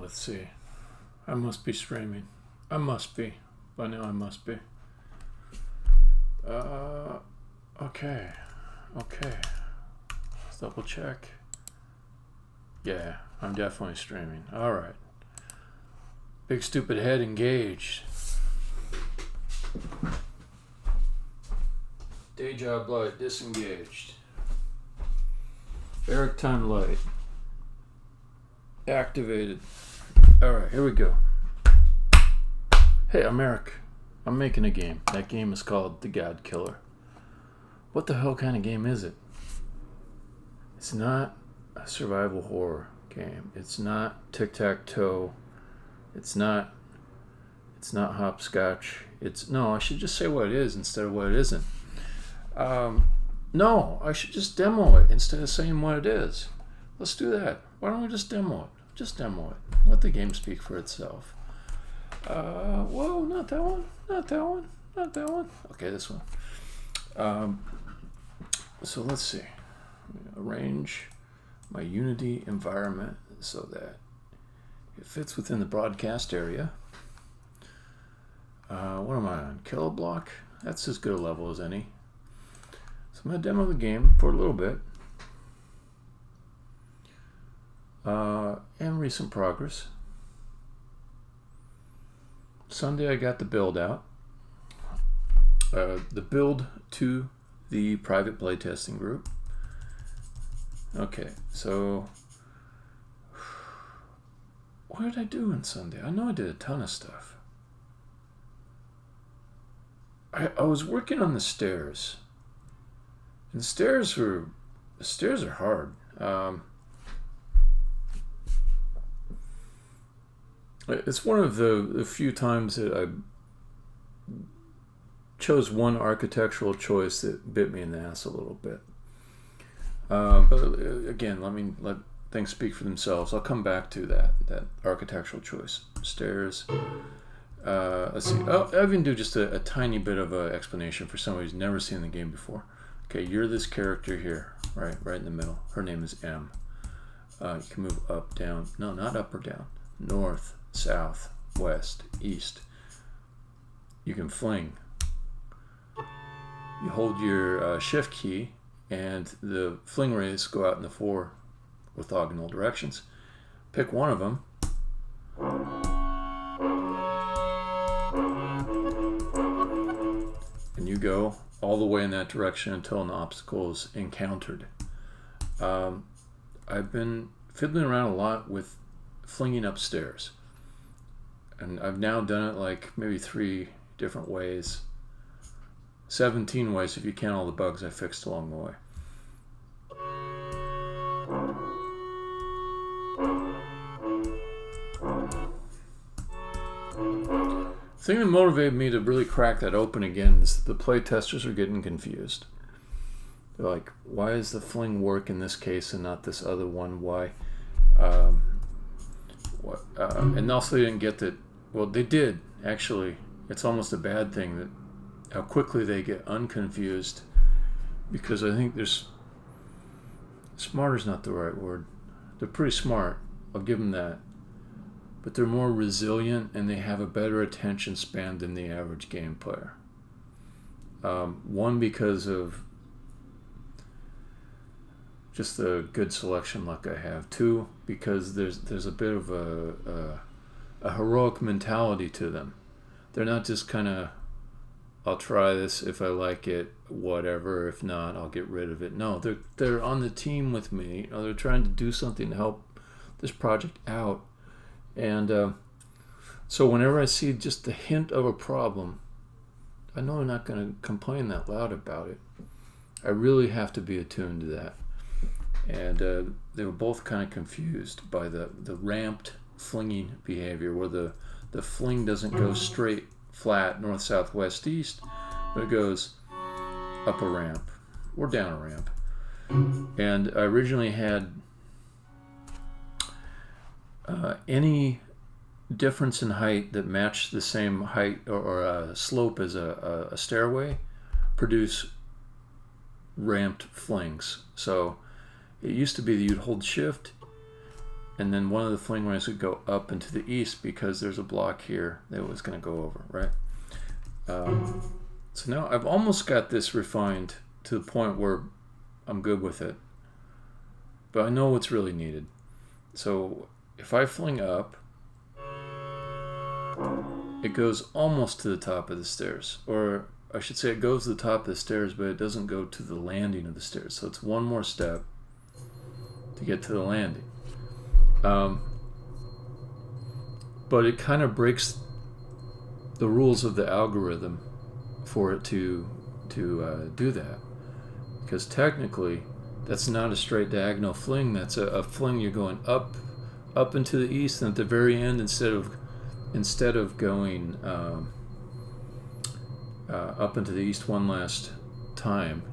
let's see. I must be streaming. I must be. By now I must be. Okay. Let's double check. Yeah, I'm definitely streaming. Alright. Big stupid head engaged. Day job light disengaged. Eric time light activated. Alright, here we go. Hey, I'm Eric. I'm making a game. That game is called The Godkiller. What the hell kind of game is it? It's not a survival horror game. It's not tic-tac-toe. It's not hopscotch. No, I should just say what it is instead of what it isn't. No, I should just demo it instead of saying what it is. Let's do that. Why don't we just demo it? Just demo it. Let the game speak for itself. Whoa, not that one. Not that one. Not that one. Okay, this one. So let's see. Arrange my Unity environment so that it fits within the broadcast area. What am I on? Kilo block? That's as good a level as any. So I'm going to demo the game for a little bit. And recent progress. Sunday I got the build out. The build to the private playtesting group. Okay, so what did I do on Sunday? I know I did a ton of stuff. I was working on the stairs. And the stairs are hard. It's one of the few times that I chose one architectural choice that bit me in the ass a little bit. But again, let things speak for themselves. I'll come back to that architectural choice. Stairs. Let's see. I'll even do just a tiny bit of an explanation for somebody who's never seen the game before. Okay, you're this character here, right in the middle. Her name is M. You can move up, down. No, not up or down. North, south, west, east. You can fling. You hold your shift key, and the fling rays go out in the 4 orthogonal directions. Pick one of them. And you go all the way in that direction until an obstacle is encountered. I've been fiddling around a lot with flinging upstairs. And I've now done it like maybe 3 different ways. 17 ways if you count all the bugs I fixed along the way. The thing that motivated me to really crack that open again is that the playtesters are getting confused. They're like, why does the fling work in this case and not this other one? Why? And also they didn't get that. Well, they did, actually. It's almost a bad thing that how quickly they get unconfused, because I think smart is not the right word. They're pretty smart. I'll give them that. But they're more resilient and they have a better attention span than the average game player. One, because of just the good selection luck I have. 2, because there's a bit of a heroic mentality to them. They're not just kind of, I'll try this, if I like it, whatever. If not, I'll get rid of it. No, they're on the team with me. You know, they're trying to do something to help this project out. And so whenever I see just the hint of a problem, I know I'm not going to complain that loud about it. I really have to be attuned to that. And they were both kind of confused by the ramped flinging behavior, where the fling doesn't go straight, flat, north, south, west, east, but it goes up a ramp or down a ramp. And I originally had any difference in height that matched the same height or slope as a stairway produce ramped flings. So it used to be that you'd hold shift and then one of the fling rays would go up and to the east because there's a block here that was going to go over, right? So now I've almost got this refined to the point where I'm good with it, but I know what's really needed. So if I fling up, it goes almost to the top of the stairs, or I should say it goes to the top of the stairs, but it doesn't go to the landing of the stairs. So it's one more step to get to the landing. But it kind of breaks the rules of the algorithm for it to do that, because technically that's not a straight diagonal fling. That's a fling you're going up and to the east, and at the very end, instead of going up into the east one last time,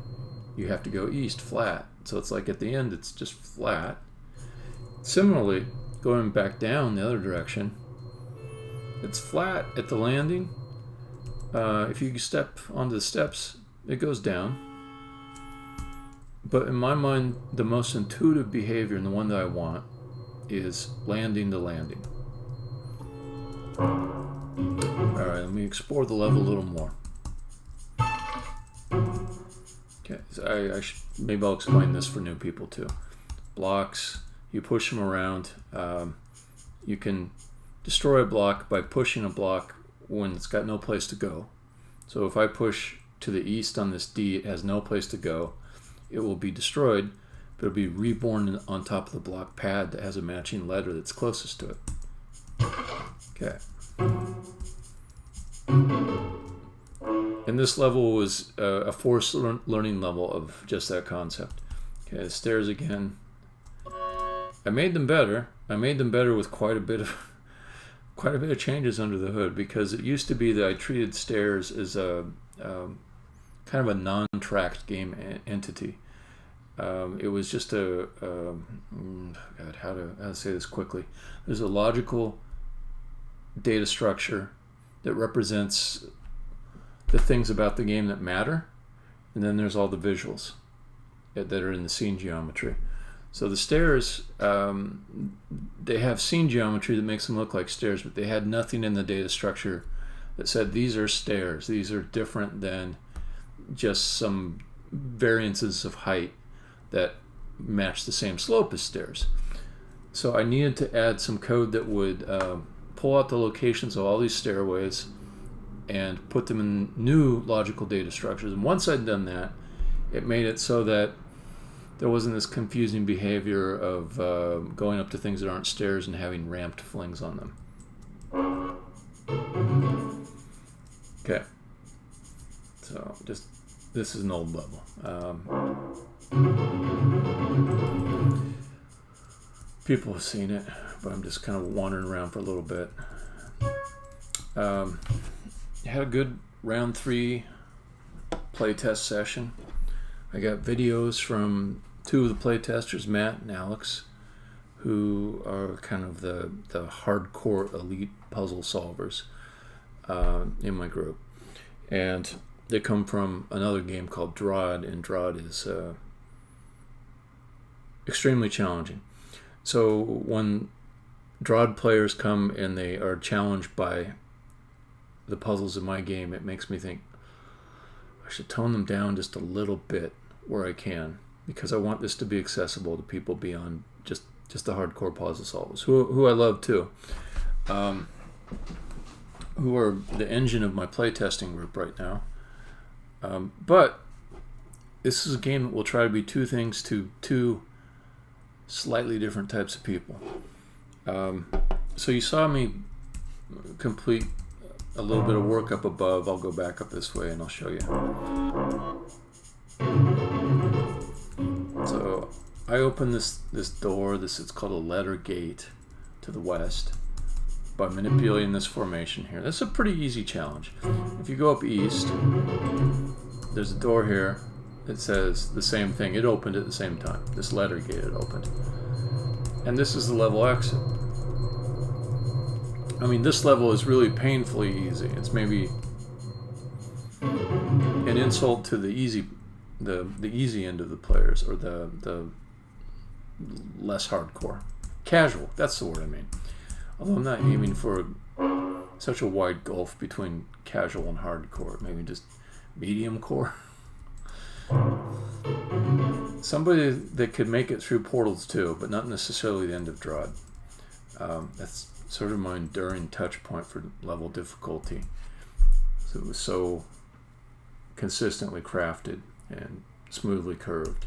you have to go east flat. So it's like at the end it's just flat. Similarly, going back down the other direction, it's flat at the landing. If you step onto the steps, it goes down. But in my mind, the most intuitive behavior, and the one that I want, is landing to landing. Alright, let me explore the level a little more. Okay, so maybe I'll explain this for new people too. Blocks, you push them around. You can destroy a block by pushing a block when it's got no place to go. So if I push to the east on this D, it has no place to go. It will be destroyed, but it'll be reborn on top of the block pad that has a matching letter that's closest to it. Okay. And this level was a forced learning level of just that concept. Okay, the stairs again. I made them better. I made them better with quite a bit of changes under the hood, because it used to be that I treated stairs as a kind of a non-tracked game entity. It was just God, how to say this quickly. There's a logical data structure that represents the things about the game that matter, and then there's all the visuals that are in the scene geometry. So the stairs, they have scene geometry that makes them look like stairs, but they had nothing in the data structure that said these are stairs. These are different than just some variances of height that match the same slope as stairs. So I needed to add some code that would pull out the locations of all these stairways and put them in new logical data structures. And once I'd done that, it made it so that there wasn't this confusing behavior of going up to things that aren't stairs and having ramped flings on them. Okay. So this is an old level. People have seen it, but I'm just kind of wandering around for a little bit. Had a good round 3 playtest session. I got videos from 2 of the playtesters, Matt and Alex, who are kind of the hardcore elite puzzle solvers in my group. And they come from another game called Drod, and Drod is extremely challenging. So when Drod players come and they are challenged by the puzzles in my game, it makes me think I should tone them down just a little bit where I can, because I want this to be accessible to people beyond just the hardcore puzzle solvers, who I love too, who are the engine of my playtesting group right now. But this is a game that will try to be 2 things to 2 slightly different types of people. So you saw me complete a little bit of work up above. I'll go back up this way and I'll show you. So I open this door. It's called a letter gate to the west by manipulating this formation here. That's a pretty easy challenge. If you go up east, there's a door here that says the same thing. It opened at the same time. This letter gate had opened. And this is the level exit. I mean, this level is really painfully easy. It's maybe an insult to the easy end of the players, or the less hardcore. casual. That's the word I mean. Although I'm not aiming for such a wide gulf between casual and hardcore. Maybe just medium core. Somebody that could make it through Portals 2, but not necessarily the end of Drod. That's sort of my enduring touch point for level difficulty. So it was so consistently crafted and smoothly curved.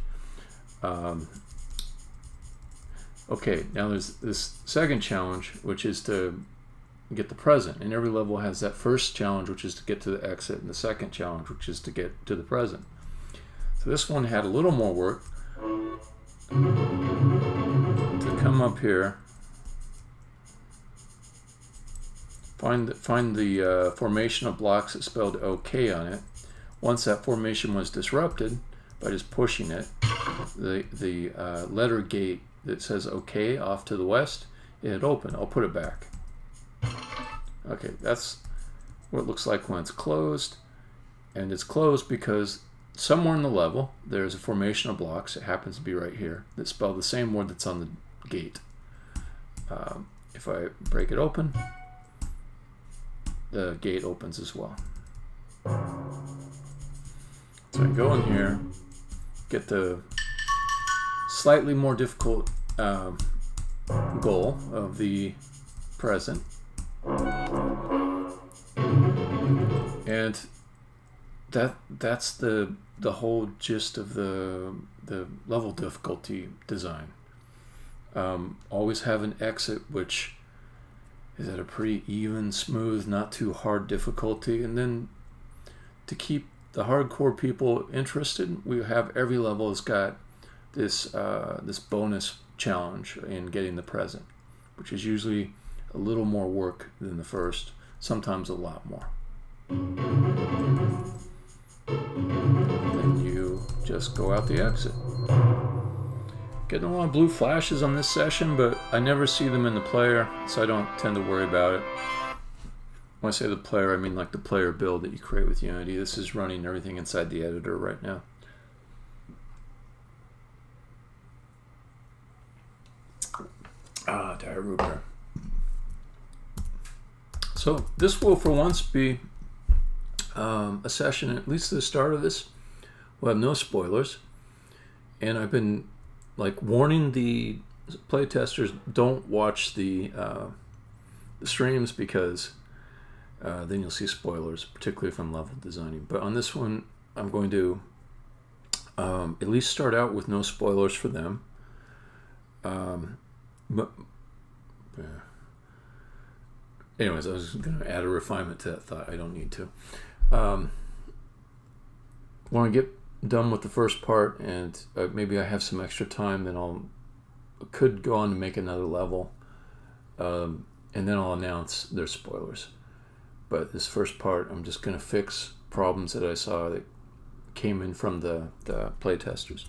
Okay, now there's this second challenge, which is to get the present. And every level has that first challenge, which is to get to the exit, and the second challenge, which is to get to the present. So this one had a little more work to come up here, find the formation of blocks that spelled OK on it. Once that formation was disrupted by just pushing it, the letter gate that says OK off to the west, it had opened. I'll put it back. Okay, that's what it looks like when it's closed. And it's closed because somewhere in the level there's a formation of blocks, it happens to be right here, that spell the same word that's on the gate. If I break it open, the gate opens as well. So I go in here, get the slightly more difficult goal of the present, and that's the whole gist of the level difficulty design. Always have an exit which is at a pretty even, smooth, not too hard difficulty, and then to keep the hardcore people interested, we have every level has got this this bonus challenge in getting the present, which is usually a little more work than the first, sometimes a lot more. Then you just go out the exit. Getting a lot of blue flashes on this session, but I never see them in the player, so I don't tend to worry about it. When I say the player, I mean like the player build that you create with Unity. This is running everything inside the editor right now. Dire Ruber. So this will for once be a session, at least the start of this, will have no spoilers. And I've been like warning the playtesters, don't watch the streams, because then you'll see spoilers, particularly from level designing. But on this one, I'm going to at least start out with no spoilers for them. But anyways, I was going to add a refinement to that thought. I don't need to. Want to get done with the first part, and maybe I have some extra time, then could go on to make another level, and then I'll announce their spoilers. But this first part, I'm just going to fix problems that I saw that came in from the playtesters.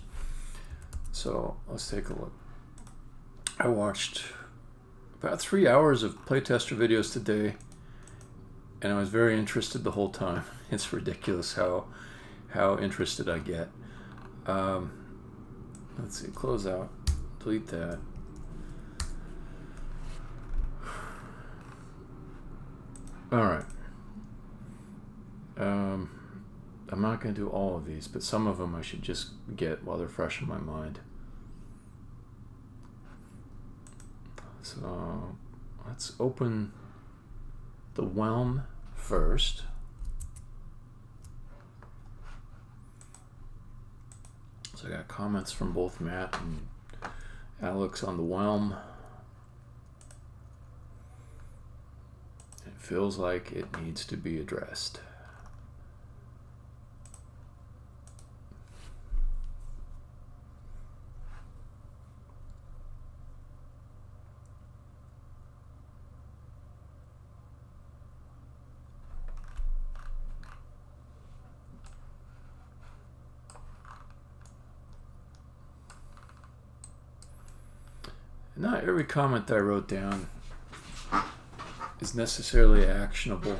So let's take a look. I watched about 3 hours of playtester videos today, and I was very interested the whole time. It's ridiculous how interested I get. Let's see, close out, delete that. All right. I'm not going to do all of these, but some of them I should just get while they're fresh in my mind. So let's open the Whelm first. So I got comments from both Matt and Alex on the Whelm. It feels like it needs to be addressed. Not every comment that I wrote down is necessarily actionable.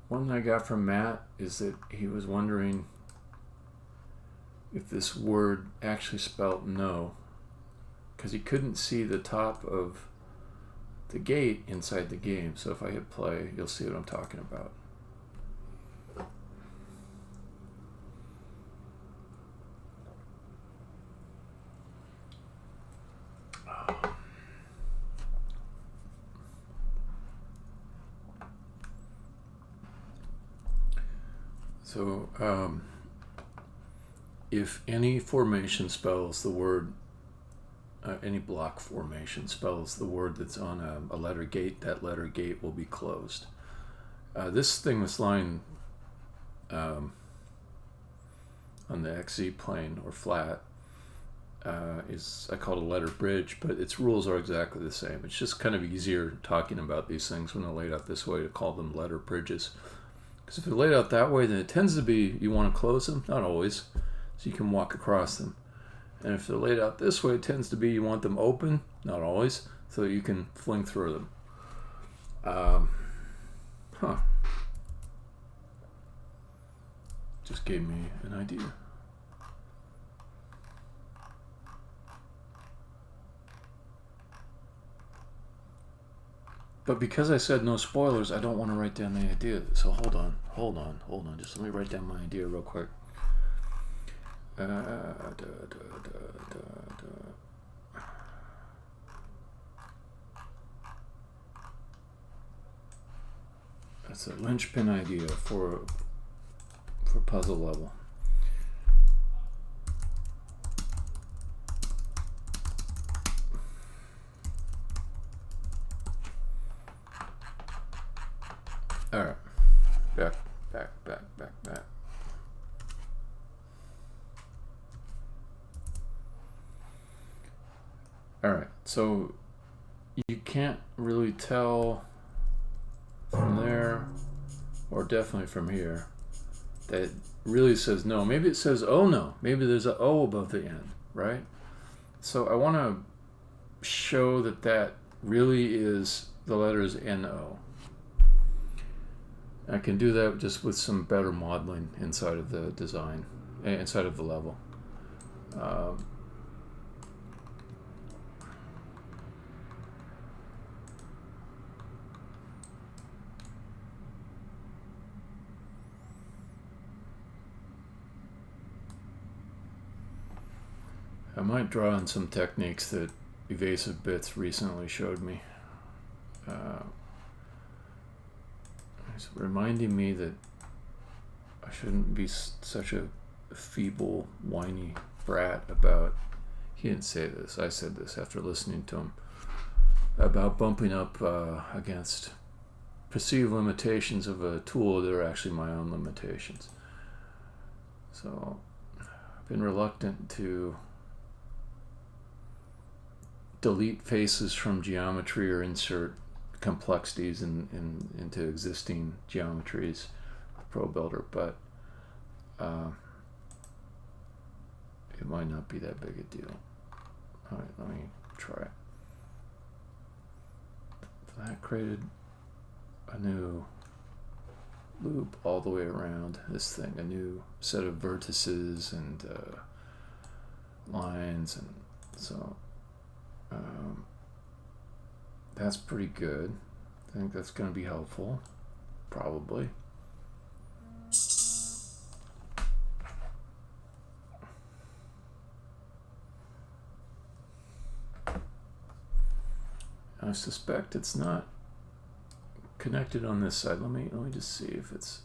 one I got from Matt is that he was wondering if this word actually spelled no, because he couldn't see the top of the gate inside the game. So if I hit play, you'll see what I'm talking about. So if any formation spells the word, any block formation spells the word that's on a letter gate, that letter gate will be closed. This thing was lying on the XZ plane or flat is, I call it a letter bridge, but its rules are exactly the same. It's just kind of easier talking about these things when they're laid out this way to call them letter bridges. Because if they're laid out that way, then it tends to be you want to close them, not always, so you can walk across them. And if they're laid out this way, it tends to be you want them open, not always, so that you can fling through them. Just gave me an idea. But because I said no spoilers, I don't want to write down the idea. So hold on. Just let me write down my idea real quick. That's a linchpin idea for puzzle level. All right, back. All right, so you can't really tell from there, or definitely from here, that it really says no. Maybe it says oh no. Maybe there's a O above the end, right? So I want to show that that really is the letters N-O. I can do that just with some better modeling inside of the design, inside of the level. I might draw on some techniques that Evasive Bits recently showed me. It's reminding me that I shouldn't be such a feeble, whiny brat about, he didn't say this, I said this after listening to him, about bumping up against perceived limitations of a tool that are actually my own limitations. So I've been reluctant to delete faces from geometry or insert complexities into existing geometries with ProBuilder, but it might not be that big a deal. All right, let me try it. So that created a new loop all the way around this thing, a new set of vertices and lines, and so that's pretty good. I think that's going to be helpful, probably. I suspect it's not connected on this side. Let me just see if it's.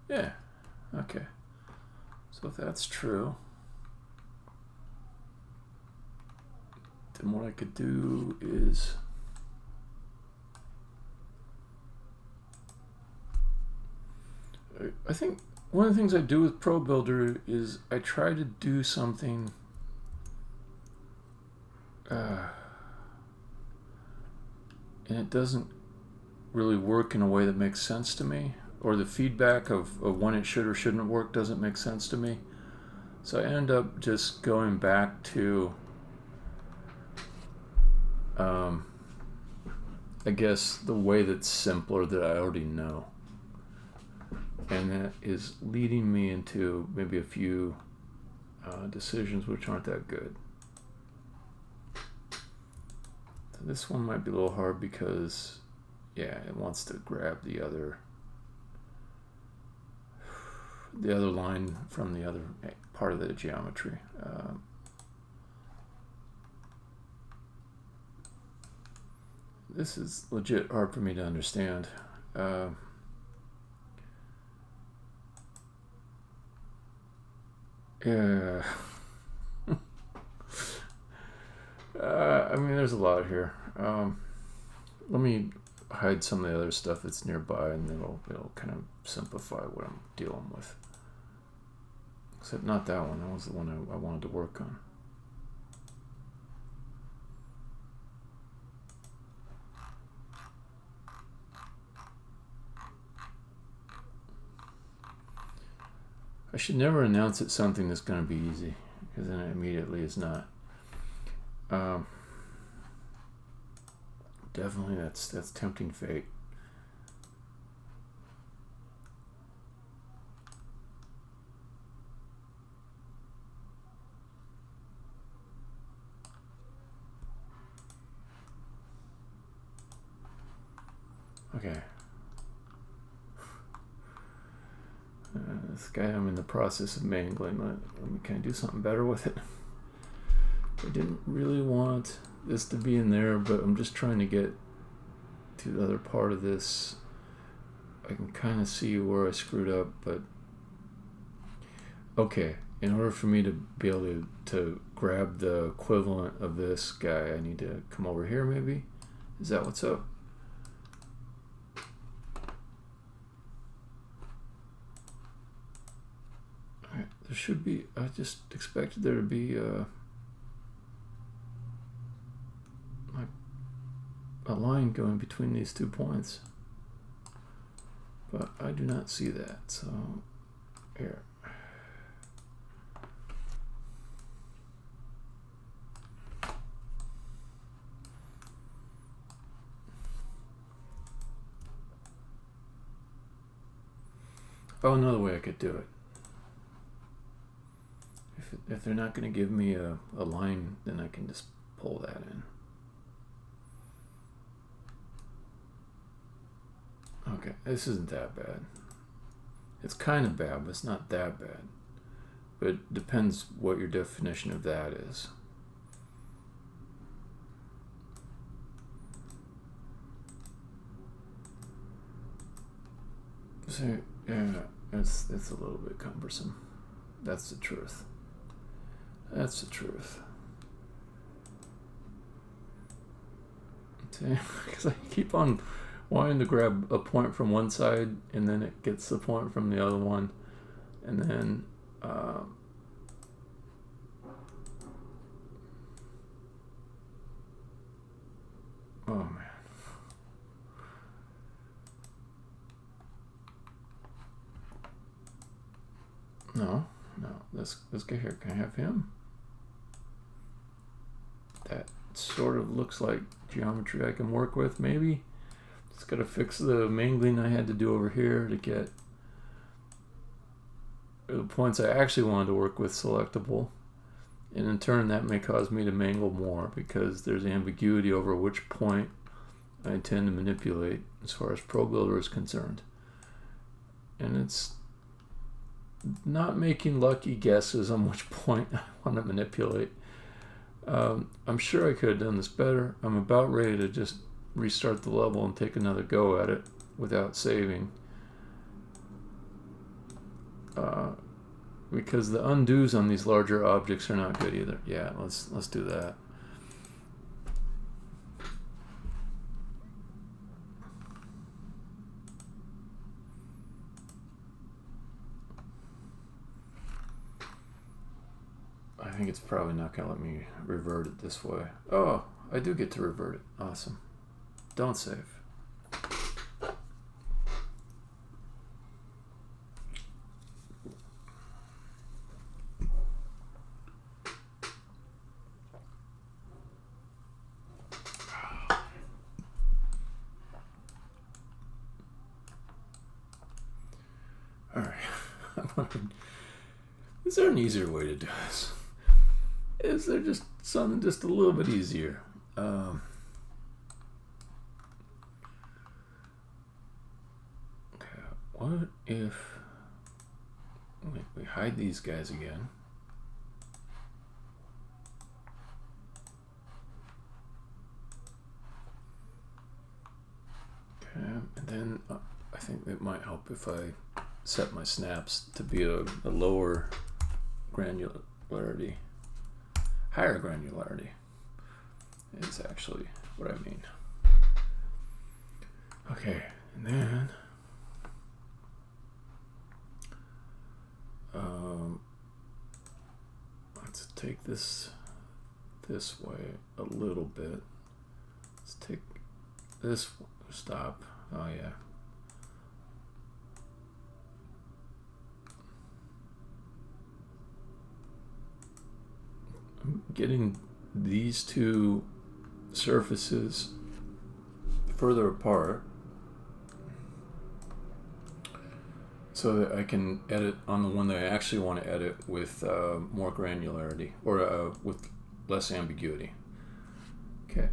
Yeah. Okay. So if that's true, then what I could do is I think one of the things I do with ProBuilder is I try to do something and it doesn't really work in a way that makes sense to me, or the feedback of when it should or shouldn't work doesn't make sense to me. So I end up just going back to I guess, the way that's simpler that I already know. And that is leading me into maybe a few decisions which aren't that good. So this one might be a little hard because, yeah, it wants to grab the other line from the other part of the geometry. This is legit hard for me to understand. Yeah. I mean, there's a lot here. Let me hide some of the other stuff that's nearby, and it'll kind of simplify what I'm dealing with. Except not that one. That was the one I wanted to work on. I should never announce it's something that's going to be easy, because then it immediately is not. Definitely, that's tempting fate. Okay. This guy I'm in the process of mangling. Can I do something better with it? I didn't really want this to be in there, but I'm just trying to get to the other part of this. I can kind of see where I screwed up, but okay, in order for me to be able to grab the equivalent of this guy, I need to come over here maybe? Is that what's up? Alright, there should be, I just expected there to be a line going between these 2 points, but I do not see that. So here, oh, another way I could do it. If they're not going to give me a line, then I can just pull that in. Okay, this isn't that bad. It's kind of bad, but it's not that bad. But it depends what your definition of that is. So, yeah, it's a little bit cumbersome. That's the truth. That's the truth. See, because I keep on wanting to grab a point from one side, and then it gets the point from the other one, and then oh man, no, let's get here. Can I have him? That sort of looks like geometry I can work with, maybe. Just gotta fix the mangling I had to do over here to get the points I actually wanted to work with selectable, and in turn that may cause me to mangle more because there's ambiguity over which point I intend to manipulate as far as ProBuilder is concerned, and it's not making lucky guesses on which point I want to manipulate. I'm sure I could have done this better. I'm about ready to just restart the level and take another go at it without saving, because the undos on these larger objects are not good either. Yeah, let's do that. I think it's probably not going to let me revert it this way. Oh, I do get to revert it. Awesome. Don't save. wondering, is there an easier way to do this? Is there just something just a little bit easier? Okay, what if we hide these guys again? Okay, and then I think it might help if I set my snaps to be a lower granularity. Higher granularity is actually what I mean. Okay, and then let's take this way a little bit. Let's take this, stop. Oh yeah. I'm getting these two surfaces further apart so that I can edit on the one that I actually want to edit with more granularity, or with less ambiguity. Okay.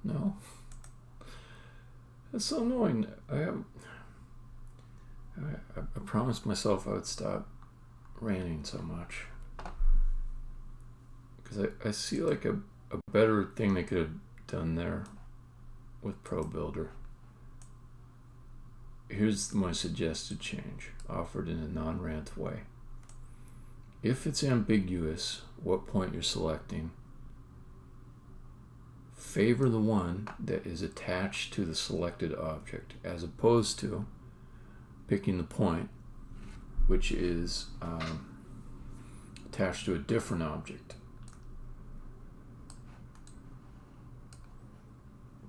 No. That's so annoying. I promised myself I would stop ranting so much. Because I see like a better thing they could have done there with Pro Builder. Here's my suggested change, offered in a non-rant way. If it's ambiguous what point you're selecting, favor the one that is attached to the selected object, as opposed to picking the point which is attached to a different object.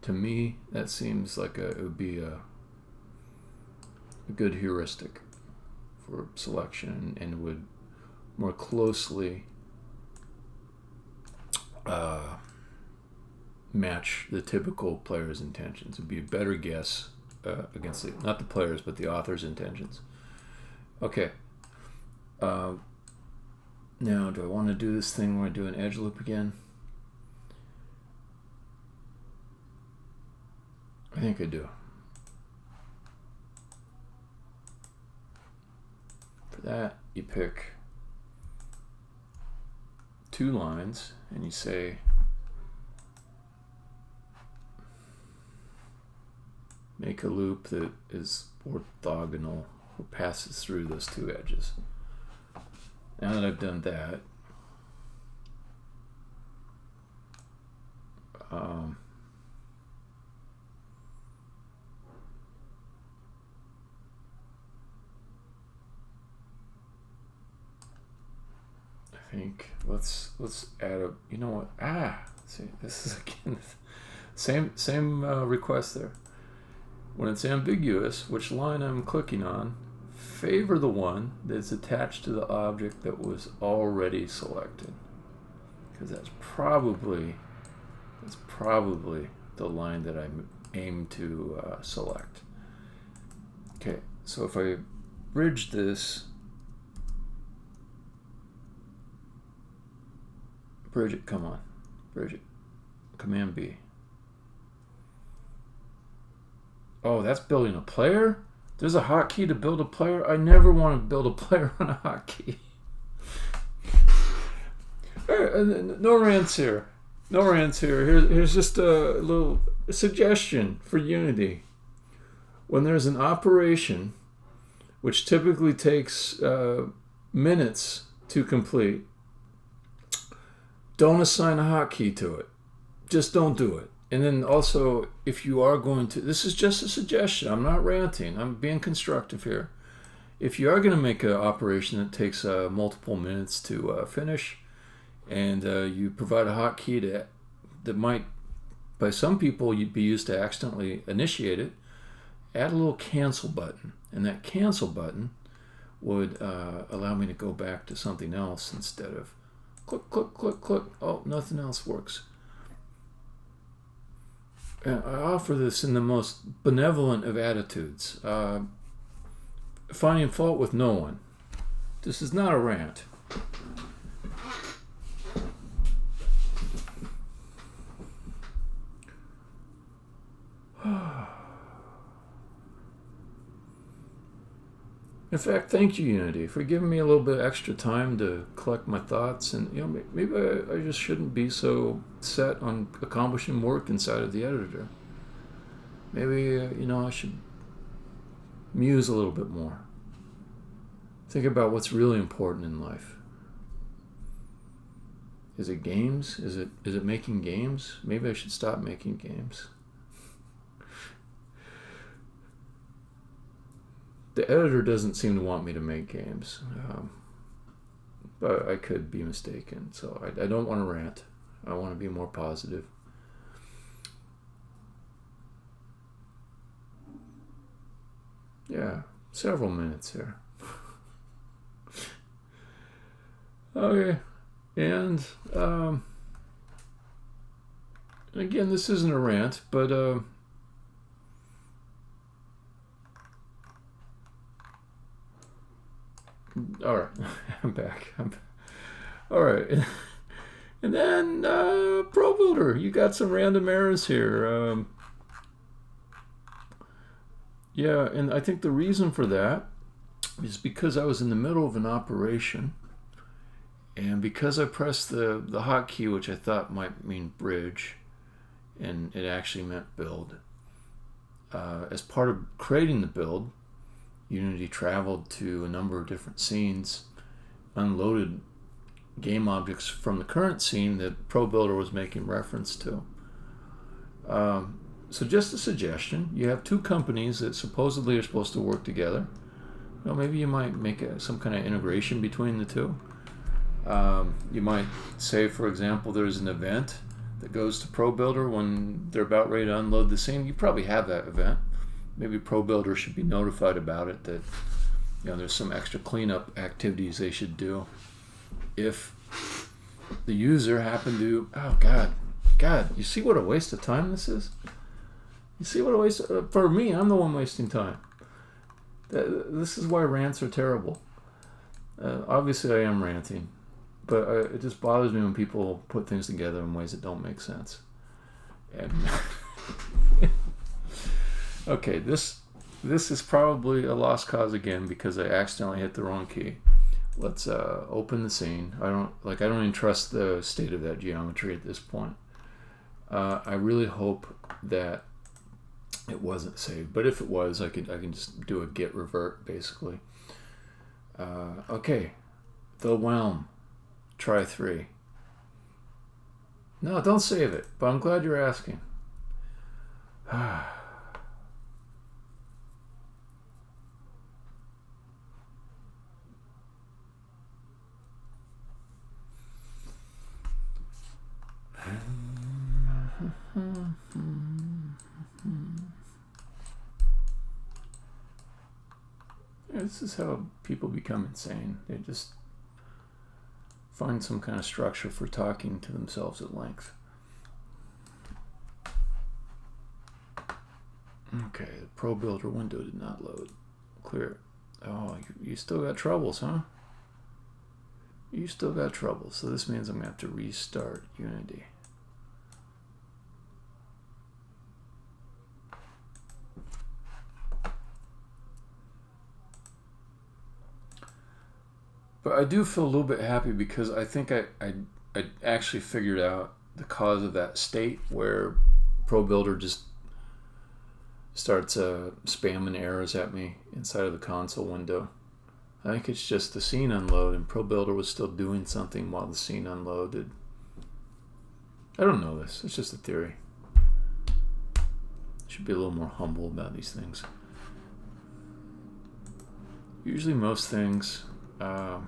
To me, that seems like it would be a good heuristic for selection, and would more closely match the typical player's intentions. It would be a better guess against not the players, but the author's intentions. Okay. Now, do I want to do this thing where I do an edge loop again? I think I do. For that, you pick 2 lines and you say, make a loop that is orthogonal or passes through those 2 edges. Now that I've done that, I think let's add a, you know what? See, this is again same request there. When it's ambiguous, which line I'm clicking on, favor the one that's attached to the object that was already selected, because that's probably the line that I aim to select. Okay, so if I bridge this, bridge it, come on, bridge it, Command B. Oh, that's building a player? There's a hotkey to build a player? I never want to build a player on a hotkey. No rants here. No rants here. Here's just a little suggestion for Unity. When there's an operation, which typically takes minutes to complete, don't assign a hotkey to it. Just don't do it. And then also, if you are going to, this is just a suggestion, I'm not ranting, I'm being constructive here. if you are going to make an operation that takes multiple minutes to finish, and you provide a hotkey that might, by some people, you'd be used to accidentally initiate it, add a little cancel button. And that cancel button would allow me to go back to something else instead of click, click, click, click. Oh, nothing else works. And I offer this in the most benevolent of attitudes, finding fault with no one. This is not a rant. In fact, thank you, Unity, for giving me a little bit extra time to collect my thoughts. And maybe I just shouldn't be so set on accomplishing work inside of the editor. Maybe I should muse a little bit more. Think about what's really important in life. Is it games? Is it making games? Maybe I should stop making games. The editor doesn't seem to want me to make games, but I could be mistaken. So I don't want to rant. I want to be more positive. Yeah, several minutes here. Okay, and again, this isn't a rant, but all right, I'm back. All right, and then Pro Builder, you got some random errors here. Yeah, and I think the reason for that is because I was in the middle of an operation, and because I pressed the hotkey, which I thought might mean bridge, and it actually meant build. As part of creating the build, Unity traveled to a number of different scenes, unloaded game objects from the current scene that Pro Builder was making reference to. So just a suggestion, you have two companies that supposedly are supposed to work together. Maybe you might make some kind of integration between the two. You might say, for example, there's an event that goes to Pro Builder when they're about ready to unload the scene. You probably have that event. Maybe Pro Builder should be notified about it, that there's some extra cleanup activities they should do. If the user happened to, oh God, you see what a waste of time this is? You see what a waste, for me, I'm the one wasting time. This is why rants are terrible. Obviously I am ranting, but it just bothers me when people put things together in ways that don't make sense. And okay, this is probably a lost cause again because I accidentally hit the wrong key. Let's open the scene. I don't even trust the state of that geometry at this point. I really hope that it wasn't saved, but if it was, I can just do a git revert basically. Okay, the Whelm, try 3. No, don't save it, but I'm glad you're asking. This is how people become insane. They just find some kind of structure for talking to themselves at length. Okay, the Pro Builder window did not load. Clear. Oh, you still got troubles, huh? You still got troubles. So this means I'm going to have to restart Unity. But I do feel a little bit happy because I think I actually figured out the cause of that state where Pro Builder just starts spamming errors at me inside of the console window. I think it's just the scene unload, and Pro Builder was still doing something while the scene unloaded. I don't know this. It's just a theory. Should be a little more humble about these things. usually most things, they're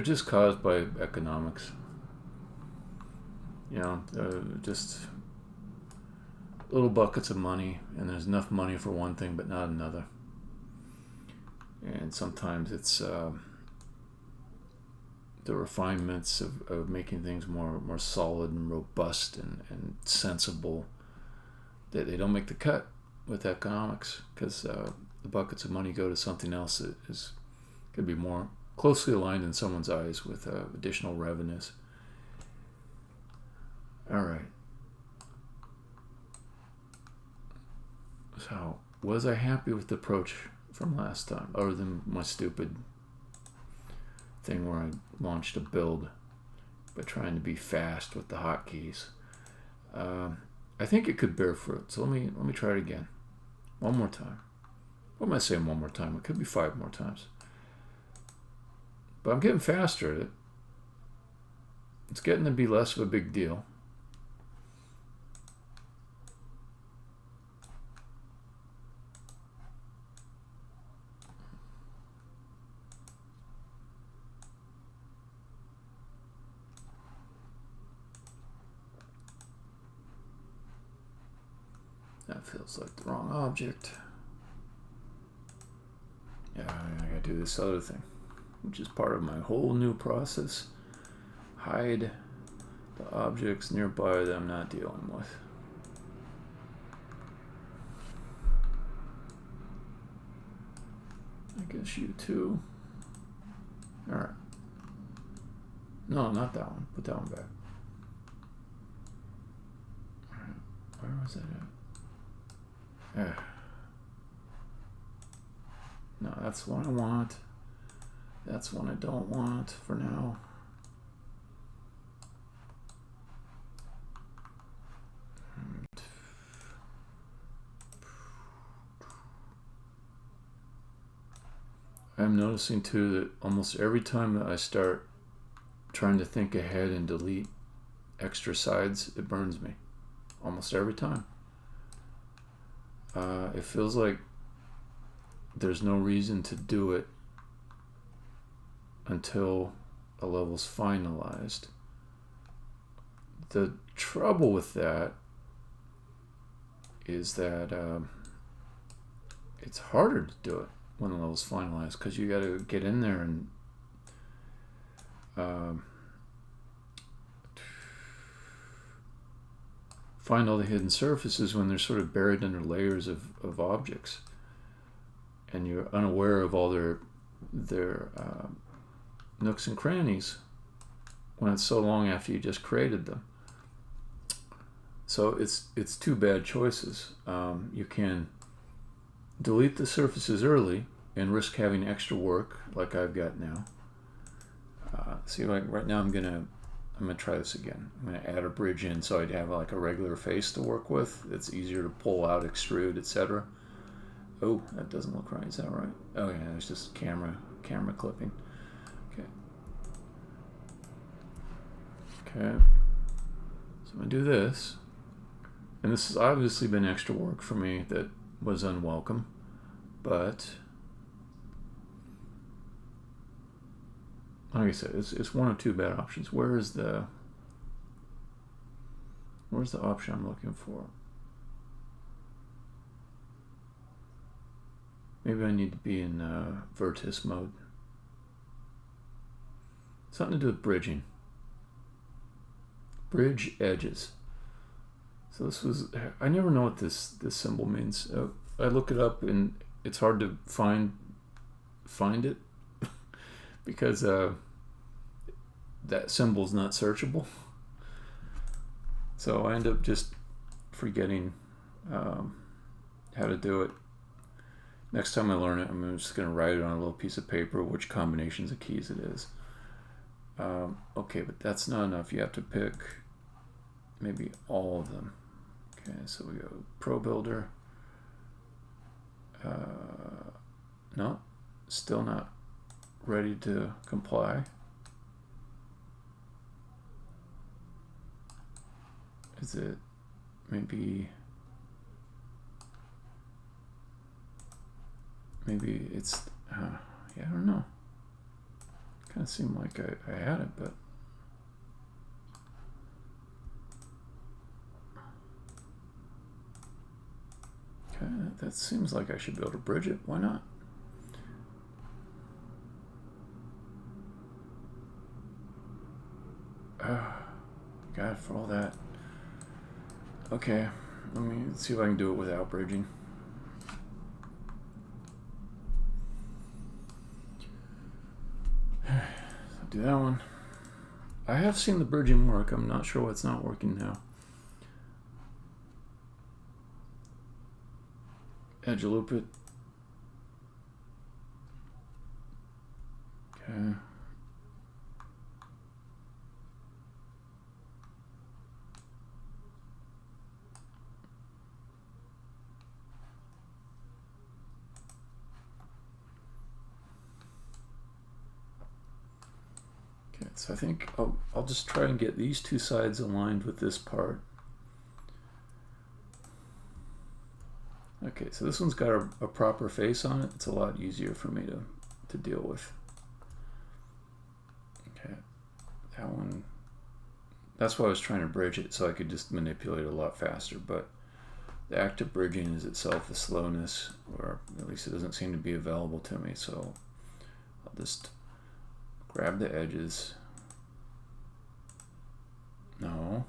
just caused by economics. You know, just little buckets of money, and there's enough money for one thing but not another. And sometimes it's the refinements of making things more solid and robust and sensible, that they don't make the cut with economics, because the buckets of money go to something else that is could be more closely aligned in someone's eyes with additional revenues. All right. So, was I happy with the approach from last time, other than my stupid thing where I launched a build by trying to be fast with the hotkeys? I think it could bear fruit. So let me try it again, one more time. What am I saying? One more time? It could be 5 more times. But I'm getting faster at it. It's getting to be less of a big deal. That feels like the wrong object. Yeah, I gotta do this other thing, which is part of my whole new process. Hide the objects nearby that I'm not dealing with. I guess you too. Alright. No, not that one. Put that one back. Alright. Where was that at? No, that's one I want. That's one I don't want for now. I'm noticing too that almost every time that I start trying to think ahead and delete extra sides, it burns me. Almost every time. It feels like there's no reason to do it until a level's finalized. The trouble with that is that it's harder to do it when the level's finalized, because you got to get in there and find all the hidden surfaces when they're sort of buried under layers of objects, and you're unaware of all their nooks and crannies when it's so long after you just created them. So it's two bad choices. You can delete the surfaces early and risk having extra work like I've got now. See, like right now I'm gonna try this again. I'm gonna add a bridge in so I'd have like a regular face to work with. It's easier to pull out, extrude, etc. Oh, that doesn't look right. Is that right? Oh yeah, it's just camera clipping. Okay. Okay. So I'm gonna do this, and this has obviously been extra work for me that was unwelcome, but like I said, it's one of two bad options. Where's the option I'm looking for? Maybe I need to be in vertex mode. Something to do with bridging. Bridge edges. So this was, I never know what this symbol means. I look it up and it's hard to find it because that symbol's not searchable. So I end up just forgetting how to do it. Next time I learn it, I'm just going to write it on a little piece of paper which combinations of keys it is. Okay, but that's not enough. You have to pick maybe all of them. Okay, so we go Pro Builder. No, still not ready to comply. Is it maybe Maybe it's, yeah, I don't know. Kind of seemed like I had it, but. Okay, that seems like I should be able to bridge it. Why not? God, for all that. Okay, let me see if I can do it without bridging. So do that one. I have seen the bridging work. I'm not sure what's not working now. Edge loop it. Okay. So I think I'll just try and get these two sides aligned with this part. Okay, so this one's got a proper face on it. It's a lot easier for me to deal with. Okay, that one, that's why I was trying to bridge it, so I could just manipulate it a lot faster, but the act of bridging is itself a slowness, or at least it doesn't seem to be available to me, so I'll just grab the edges. No.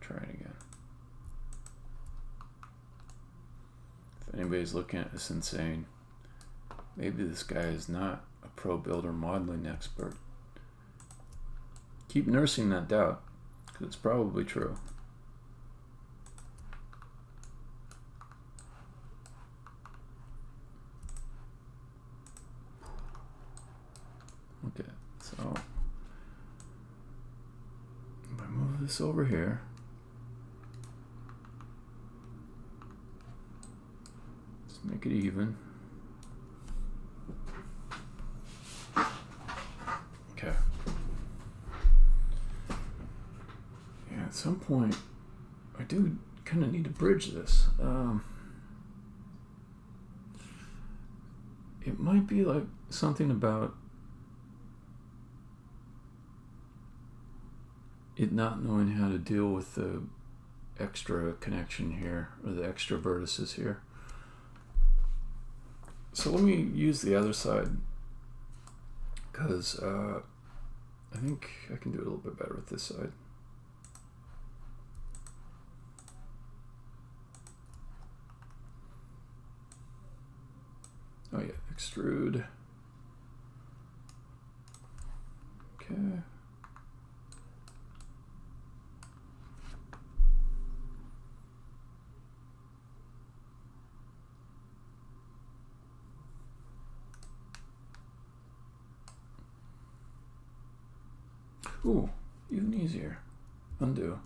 Try it again. If anybody's looking at this and saying, maybe this guy is not a pro builder modeling expert, keep nursing that doubt, because it's probably true. Okay, so if I move this over here, just make it even. Okay. Yeah, at some point, I do kind of need to bridge this. It might be like something about it not knowing how to deal with the extra connection here, or the extra vertices here. So let me use the other side, because I think I can do it a little bit better with this side. Oh yeah, extrude. Okay. Ooh, even easier. Undo.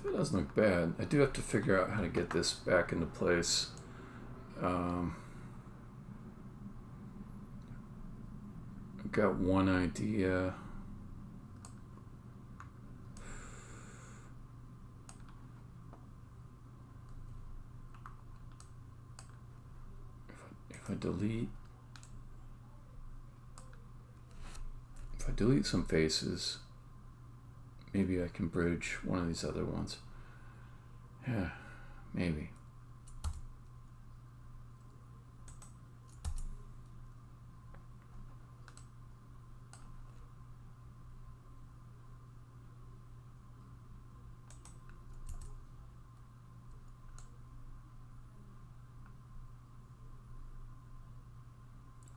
That doesn't look bad. I do have to figure out how to get this back into place. I've got one idea. If I delete some faces, maybe I can bridge one of these other ones. Yeah, maybe.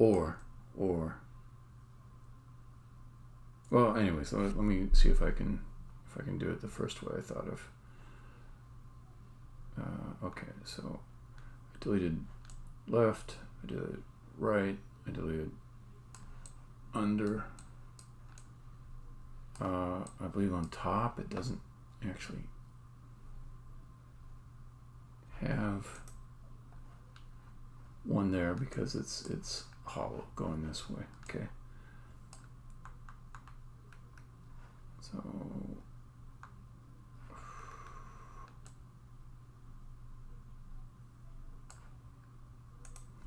Or well, anyway, so let me see if I can do it the first way I thought of. Okay, so I deleted left, I deleted right, I deleted under, I believe on top it doesn't actually have one there because it's hollow going this way. Okay. So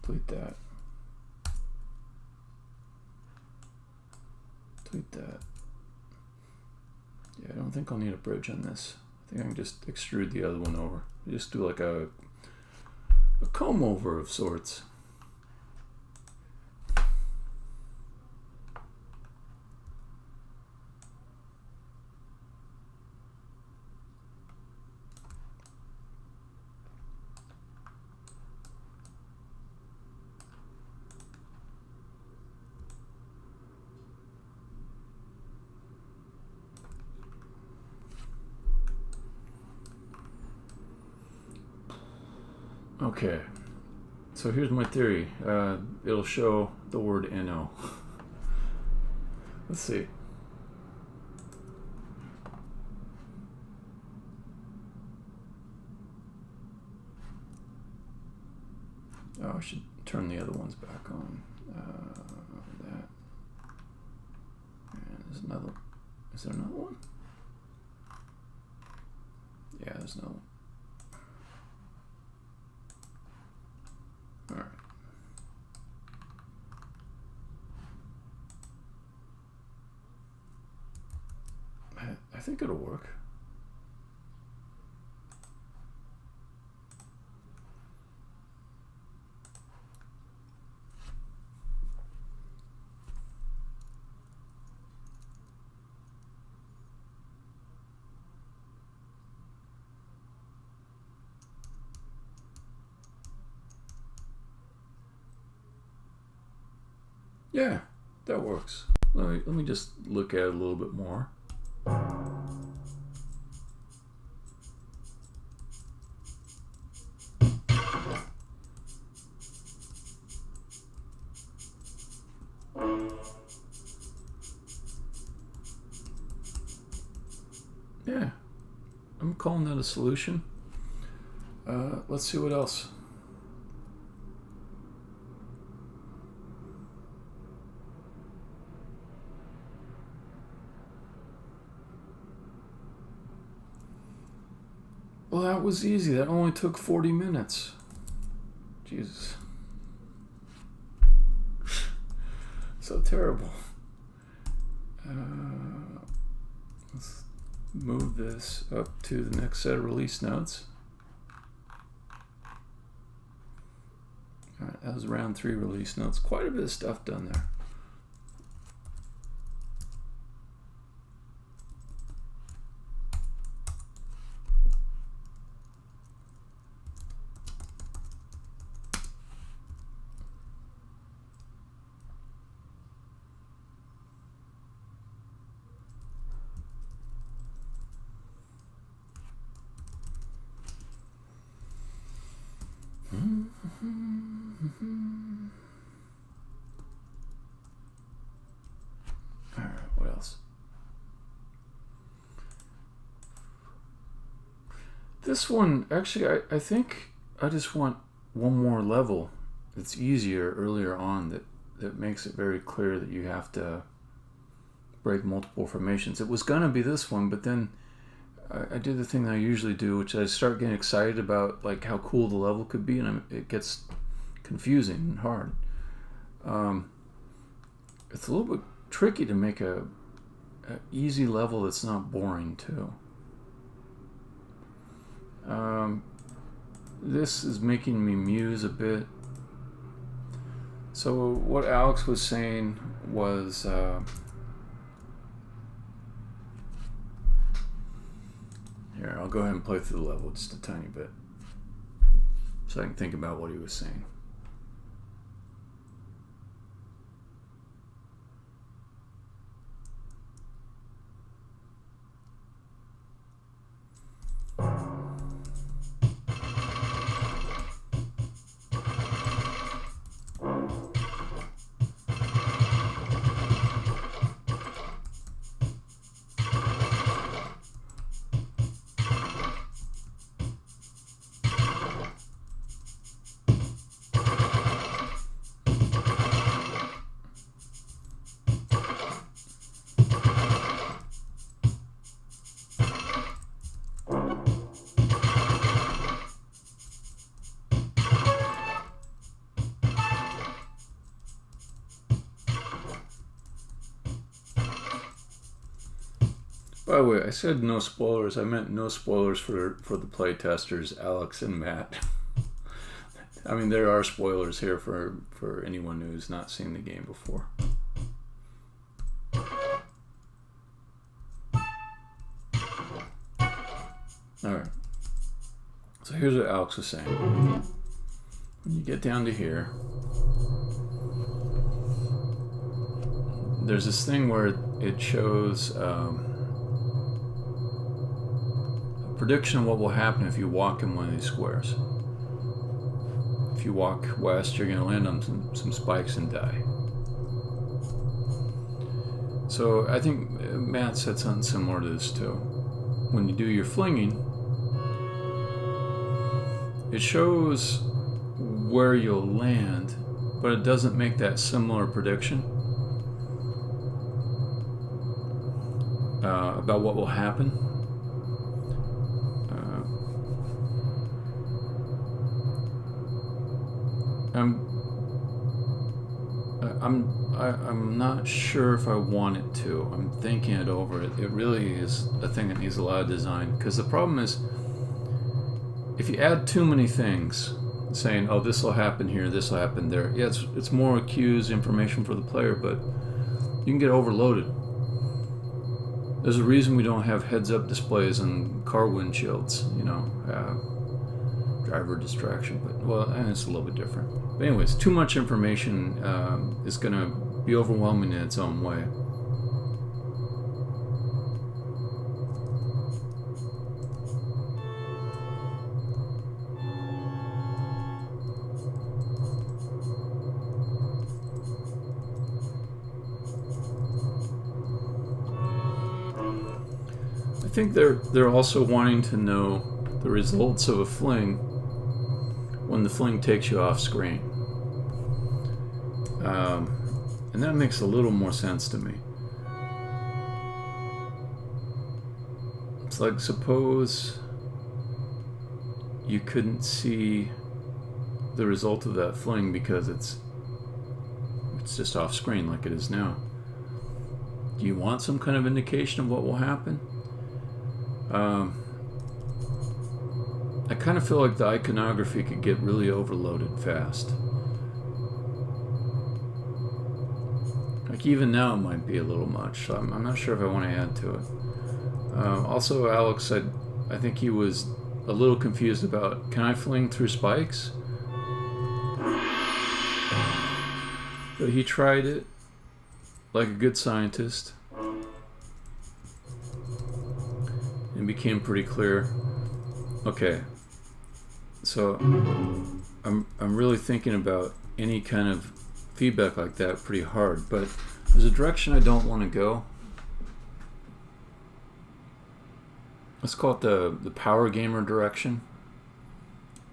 delete that. Delete that. Yeah, I don't think I'll need a bridge on this. I think I can just extrude the other one over. Just do like a comb over of sorts. Okay, so here's my theory. It'll show the word NO. Let's see. Oh, I should turn the other ones back on. That. And there's another. Is there another one? Yeah, there's another one. All right. I think it'll work. Yeah, that works. Let me just look at it a little bit more. Yeah, I'm calling that a solution. Let's see what else. Well, that was easy. That only took 40 minutes. Jesus. So terrible. Let's move this up to the next set of release notes. All right, that was round 3 release notes. Quite a bit of stuff done there. All right, what else? This one, actually, I think I just want one more level that's easier earlier on that makes it very clear that you have to break multiple formations. It was going to be this one, but then I did the thing that I usually do, which I start getting excited about like how cool the level could be, and it gets confusing and hard. It's a little bit tricky to make a easy level that's not boring too. This is making me muse a bit. So what Alex was saying was here, I'll go ahead and play through the level just a tiny bit so I can think about what he was saying. By the way, I said no spoilers. I meant no spoilers for the playtesters, Alex and Matt. I mean, there are spoilers here for anyone who's not seen the game before. Alright. So here's what Alex was saying. When you get down to here, there's this thing where it shows a prediction of what will happen if you walk in one of these squares. If you walk west, you're going to land on some spikes and die. So I think Matt said something similar to this too. When you do your flinging, it shows where you'll land, but it doesn't make that similar prediction about what will happen. I'm not sure if I want it to. I'm thinking it over. It really is a thing that needs a lot of design, because the problem is if you add too many things saying, oh, this will happen here, this will happen there, yeah, it's more cues, information for the player, but you can get overloaded. There's a reason we don't have heads-up displays on car windshields, you know, driver distraction, but well, and it's a little bit different. But anyways, too much information is going to be overwhelming in its own way. I think they're also wanting to know the results of a fling when the fling takes you off screen. And that makes a little more sense to me. It's like, suppose you couldn't see the result of that fling because it's just off screen like it is now. Do you want some kind of indication of what will happen? I kind of feel like the iconography could get really overloaded fast. Like even now it might be a little much, so I'm not sure if I want to add to it. Also, Alex said, I think he was a little confused about, can I fling through spikes? But he tried it like a good scientist. It became pretty clear. Okay, so I'm really thinking about any kind of feedback like that pretty hard, but there's a direction I don't want to go. Let's call it the power gamer direction,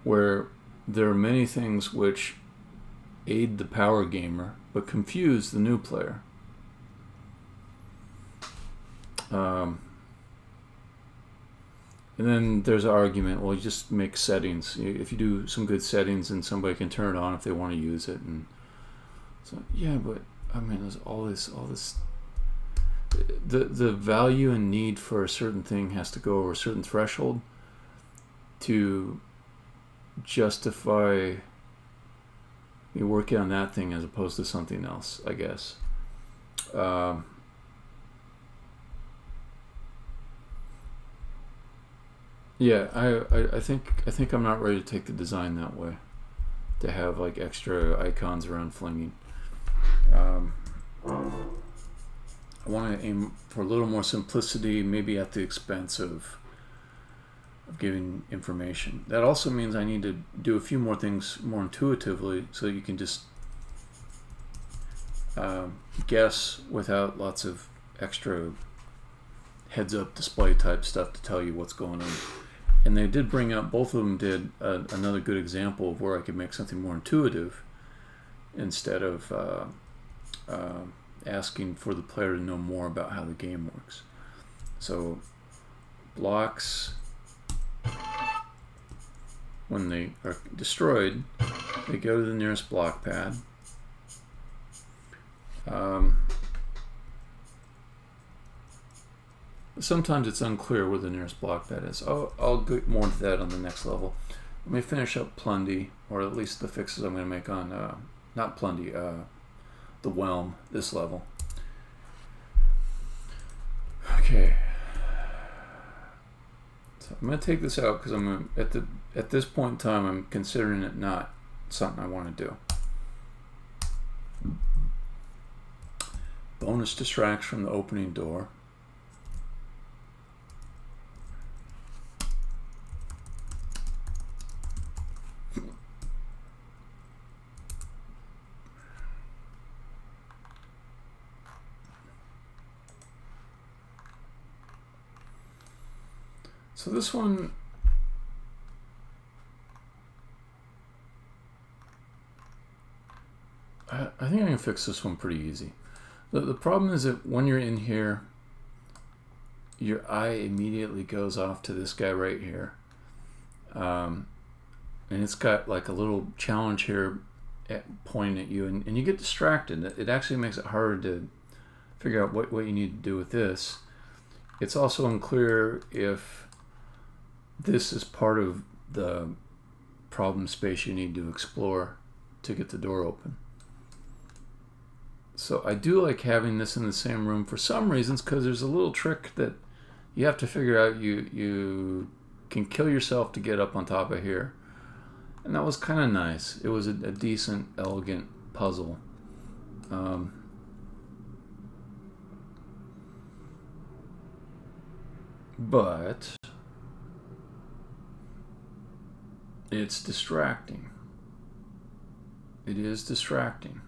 where there are many things which aid the power gamer but confuse the new player. And then there's an argument, well, you just make settings. If you do some good settings, and somebody can turn it on if they want to use it. And so, yeah, but I mean, there's all this. The value and need for a certain thing has to go over a certain threshold to justify you working on that thing as opposed to something else, I guess. Yeah, I think I'm not ready to take the design that way, to have like extra icons around flinging. I want to aim for a little more simplicity, maybe at the expense of giving information. That also means I need to do a few more things more intuitively, so that you can just guess without lots of extra heads-up display type stuff to tell you what's going on. And they did bring up, both of them did another good example of where I could make something more intuitive instead of asking for the player to know more about how the game works. So blocks, when they are destroyed, they go to the nearest block pad. Sometimes it's unclear where the nearest block pad is. I'll get more into that on the next level. Let me finish up Plundy, or at least the fixes I'm going to make on, not Plundy, the Whelm, this level. Okay. So I'm going to take this out because I'm at this point in time I'm considering it not something I want to do. Bonus distracts from the opening door. So this one, I think I can fix this one pretty easy. The problem is that when you're in here, your eye immediately goes off to this guy right here. And it's got like a little challenge here pointing at you, and you get distracted. It actually makes it harder to figure out what you need to do with this. It's also unclear if this is part of the problem space you need to explore to get the door open. So I do like having this in the same room for some reasons, because there's a little trick that you have to figure out. You can kill yourself to get up on top of here. And that was kind of nice. It was a decent, elegant puzzle. But it's distracting. It is distracting.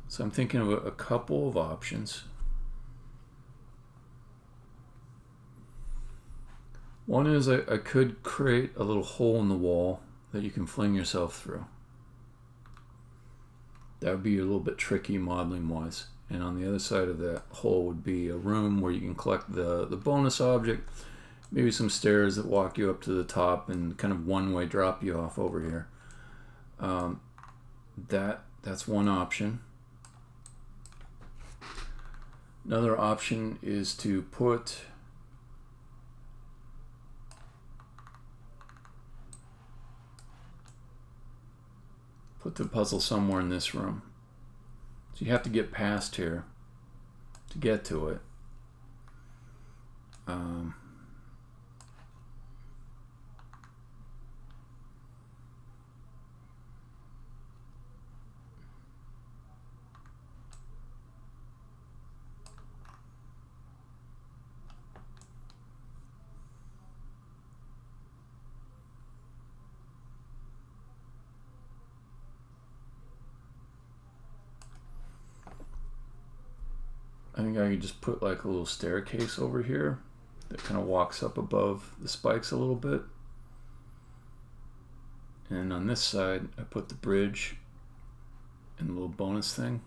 So I'm thinking of a couple of options. One is I could create a little hole in the wall that you can fling yourself through. That would be a little bit tricky modeling wise. And on the other side of that hole would be a room where you can collect the bonus object, maybe some stairs that walk you up to the top and kind of one-way drop you off over here. That's one option. Another option is to put the puzzle somewhere in this room. So you have to get past here to get to it. I think I could just put like a little staircase over here that kind of walks up above the spikes a little bit. And on this side, I put the bridge and the little bonus thing.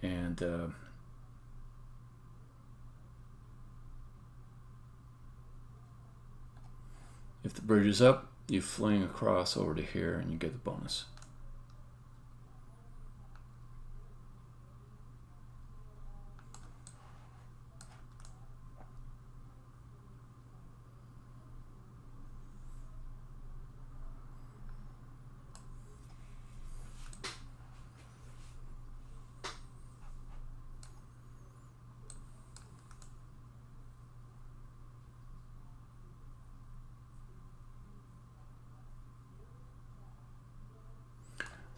And if the bridge is up, you fling across over to here and you get the bonus.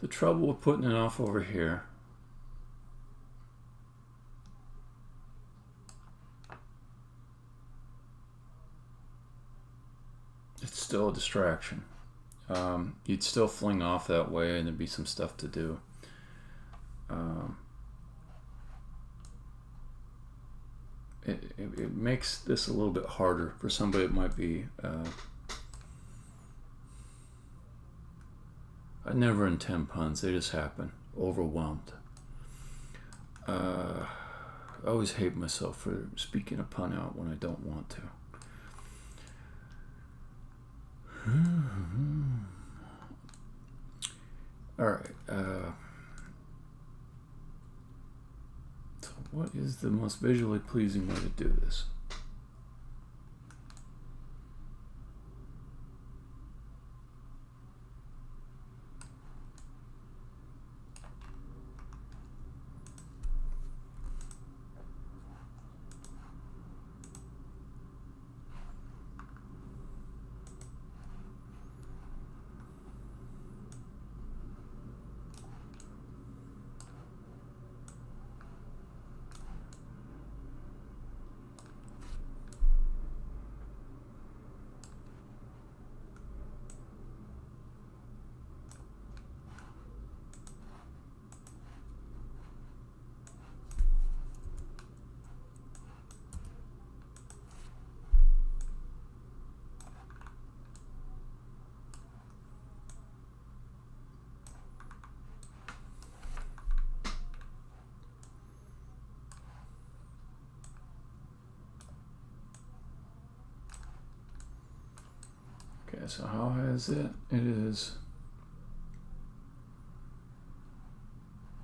The trouble with putting it off over here it's still a distraction. You'd still fling off that way and there'd be some stuff to do. It makes this a little bit harder for somebody that might be I never intend puns, they just happen. Overwhelmed. I always hate myself for speaking a pun out when I don't want to. Alright. What is the most visually pleasing way to do this? Okay, so how high is it? It is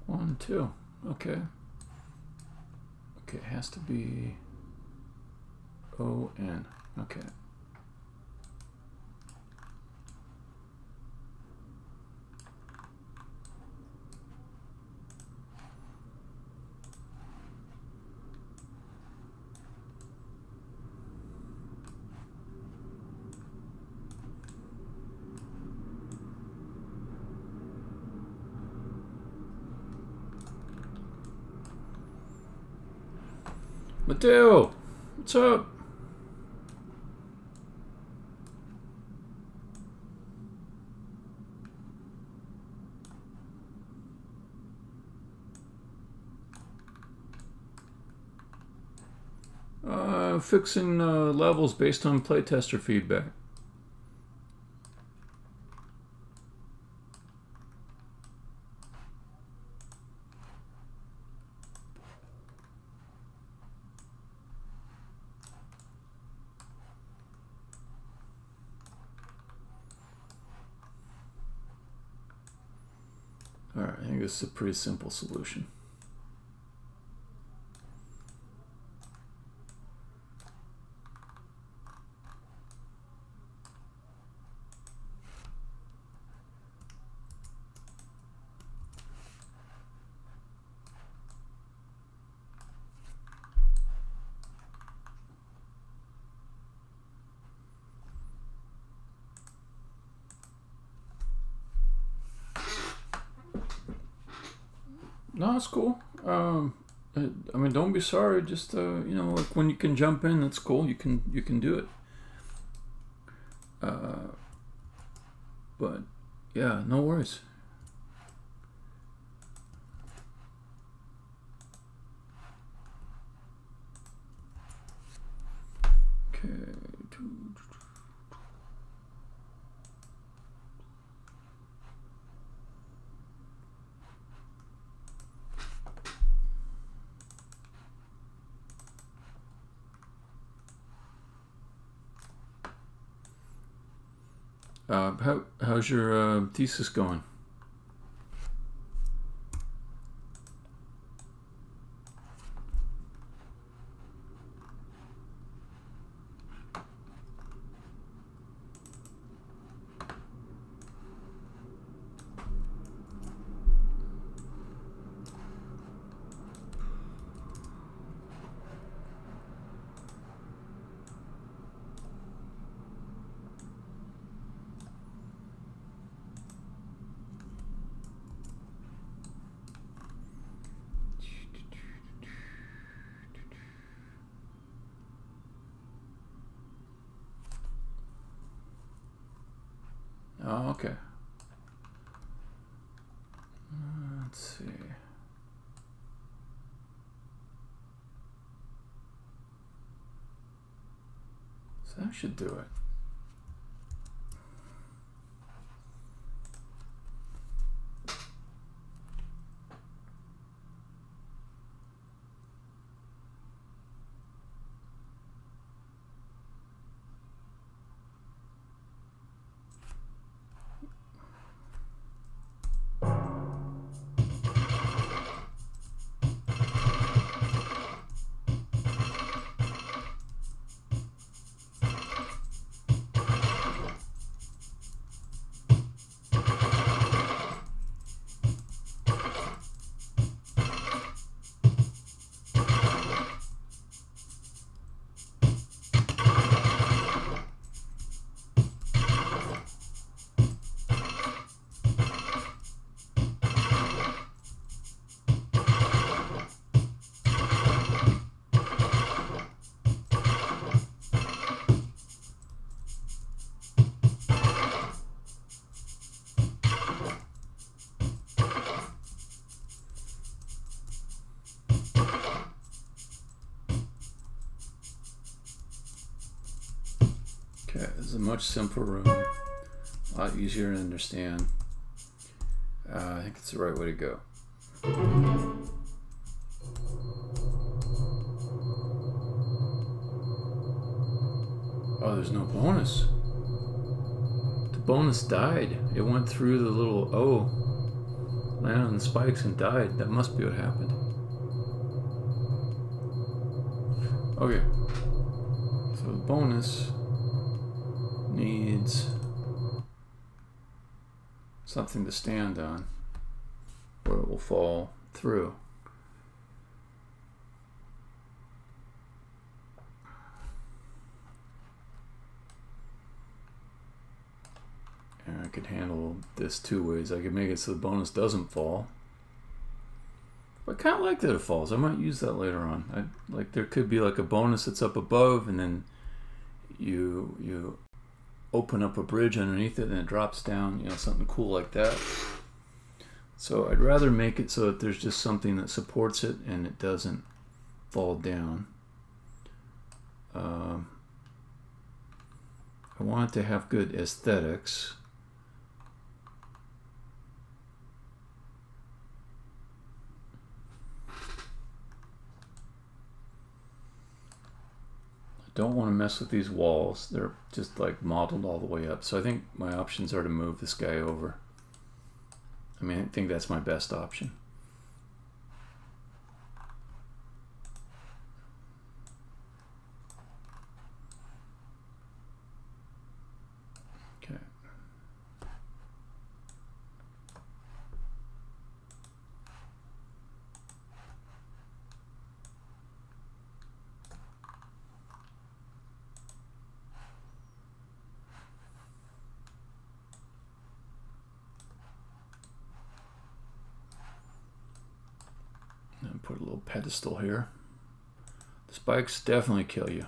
1, 2. Okay. Okay, it has to be ON. Okay. Mateo, what's up? Fixing levels based on playtester feedback. Alright, I think this is a pretty simple solution. No, it's cool. I mean, don't be sorry. Just you know, like when you can jump in, that's cool. You can do it. But yeah, no worries. Okay. How's your thesis going? Oh, okay. Let's see. So that should do it. Okay, this is a much simpler room, a lot easier to understand. I think it's the right way to go. Oh, there's no bonus. The bonus died. It went through the little O, landed on the spikes and died. That must be what happened. Okay. So the bonus needs something to stand on where it will fall through. And I could handle this two ways. I could make it so the bonus doesn't fall. But I kind of like that it falls. I might use that later on. Like there could be like a bonus that's up above, and then you open up a bridge underneath it, and it drops down. You know, something cool like that. So I'd rather make it so that there's just something that supports it and it doesn't fall down. I want it to have good aesthetics. Don't want to mess with these walls. They're just like modeled all the way up. So I think my options are to move this guy over. I mean, I think that's my best option. Okay. And put a little pedestal here. The spikes definitely kill you.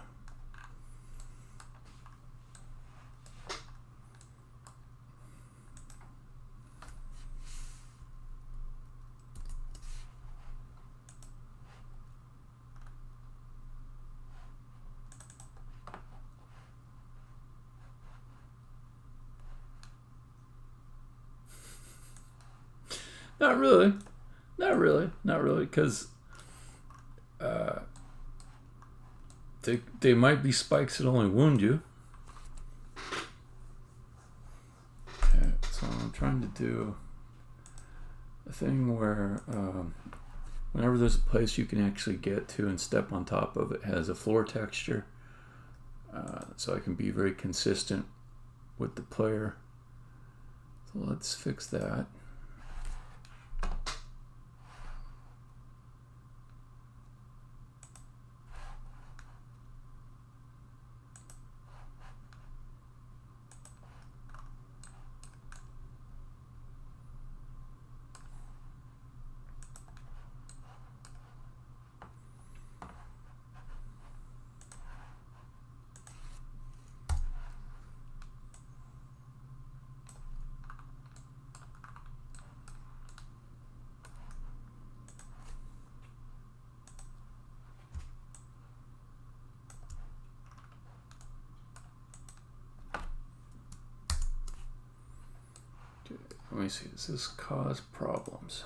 Not really. Not really, because they might be spikes that only wound you. Okay, so I'm trying to do a thing where whenever there's a place you can actually get to and step on top of, it has a floor texture, so I can be very consistent with the player. So let's fix that. Let me see, does this cause problems?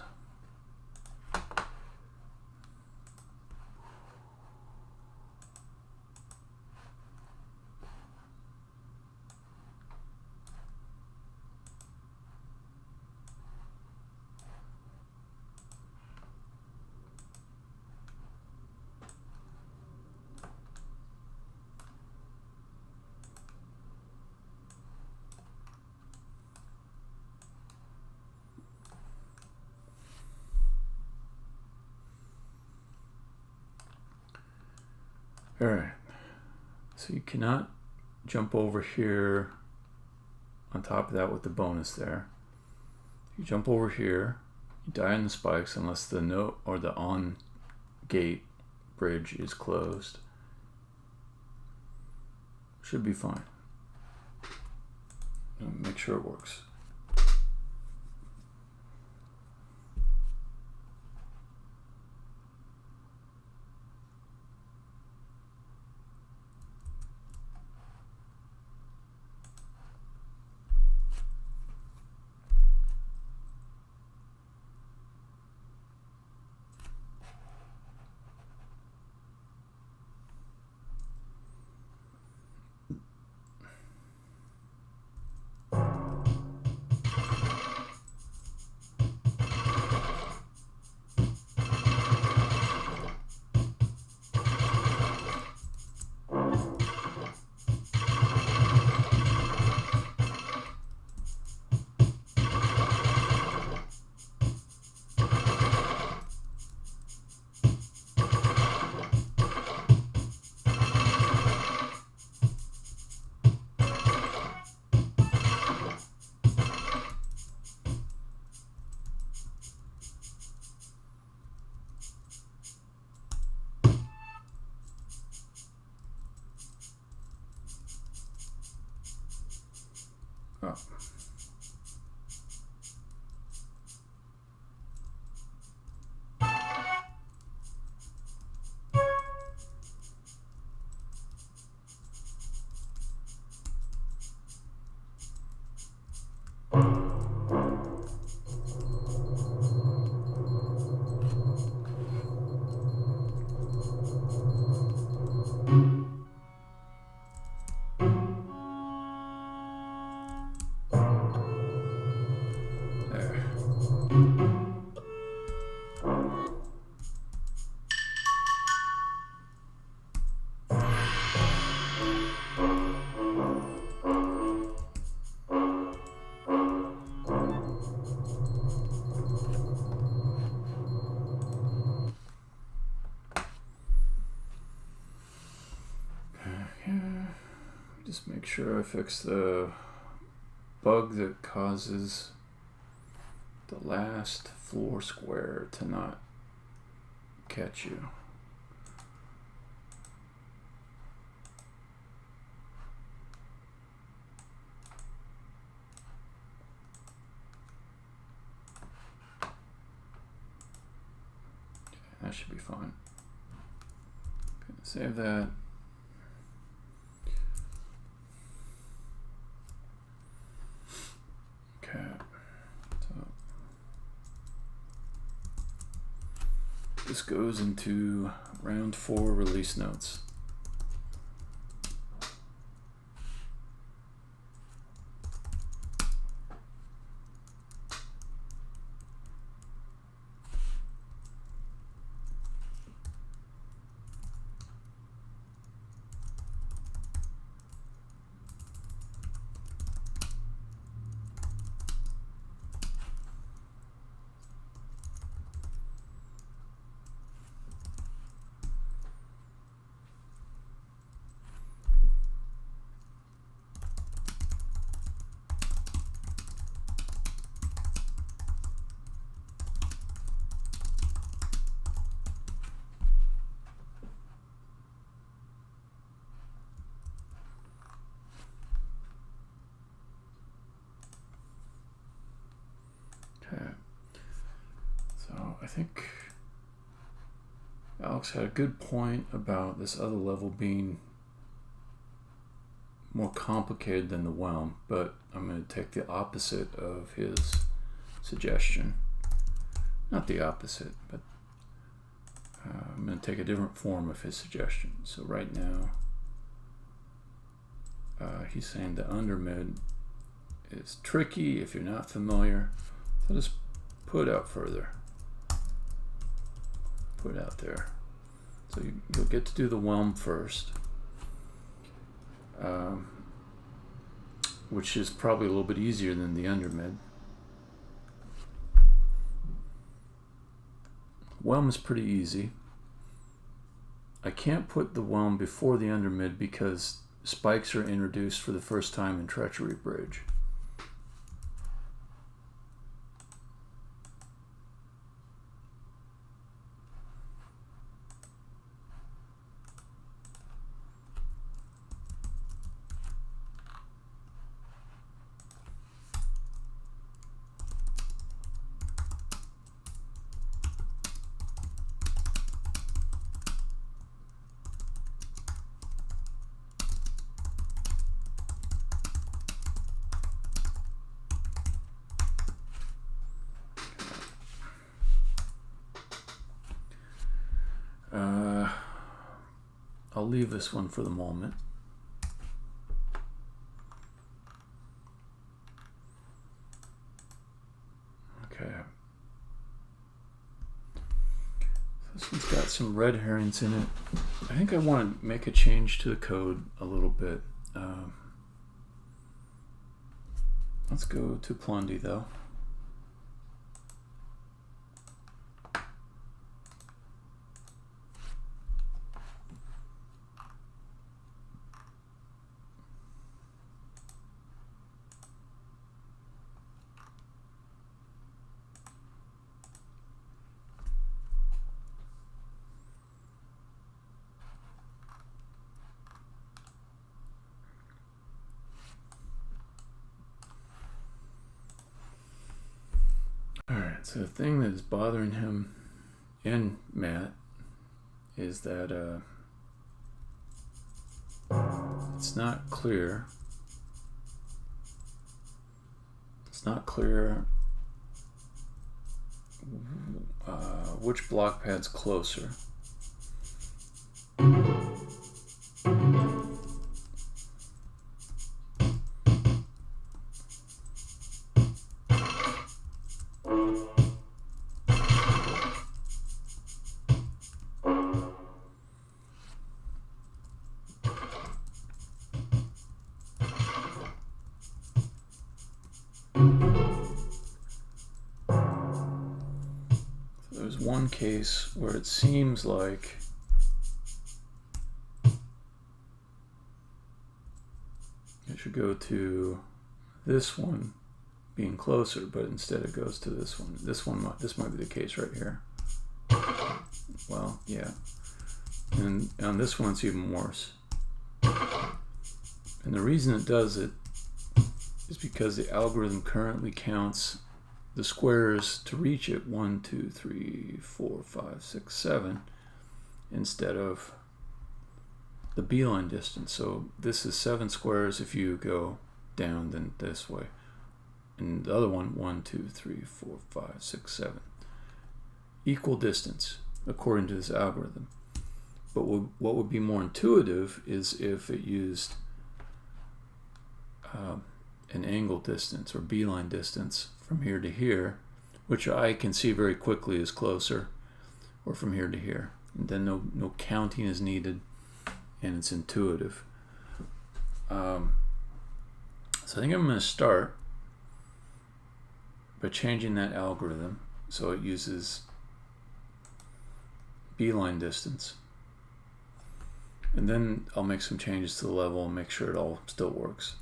Alright, so you cannot jump over here on top of that with the bonus there. You jump over here, you die on the spikes unless the no or the on gate bridge is closed. Should be fine. Make sure it works. Oh. Just make sure I fix the bug that causes the last floor square to not catch you. That should be fine. Okay, save that. Okay. So this goes into round 4 release notes. Okay, so I think Alex had a good point about this other level being more complicated than the Whelm, but I'm going to take the opposite of his suggestion. Not the opposite, but I'm going to take a different form of his suggestion. So right now, he's saying the undermid is tricky if you're not familiar. So just put it out further. Put it out there. So you'll get to do the Whelm first, which is probably a little bit easier than the undermid. Whelm is pretty easy. I can't put the Whelm before the undermid because spikes are introduced for the first time in Treachery Bridge. I'll leave this one for the moment. Okay. This one's got some red herrings in it. I think I want to make a change to the code a little bit. Let's go to Plundy though. So the thing that is bothering him and Matt is that it's not clear. It's not clear which block pad's closer. There's one case where it seems like it should go to this one being closer, but instead it goes to this one. This might be the case right here. Well, yeah. And on this one it's even worse. And the reason it does it is because the algorithm currently counts the squares to reach it 1, 2, 3, 4, 5, 6, 7 instead of the beeline distance. So this is 7 squares if you go down then this way, and the other one 1, 2, 3, 4, 5, 6, 7 equal distance according to this algorithm. But what would be more intuitive is if it used an angle distance or beeline distance from here to here, which I can see very quickly is closer, or from here to here, and then no counting is needed and it's intuitive. So I think I'm going to start by changing that algorithm so it uses beeline distance, and then I'll make some changes to the level and make sure it all still works.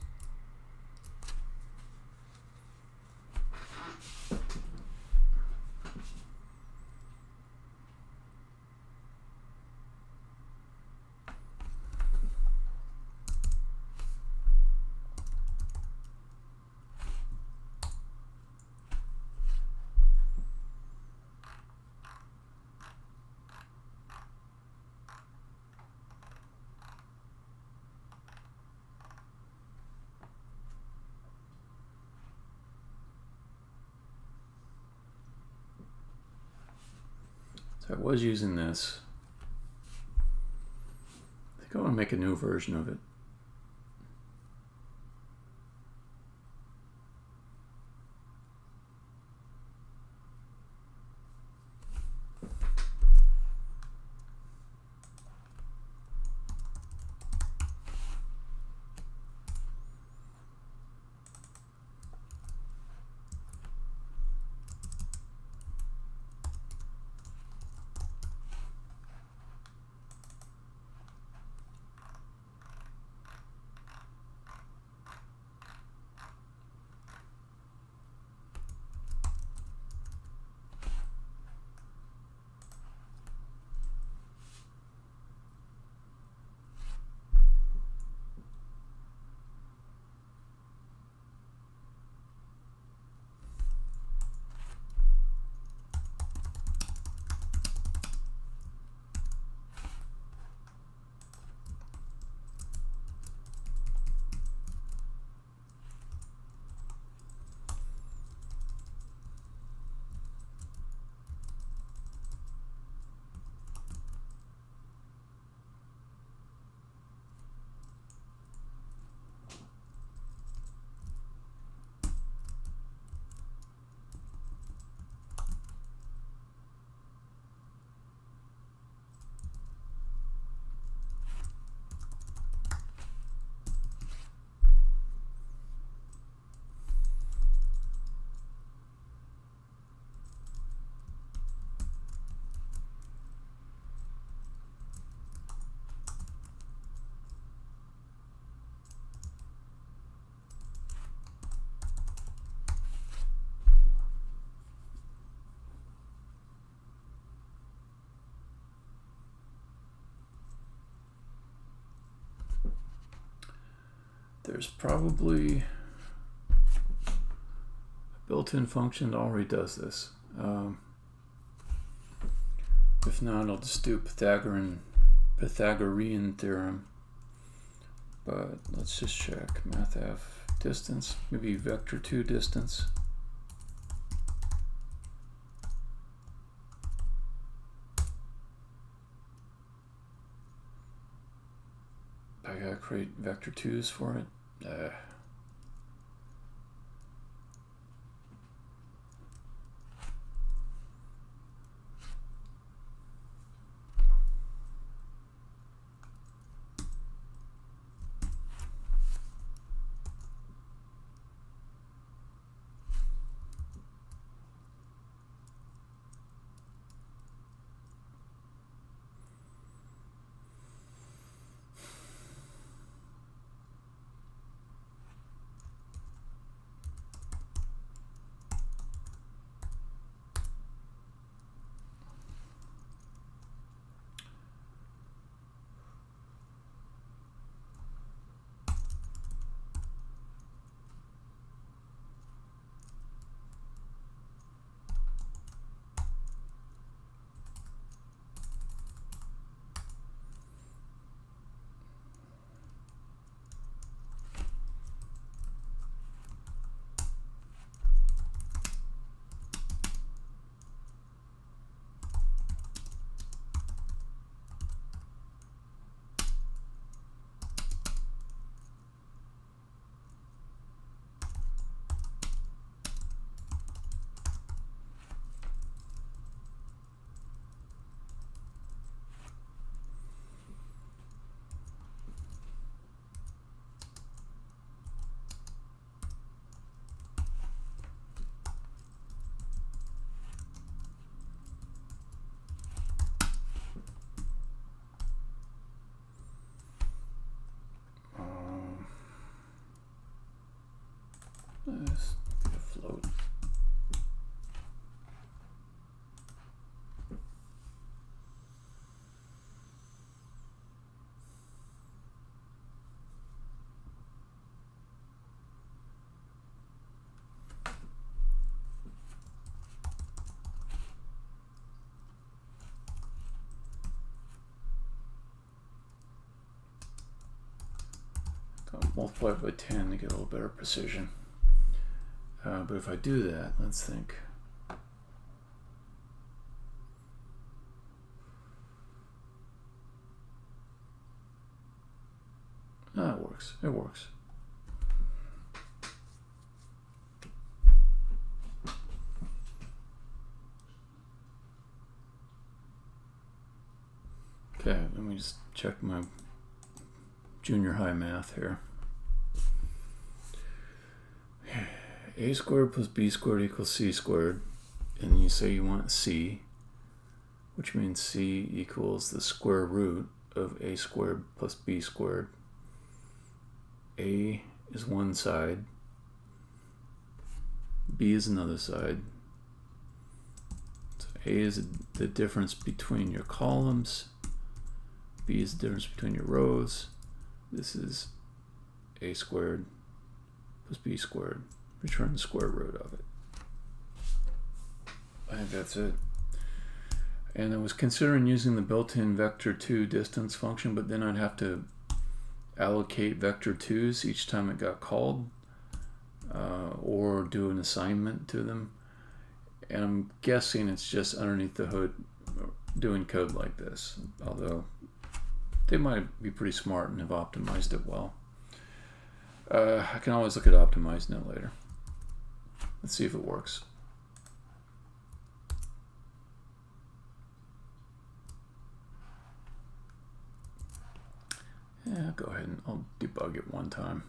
So I was using this. I think I want to make a new version of it. There's probably a built-in function that already does this. If not, I'll just do Pythagorean theorem. But let's just check. MathF distance, maybe vector 2 distance. I gotta create vector 2's for it. Let's get a float. Multiply by 10 to get a little better precision. But if I do that, let's think. It works. It works. Okay, let me just check my junior high math here. A squared plus B squared equals C squared, and you say you want C, which means C equals the square root of A squared plus B squared. A is one side, B is another side. So A is the difference between your columns, B is the difference between your rows. This is A squared plus B squared. Return the square root of it. I think that's it. And I was considering using the built-in vector 2 distance function, but then I'd have to allocate vector 2's each time it got called, or do an assignment to them. And I'm guessing it's just underneath the hood doing code like this, although they might be pretty smart and have optimized it well. I can always look at optimizing it later. Let's see if it works. Yeah, go ahead and I'll debug it one time.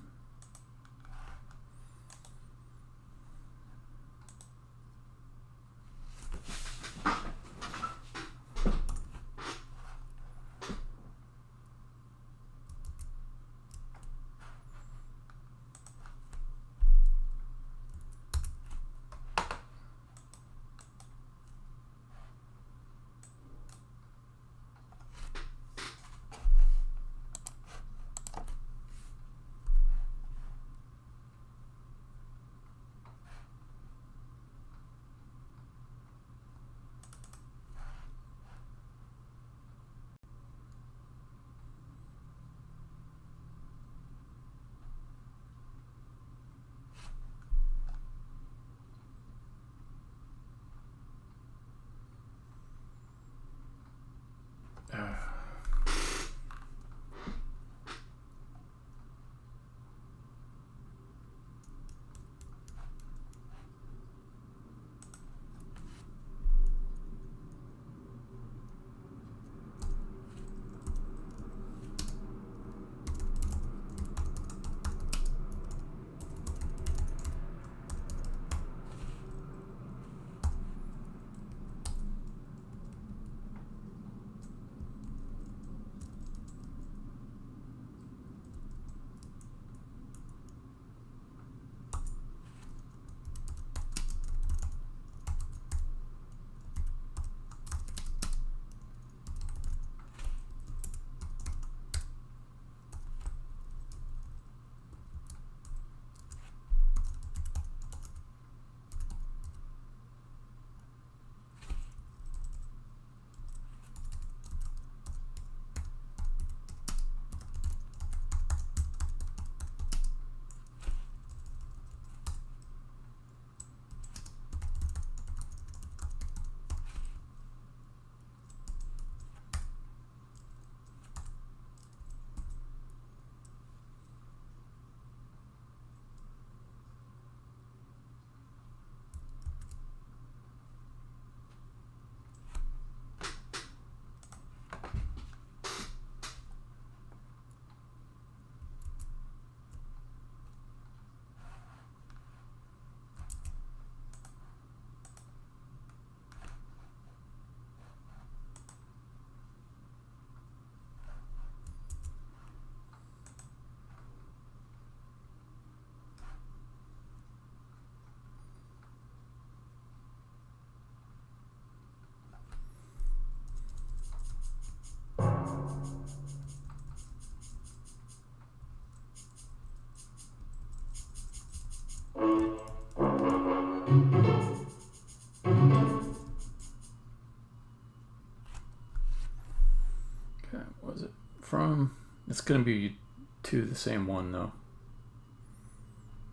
What is it from? It's going to be to the same one though.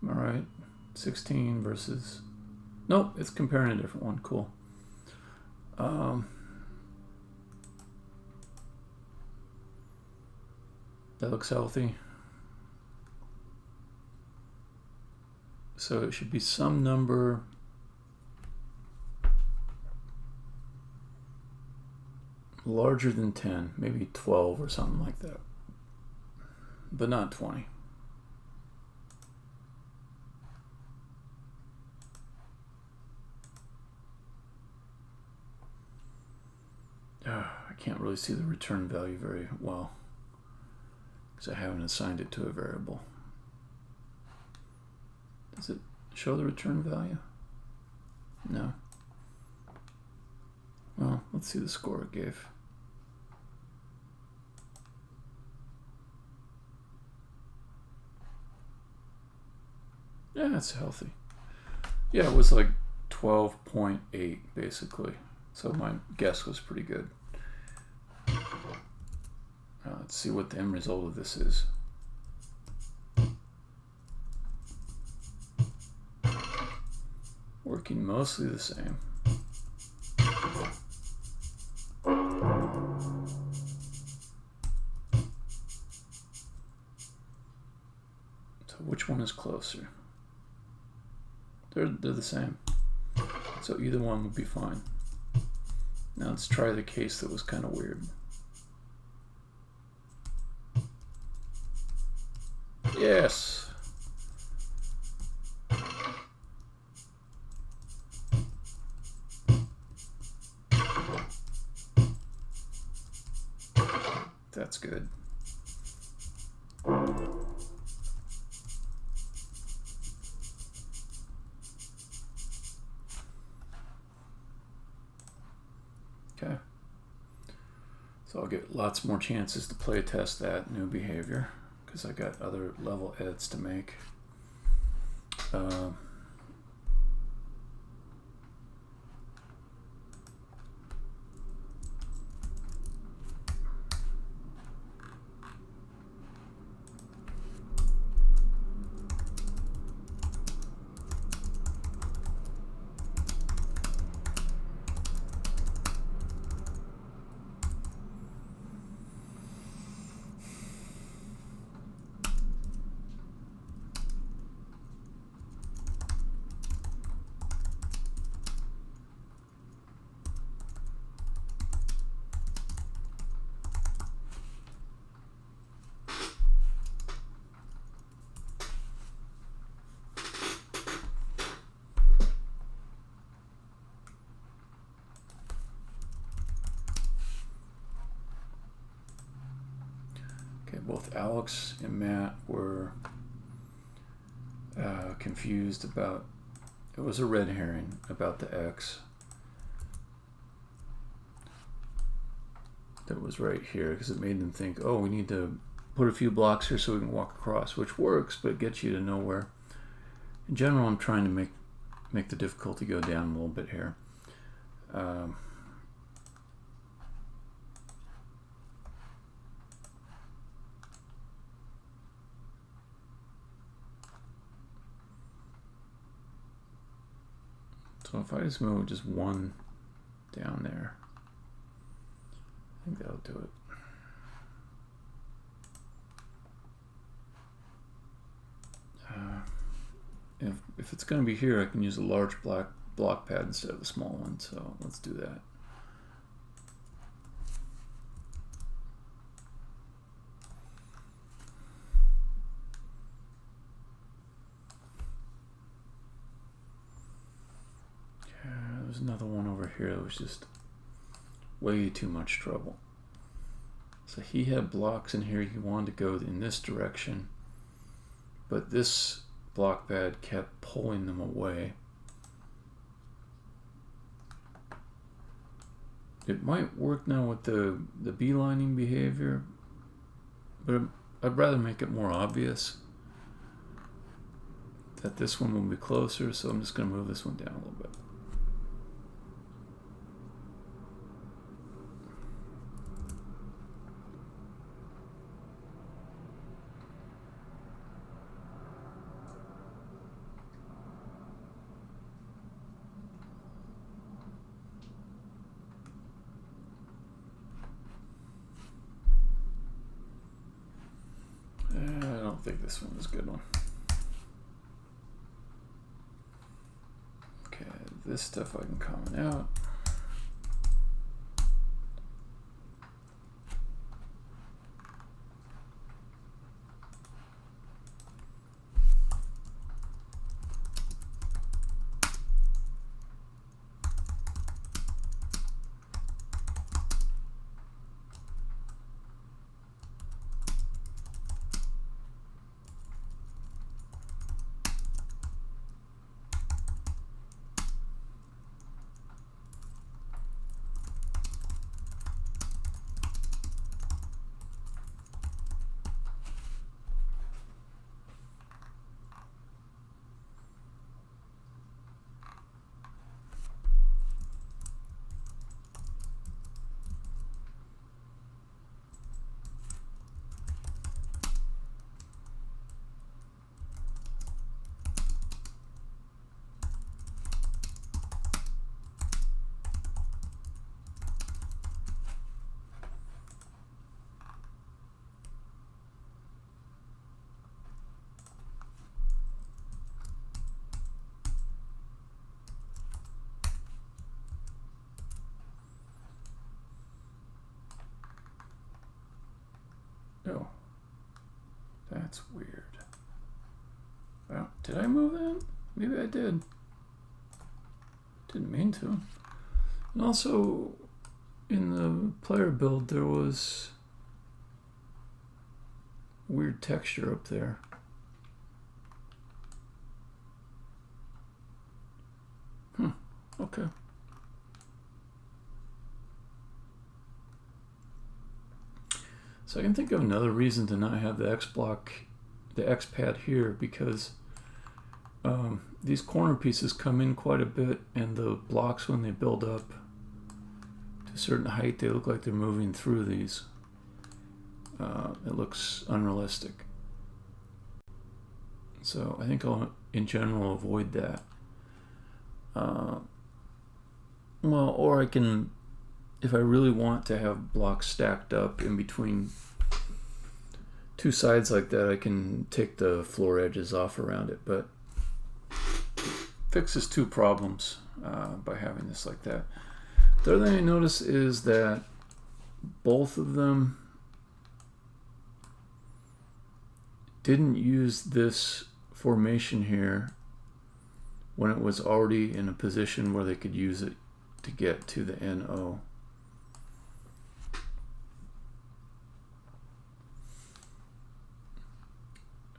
All right, 16 versus. Nope, it's comparing a different one. Cool. That looks healthy. So it should be some number larger than 10, maybe 12 or something like that, but not 20. I can't really see the return value very well because I haven't assigned it to a variable. Does it show the return value? No. Well, let's see the score it gave. Yeah, it's healthy. Yeah, it was like 12.8 basically. So my guess was pretty good. Let's see what the end result of this is. Working mostly the same. So which one is closer? They're the same. So either one would be fine. Now let's try the case that was kind of weird. Yes. That's good. Okay. So I'll get lots more chances to play test that new behavior because I got other level edits to make. both Alex and Matt were confused about, it was a red herring about the X that was right here, because it made them think, oh, we need to put a few blocks here so we can walk across, which works, but it gets you to nowhere. In general, I'm trying to make the difficulty go down a little bit here. So if I just move just one down there, I think that'll do it. If it's going to be here, I can use a large block pad instead of a small one, so let's do that. There's another one over here that was just way too much trouble. So he had blocks in here he wanted to go in this direction, but this block pad kept pulling them away. It might work now with the beelining behavior, but I'd rather make it more obvious that this one will be closer, so I'm just going to move this one down a little bit. I think this one is a good one. Okay, this stuff I can comment out. Oh, that's weird. Well, did I move that? Maybe I did. Didn't mean to. And also, in the player build, there was weird texture up there. Okay. So I can think of another reason to not have the X pad here, because these corner pieces come in quite a bit, and the blocks, when they build up to a certain height, they look like they're moving through these. It looks unrealistic. So I think I'll, in general, avoid that. Well, or I can, if I really want to have blocks stacked up in between two sides like that, I can take the floor edges off around it, but it fixes two problems by having this like that. The other thing I notice is that both of them didn't use this formation here when it was already in a position where they could use it to get to the NO.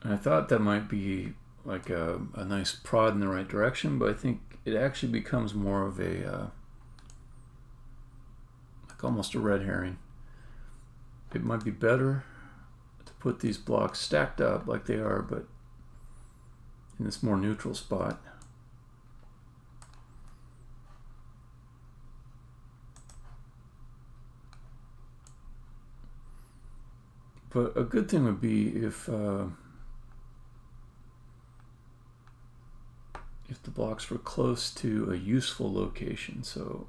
And I thought that might be like a nice prod in the right direction, but I think it actually becomes more of a like almost a red herring. It might be better to put these blocks stacked up like they are, but in this more neutral spot. But a good thing would be if the blocks were close to a useful location, so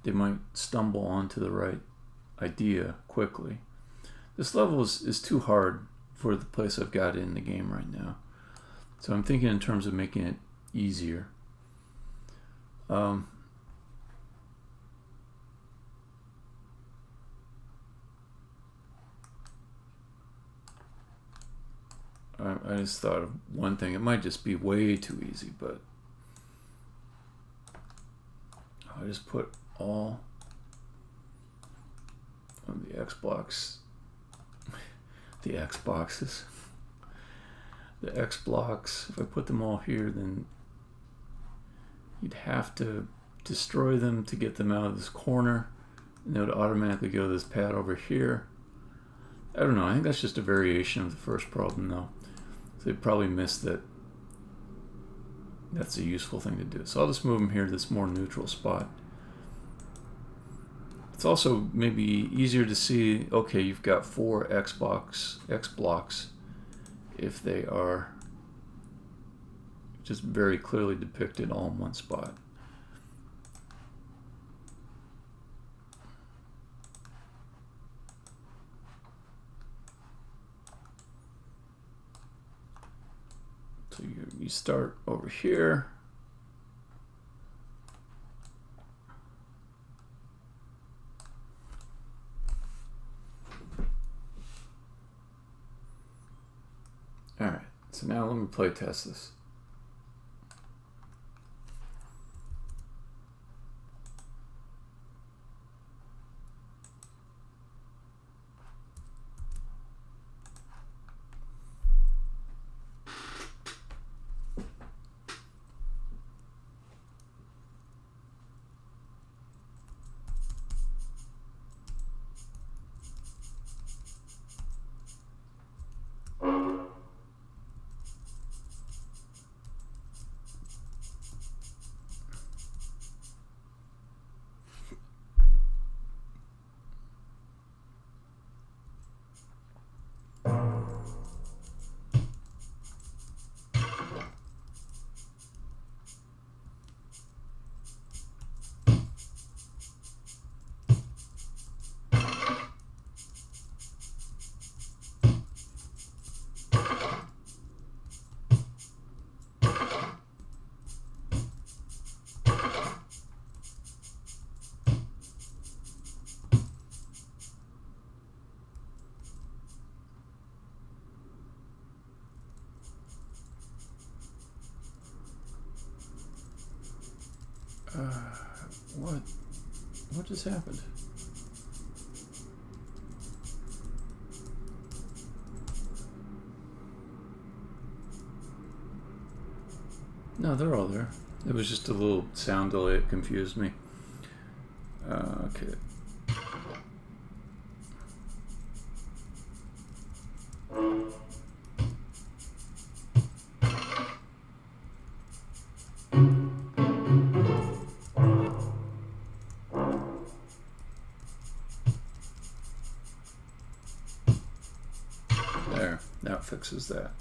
they might stumble onto the right idea quickly. This level is too hard for the place I've got in the game right now, so I'm thinking in terms of making it easier. I just thought of one thing. It might just be way too easy, but I just put all of the X blocks, the X boxes, the X blocks. If I put them all here, then you'd have to destroy them to get them out of this corner, and they would automatically go to this pad over here. I don't know. I think that's just a variation of the first problem, though. So they probably missed that that's a useful thing to do. So I'll just move them here to this more neutral spot. It's also maybe easier to see, okay, you've got 4 X blocks if they are just very clearly depicted all in one spot. So you start over here. All right, so now let me play test this. What just happened? No, they're all there. It was just a little sound delay. It confused me. Okay. There, that fixes that.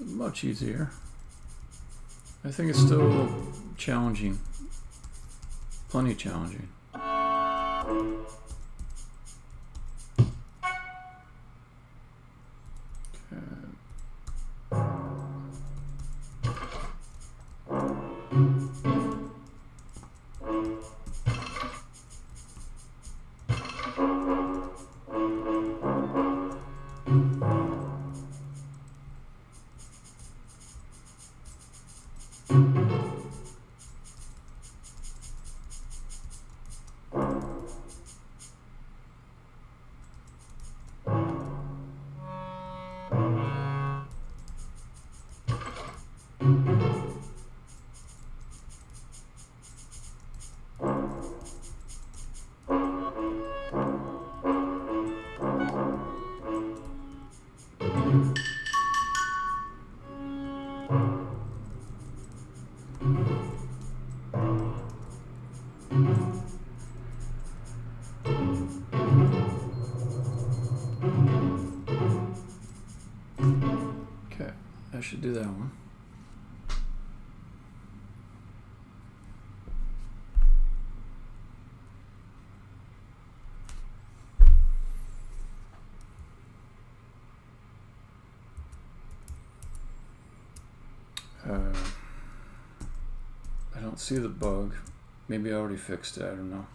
much easier. I think it's still challenging. Plenty challenging. Okay, I should do that one. I don't see the bug. Maybe I already fixed it, I don't know.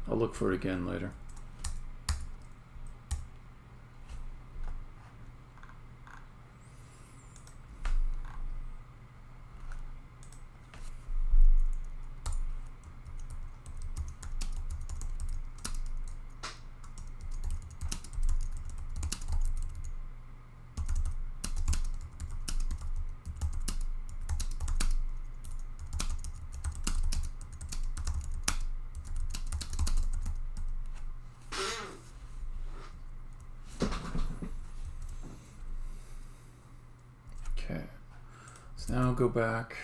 I'll look for it again later. Okay, so now I'll go back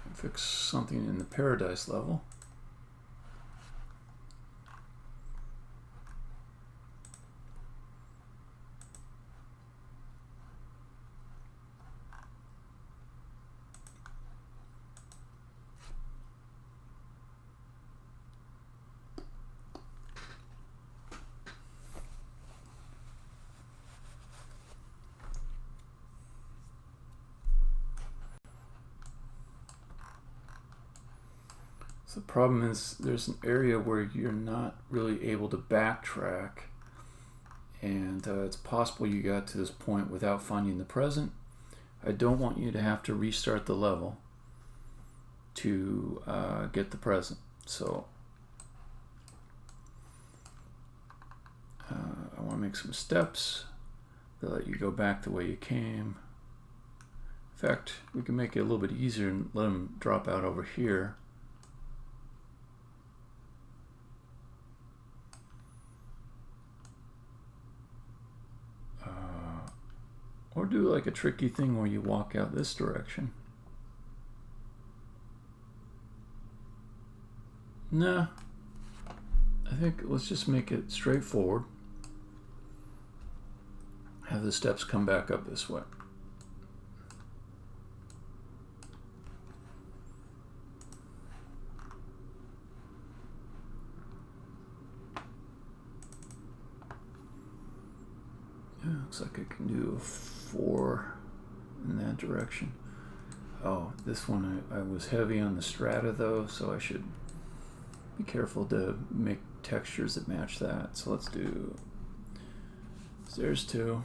and fix something in the paradise level. So the problem is there's an area where you're not really able to backtrack, and it's possible you got to this point without finding the present. I don't want you to have to restart the level to get the present. So I want to make some steps that let you go back the way you came. In fact, we can make it a little bit easier and let them drop out over here. Or do like a tricky thing where you walk out this direction. Nah, I think let's just make it straightforward. Have the steps come back up this way. Yeah, looks like I can do a 4 in that direction. Oh, this one I was heavy on the strata though, so I should be careful to make textures that match that. So let's do stairs 2.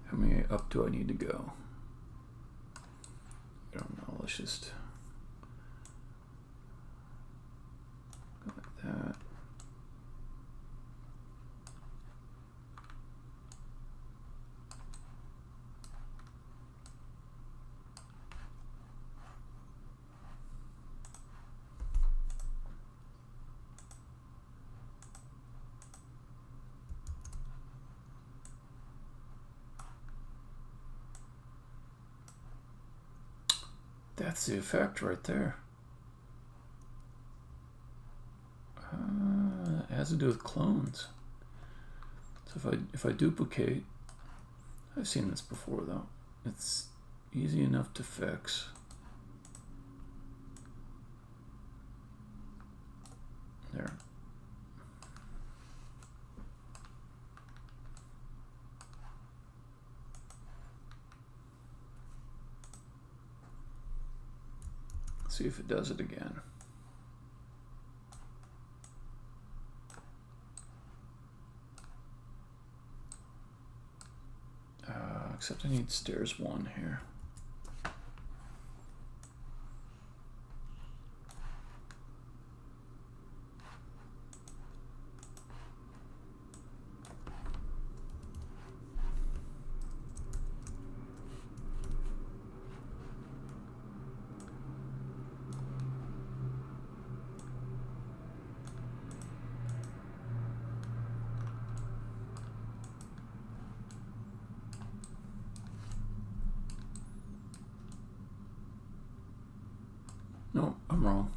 How many up do I need to go? I don't know, let's just go like that. That's the effect right there. has to do with clones. So if I duplicate, I've seen this before though. It's easy enough to fix. There. See if it does it again. Except I need stairs 1 here. No, I'm wrong.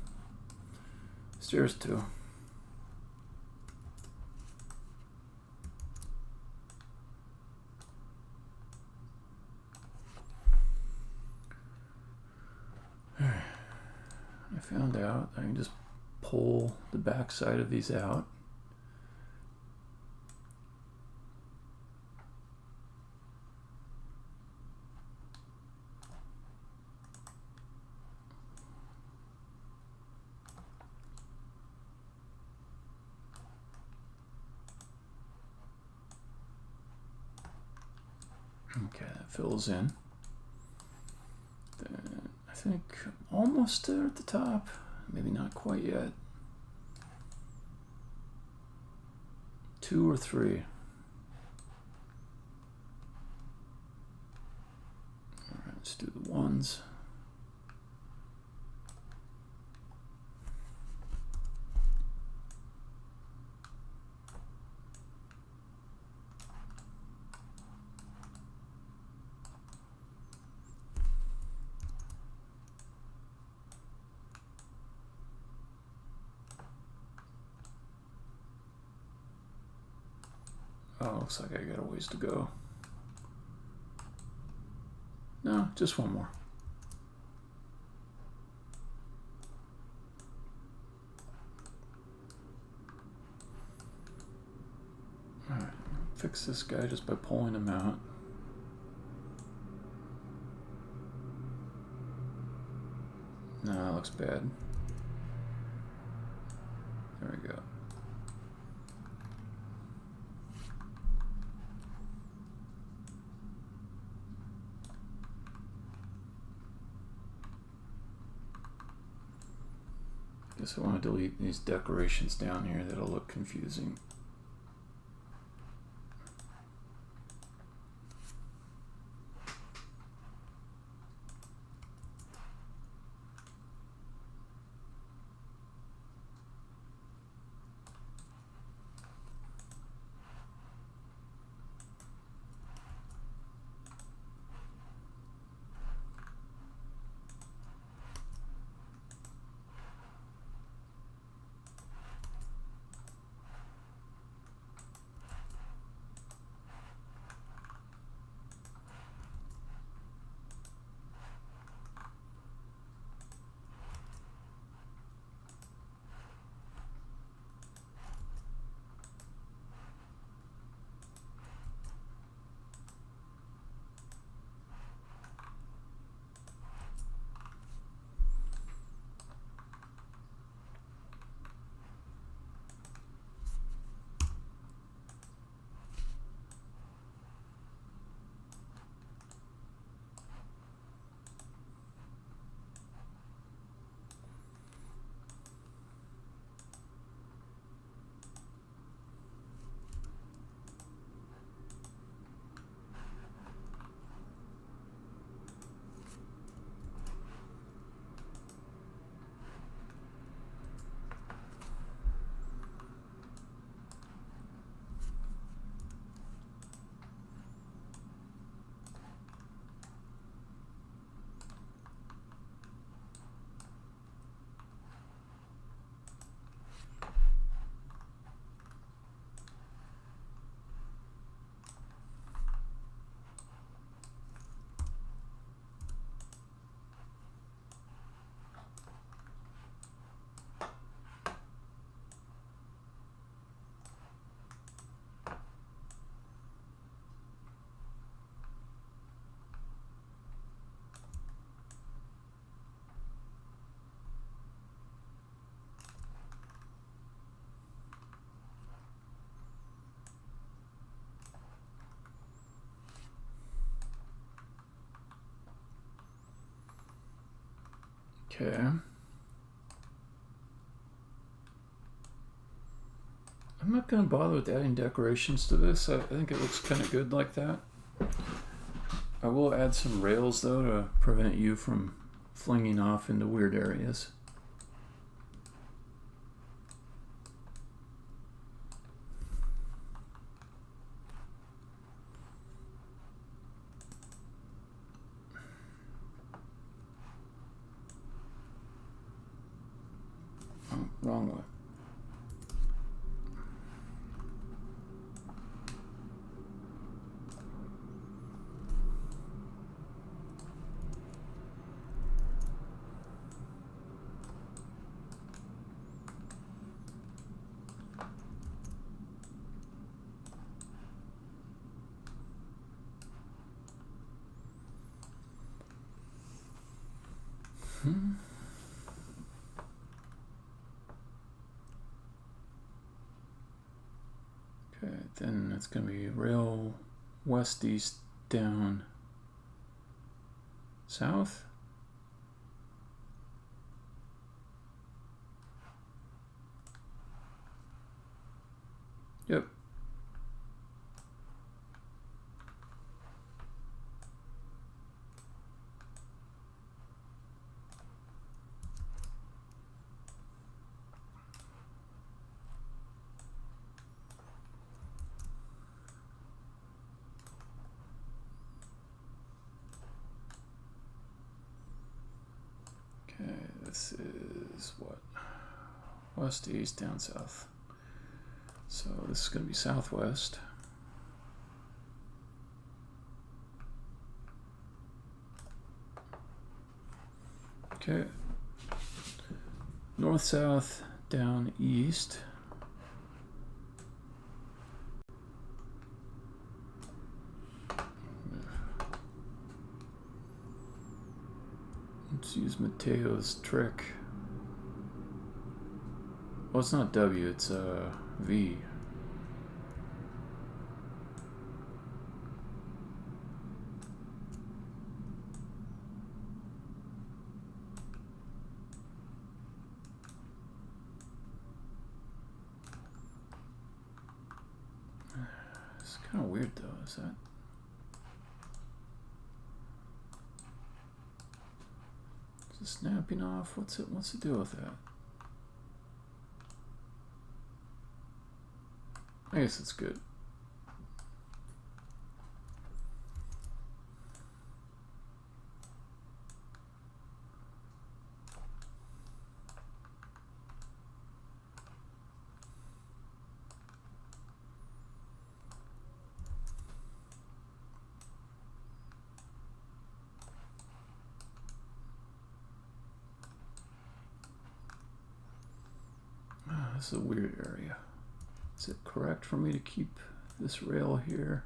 Stairs 2. I found out I can just pull the back side of these out. Okay, that fills in. Then I think almost there at the top. Maybe not quite yet. 2 or 3. All right, let's do the 1s. Oh, looks like I got a ways to go. No, just 1 more. Alright, fix this guy just by pulling him out. No, that looks bad. There we go. Guess I want to delete these decorations down here that'll look confusing. Okay. I'm not going to bother with adding decorations to this. I think it looks kind of good like that. I will add some rails though to prevent you from flinging off into weird areas. Oh, wrong way. Okay, then it's going to be rail west, east, down, south. Yep. Okay, this is what? West, east, down, south. So this is going to be southwest. Okay. North, south, down, east. Let's use Mateo's trick. Well, it's not W, it's V. It's kind of weird though, is that? Is it snapping off? What's the deal with that? I guess it's good. This is a weird area. Is it correct for me to keep this rail here?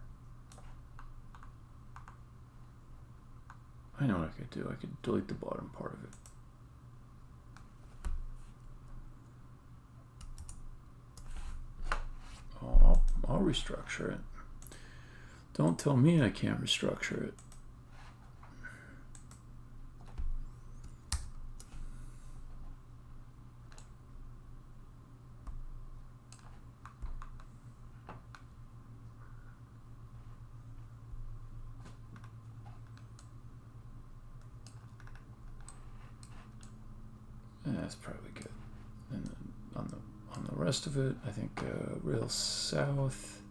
I know what I could do. I could delete the bottom part of it. Oh, I'll restructure it. Don't tell me I can't restructure it. That's probably good. And then on the rest of it, I think rail south,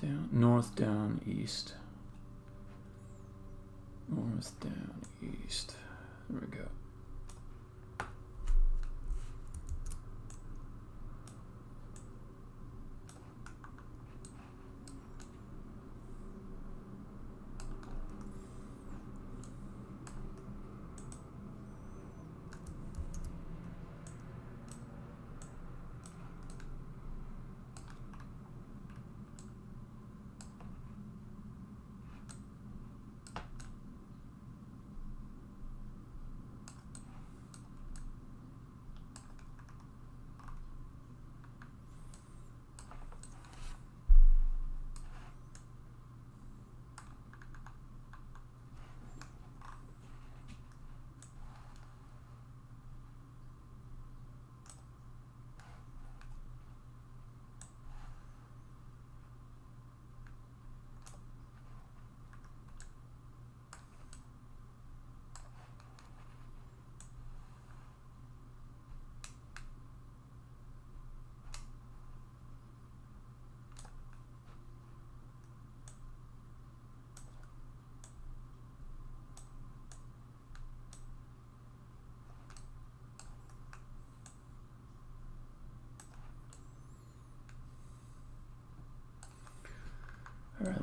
down, north, down, east. North, down, east. There we go.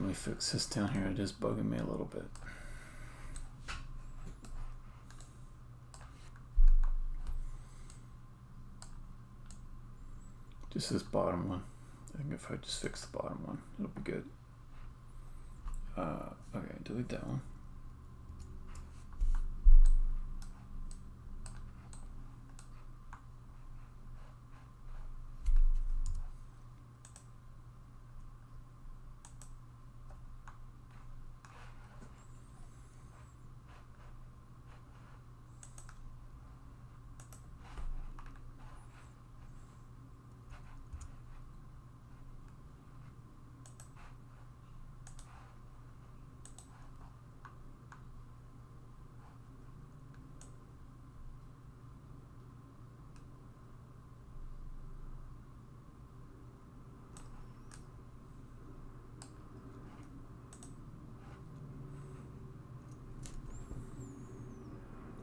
me fix this down here. It is bugging me a little bit. Just this bottom one. I think if I just fix the bottom one, it'll be good. Okay, delete that one.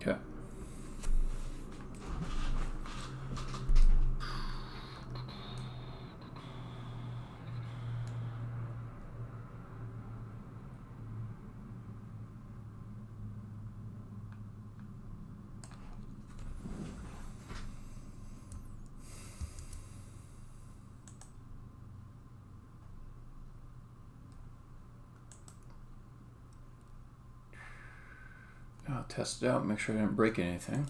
Okay. I'll test it out, make sure I didn't break anything.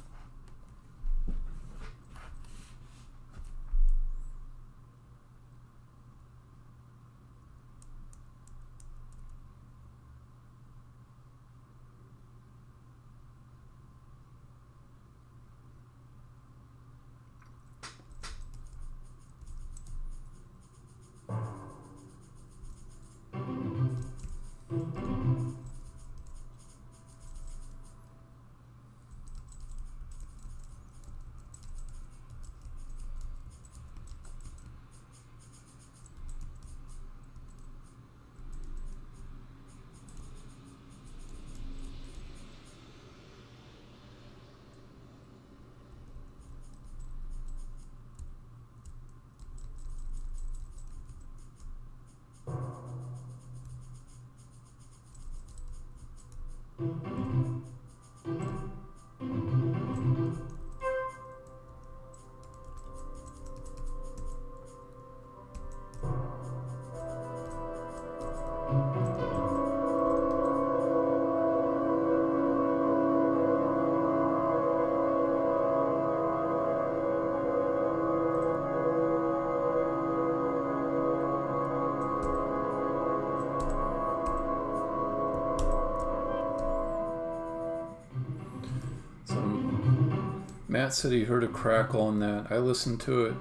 Matt said he heard a crackle on that. I listened to it.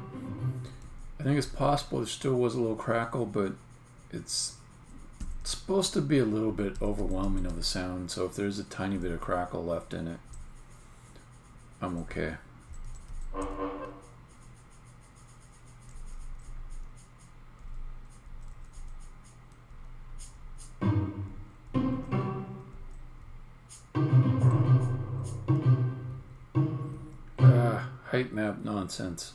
I think it's possible there still was a little crackle, but it's supposed to be a little bit overwhelming of the sound. So if there's a tiny bit of crackle left in it, I'm okay. Height map nonsense.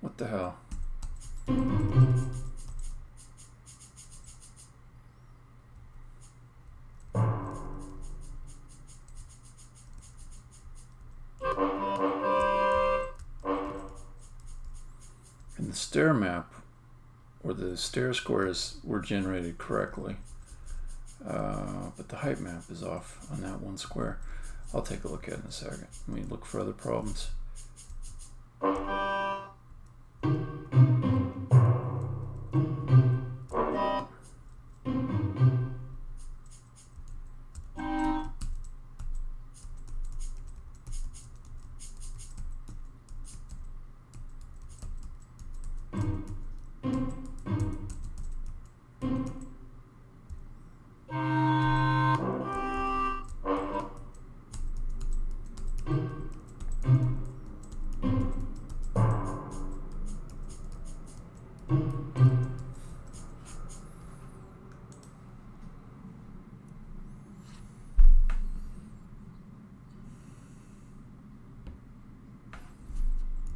What the hell? And the stair map, or the stair squares, were generated correctly. But the height map is off on that one square. I'll take a look at it in a second. Let me look for other problems.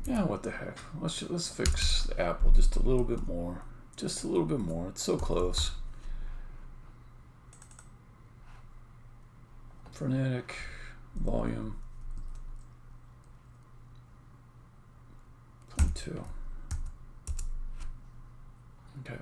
Yeah, what the heck? Let's fix the Apple just a little bit more. Just a little bit more. It's so close. Frenetic, volume, 0.2. Okay.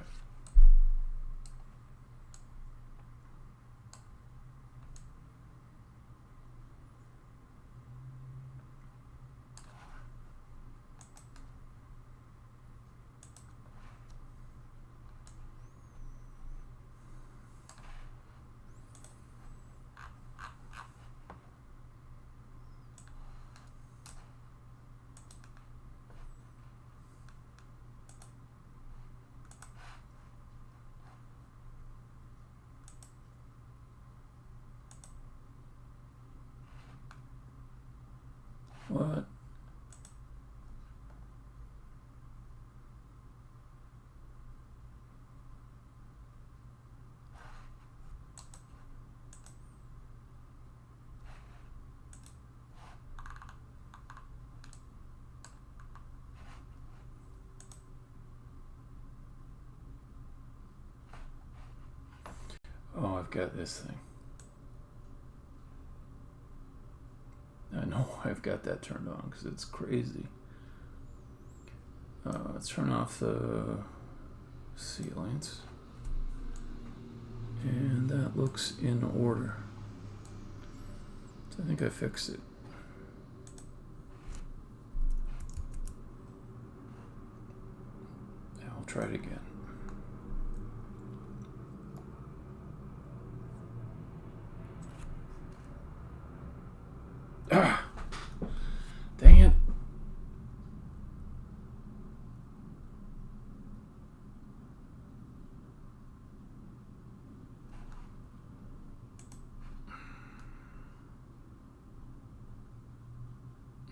What? Oh, I've got this thing. I know I've got that turned on because it's crazy. Let's turn off the ceilings. And that looks in order. So I think I fixed it. I'll try it again. Ah! Dang it.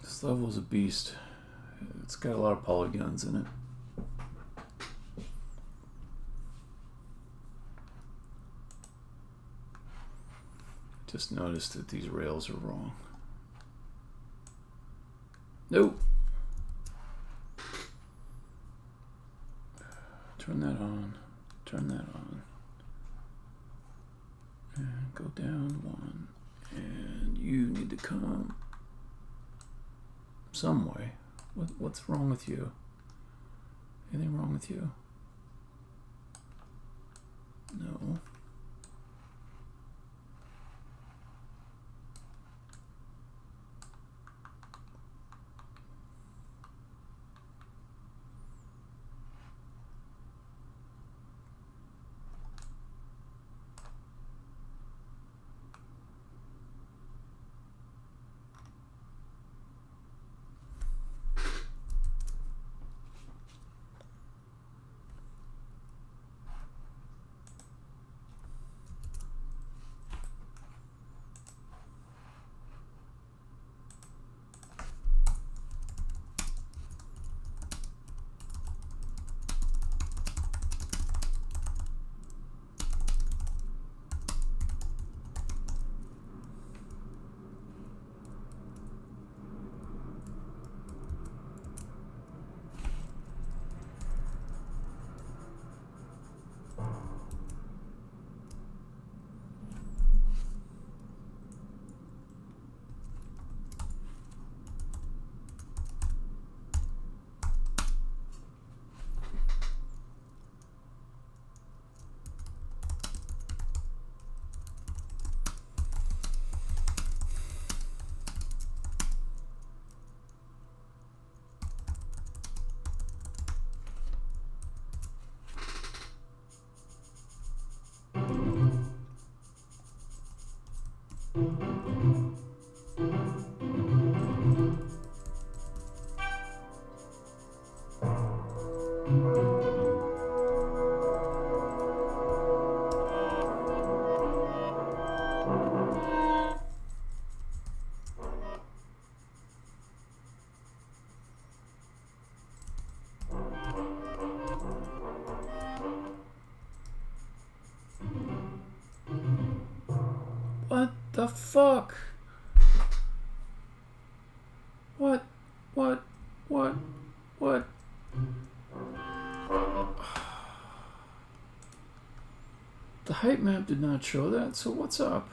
This level is a beast. It's got a lot of polygons in it. Just noticed that these rails are wrong. Nope. Turn that on. Turn that on. And go down one. And you need to come some way. What's wrong with you? Anything wrong with you? No. What the fuck? What? What? What? The height map did not show that, so what's up?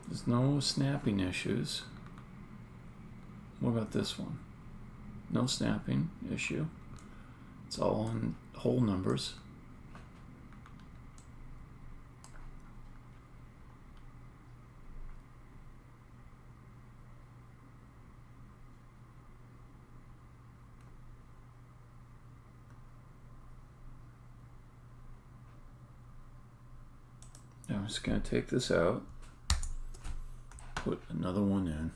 There's no snapping issues. What about this one? No snapping issue. It's all on whole numbers. Now I'm just going to take this out, put another one in.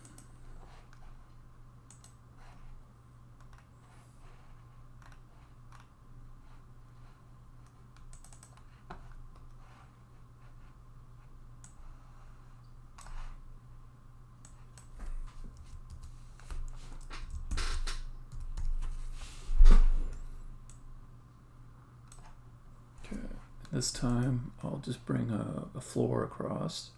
This time I'll just bring a floor across.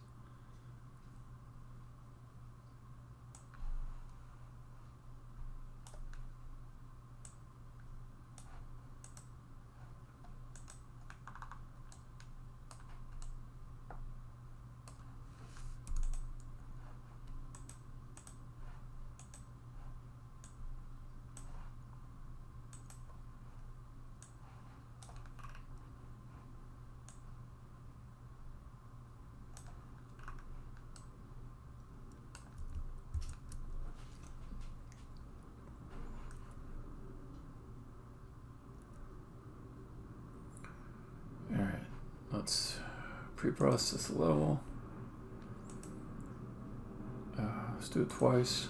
Let's pre-process the level. Let's do it twice.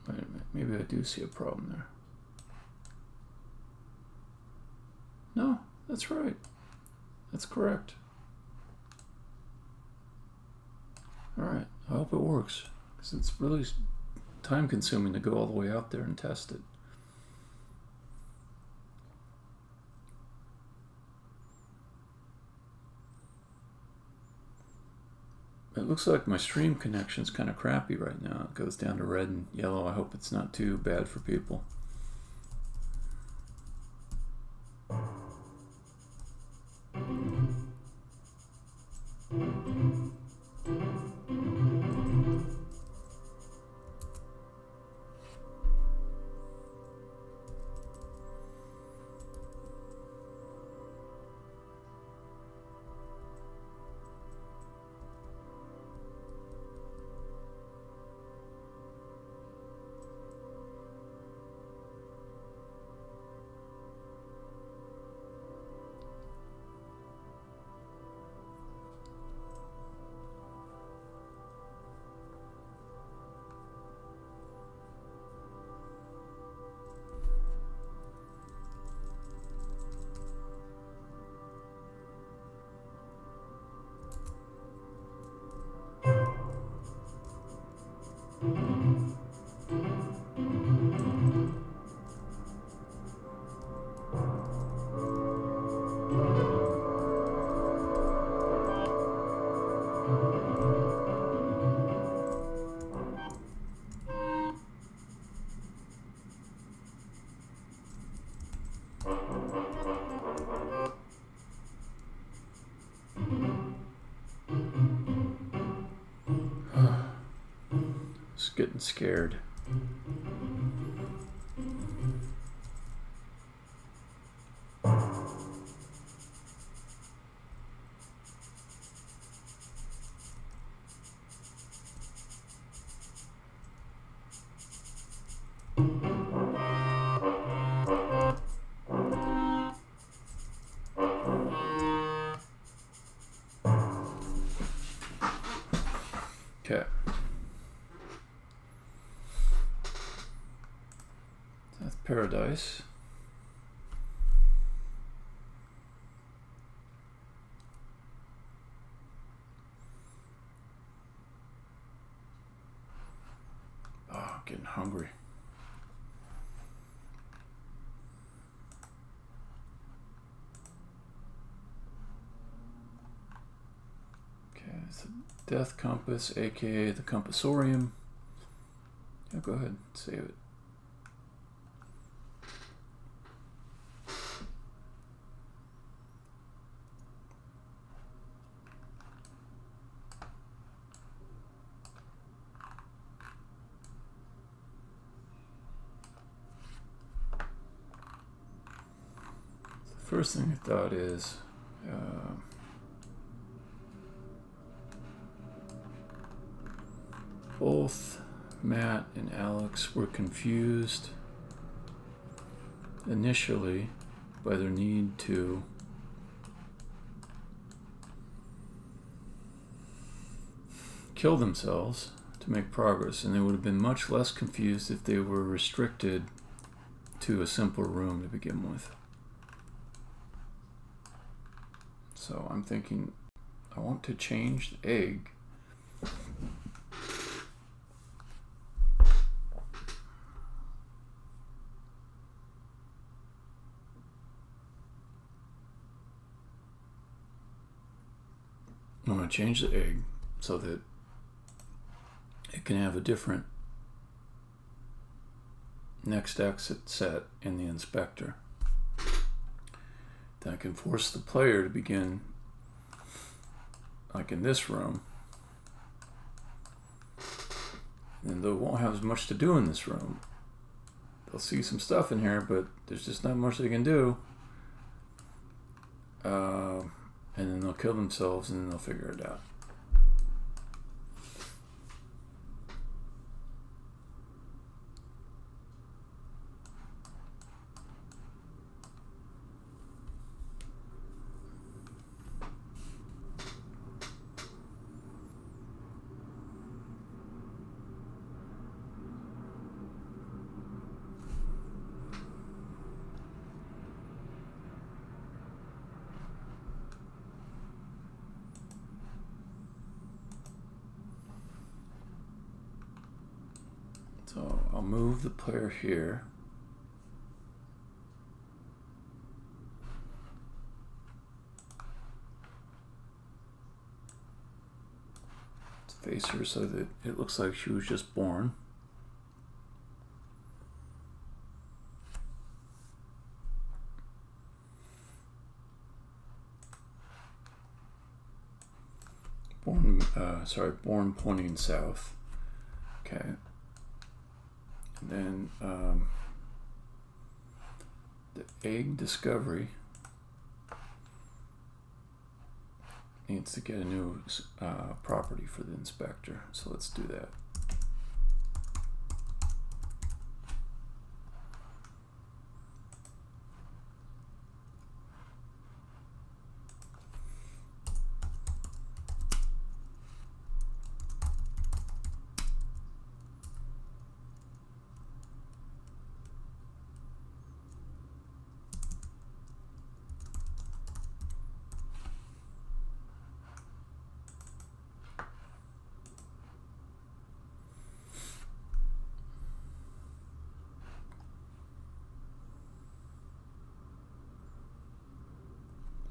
Wait a minute, maybe I do see a problem there. No, that's right. That's correct. Alright, I hope it works, because it's really time consuming to go all the way out there and test it. It looks like my stream connection's kind of crappy right now. It goes down to red and yellow. I hope it's not too bad for people. Just getting scared. Okay. paradise. Oh, I'm getting hungry. Okay, it's a death compass, aka the compassorium. Yeah, go ahead, save it. First thing I thought is both Matt and Alex were confused initially by their need to kill themselves to make progress, and they would have been much less confused if they were restricted to a simpler room to begin with. So I'm thinking I want to change the egg so that it can have a different next exit set in the inspector. Then I can force the player to begin like in this room. And they won't have as much to do in this room. They'll see some stuff in here, but there's just not much they can do. And then they'll kill themselves and then they'll figure it out. So I'll move the player here. Let's face her so that it looks like she was just born. Born pointing south. Okay. And then the egg discovery needs to get a new property for the inspector. So let's do that.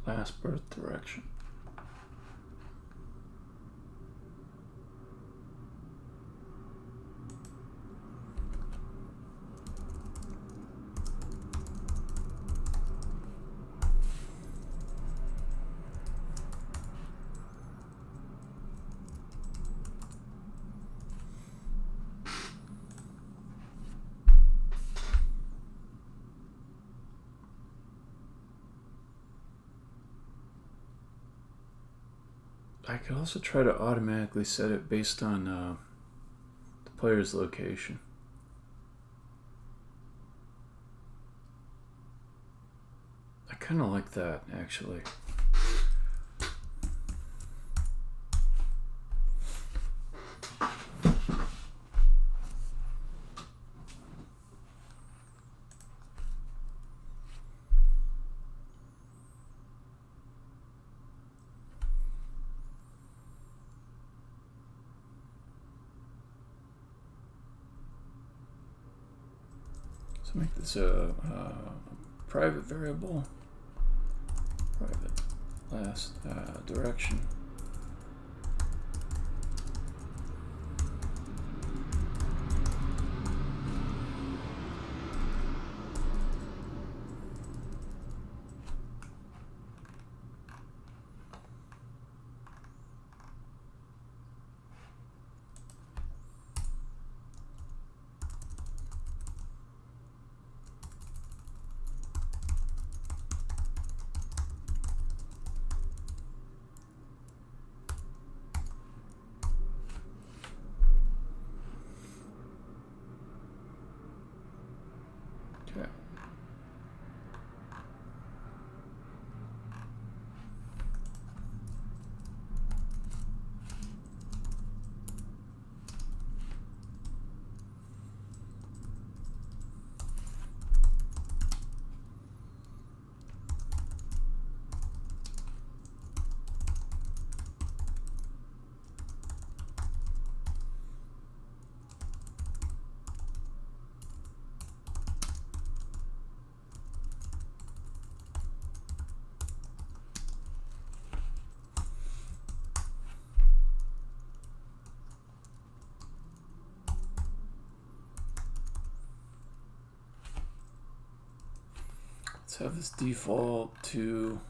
Last birth direction. I could also try to automatically set it based on the player's location. I kind of like that, actually. So make this a private variable, private last direction. Okay. Let's have this default to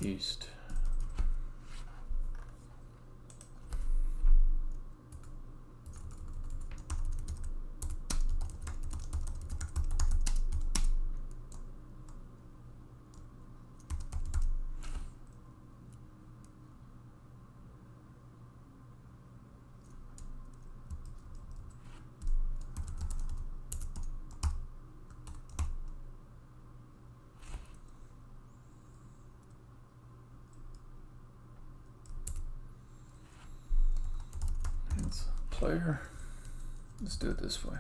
east. Player. Let's do it this way.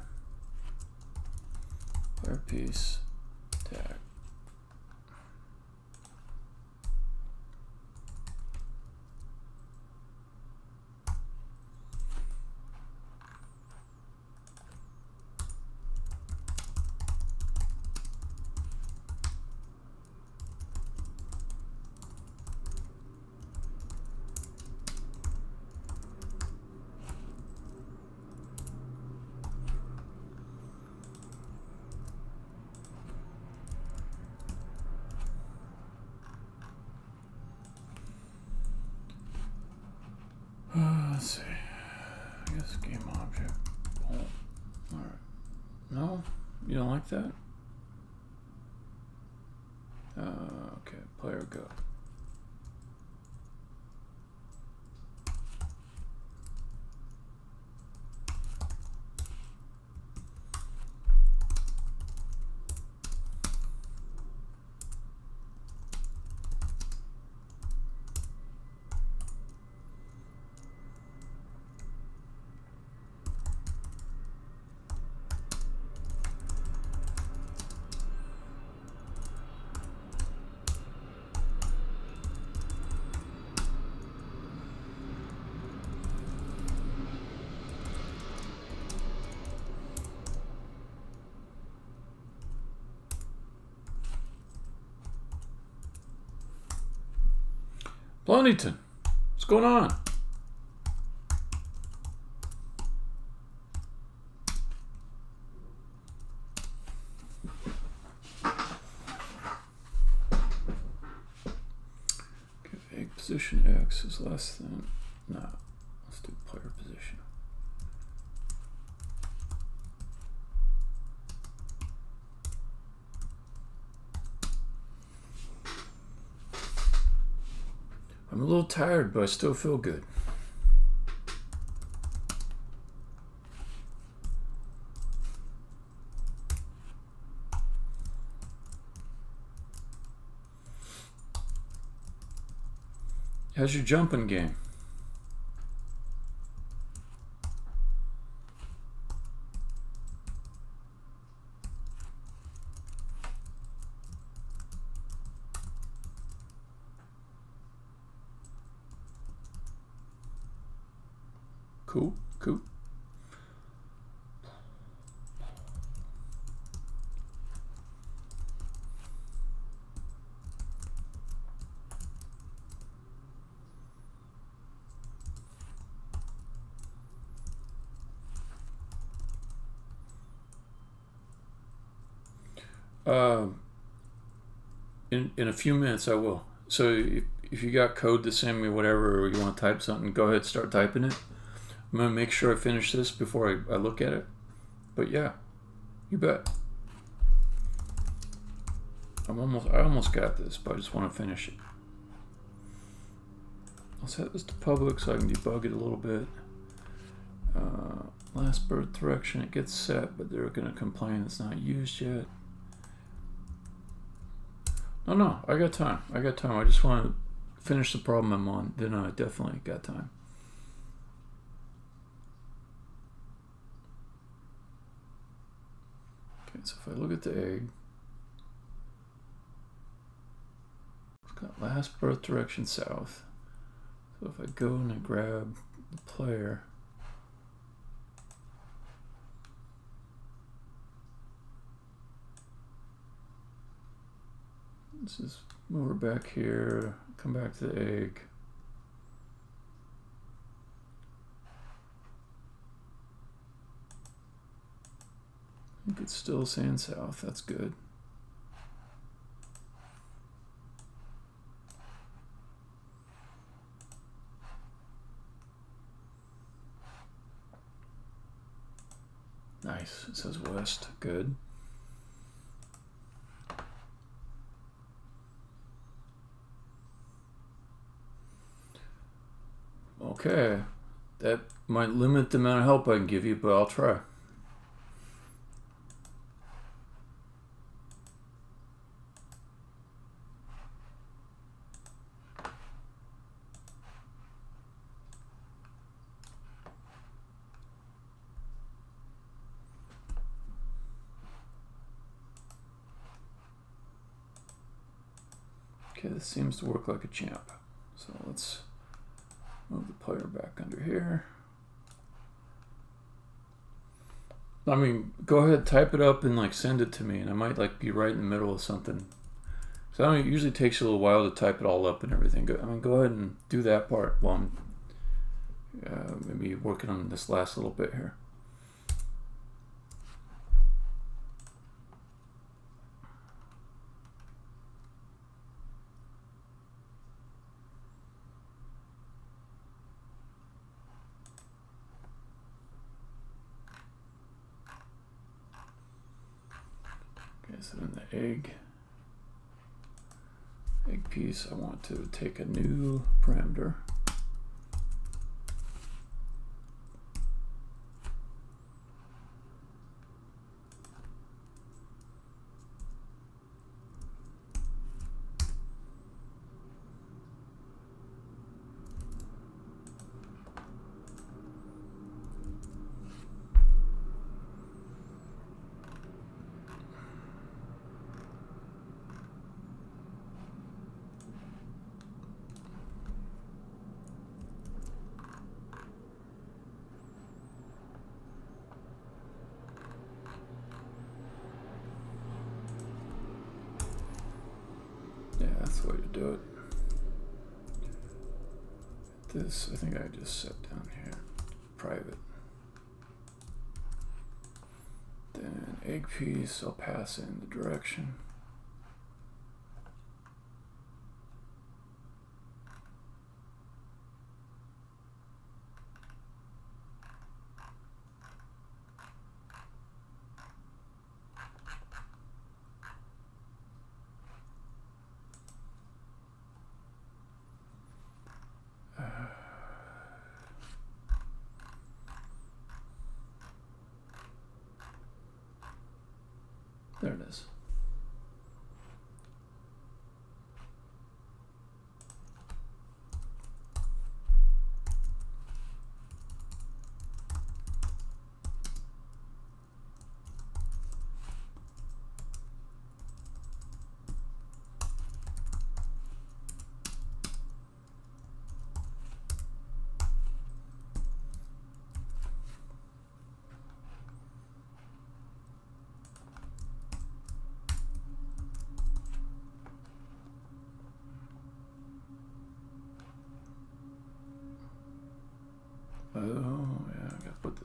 Player piece tag. Let's see. I guess game object. Oh, all right. No, you don't like that? Okay. Player go. Blonington, what's going on? Okay, egg position X is less than, no, let's do player position. I'm a little tired, but I still feel good. How's your jumping game? Cool, cool. In a few minutes I will. So if you got code to send me, whatever, or you want to type something, go ahead, start typing it. I'm gonna make sure I finish this before I look at it. But yeah, you bet. I almost got this, but I just want to finish it. I'll set this to public so I can debug it a little bit. Last birth direction, it gets set, but they're gonna complain it's not used yet. No, I got time. I just want to finish the problem I'm on. Then I definitely got time. Okay, so if I look at the egg, it's got last birth direction south. So if I go and I grab the player, let's just move her back here, come back to the egg. I think it's still saying south, that's good. Nice, it says west, good. Okay, that might limit the amount of help I can give you, but I'll try. Okay, this seems to work like a champ. So let's move the player back under here. I mean, go ahead, type it up and like send it to me, and I might like be right in the middle of something. So I mean, it usually takes you a little while to type it all up and everything. I mean, go ahead and do that part while I'm maybe working on this last little bit here. So then the egg piece, I want to take a new parameter. Yeah, that's the way to do it. This, I think I just set down here, private. Then egg piece, I'll pass in the direction. There it is.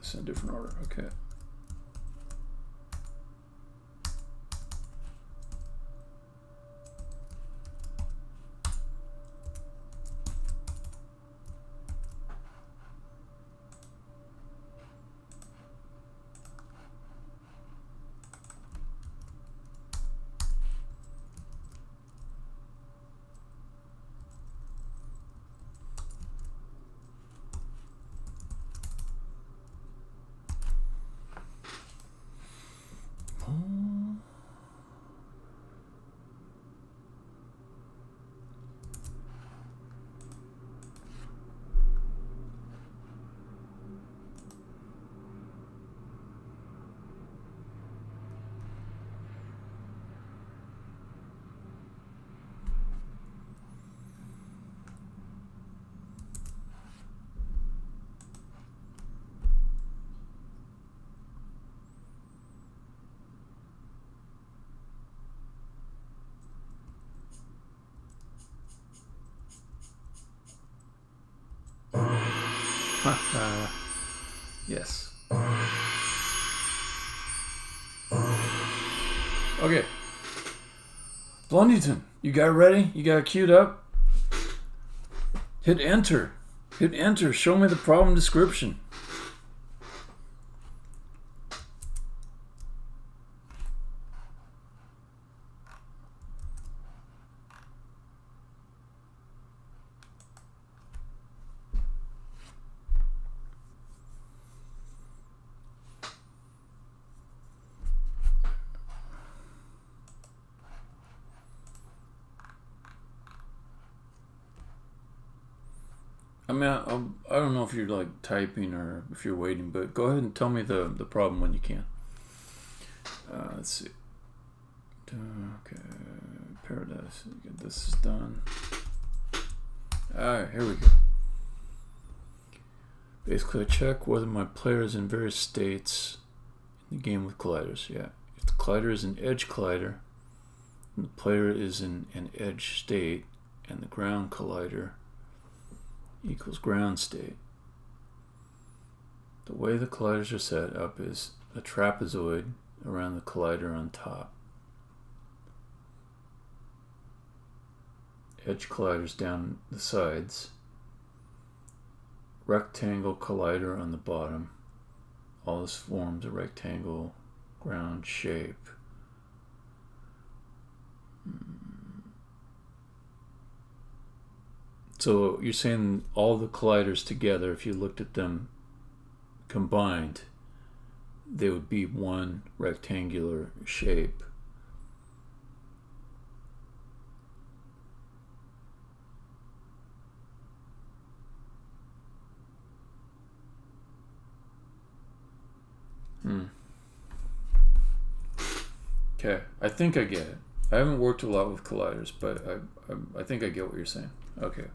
It's in a different order. Okay. Yes. Okay. Blondington, you got it ready? You got it queued up? Hit enter. Hit enter. Show me the problem description. I mean, I don't know if you're like typing or if you're waiting, but go ahead and tell me the problem when you can. Let's see. Okay, Paradise. Get this done. Alright, here we go. Basically, I check whether my player is in various states in the game with colliders. Yeah, if the collider is an edge collider, and the player is in an edge state, and the ground collider equals ground state. The way the colliders are set up is a trapezoid around the collider on top. Edge colliders down the sides. Rectangle collider on the bottom. All this forms a rectangle ground shape. So you're saying all the colliders together, if you looked at them combined, they would be one rectangular shape. Okay, I think I get it. I haven't worked a lot with colliders, but I think I get what you're saying. Okay.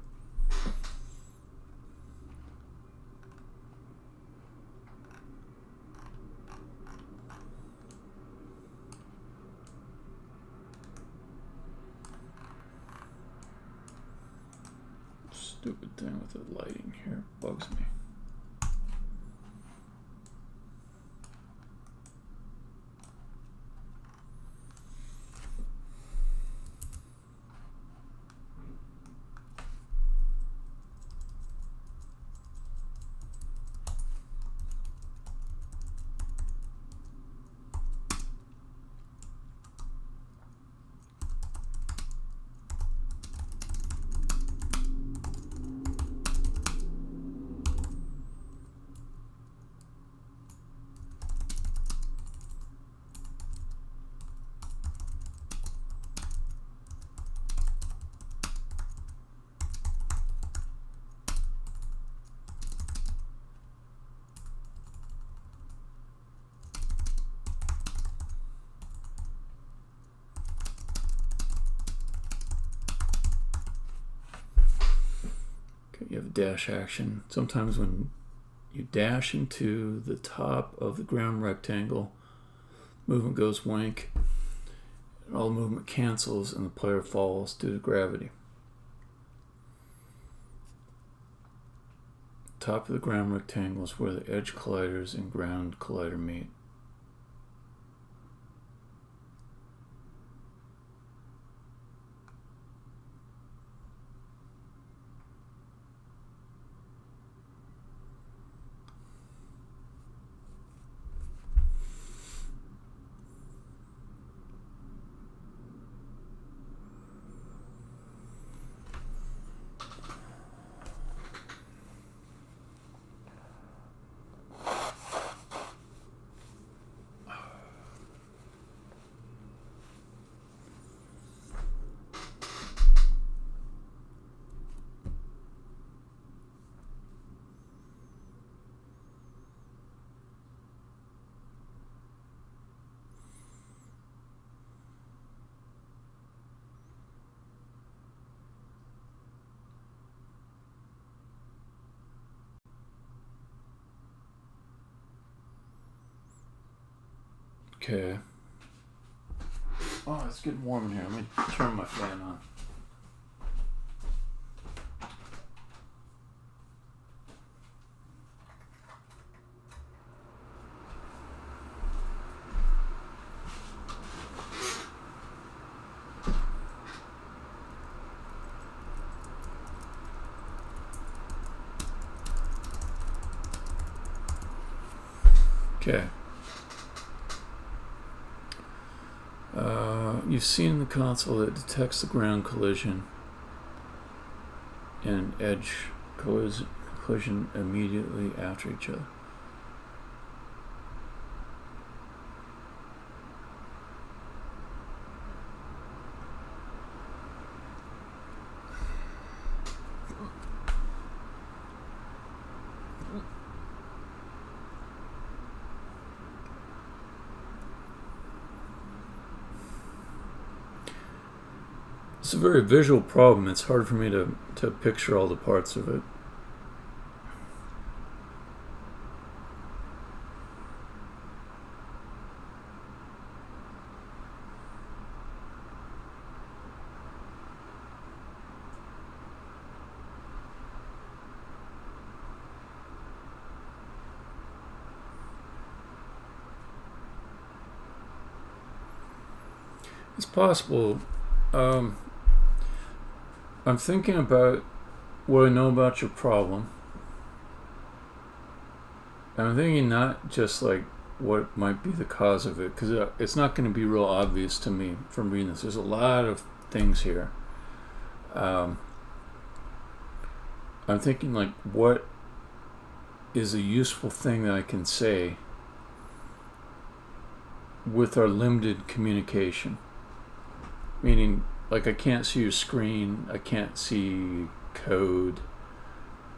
Stupid thing with the lighting here bugs me. You have a dash action. Sometimes when you dash into the top of the ground rectangle, movement goes wank, and all the movement cancels and the player falls due to gravity. top of the ground rectangle is where the edge colliders and ground collider meet. Okay. Oh, it's getting warm in here. Let me turn my fan on. Okay. You've seen the console that detects the ground collision and edge collision immediately after each other. It's a very visual problem. It's hard for me to picture all the parts of it. It's possible. I'm thinking about what I know about your problem. And I'm thinking not just like what might be the cause of it, because it's not going to be real obvious to me from reading this. There's a lot of things here. I'm thinking like, what is a useful thing that I can say with our limited communication? Meaning, like, I can't see your screen, I can't see code.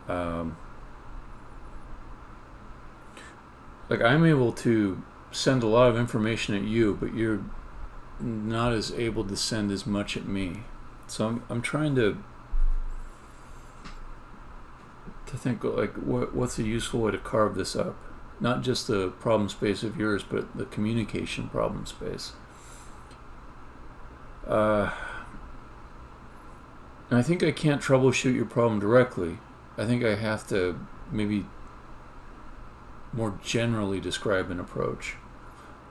Like, I'm able to send a lot of information at you, but you're not as able to send as much at me. So I'm trying to think, like, what's a useful way to carve this up? Not just the problem space of yours, but the communication problem space. And I think I can't troubleshoot your problem directly. I think I have to maybe more generally describe an approach.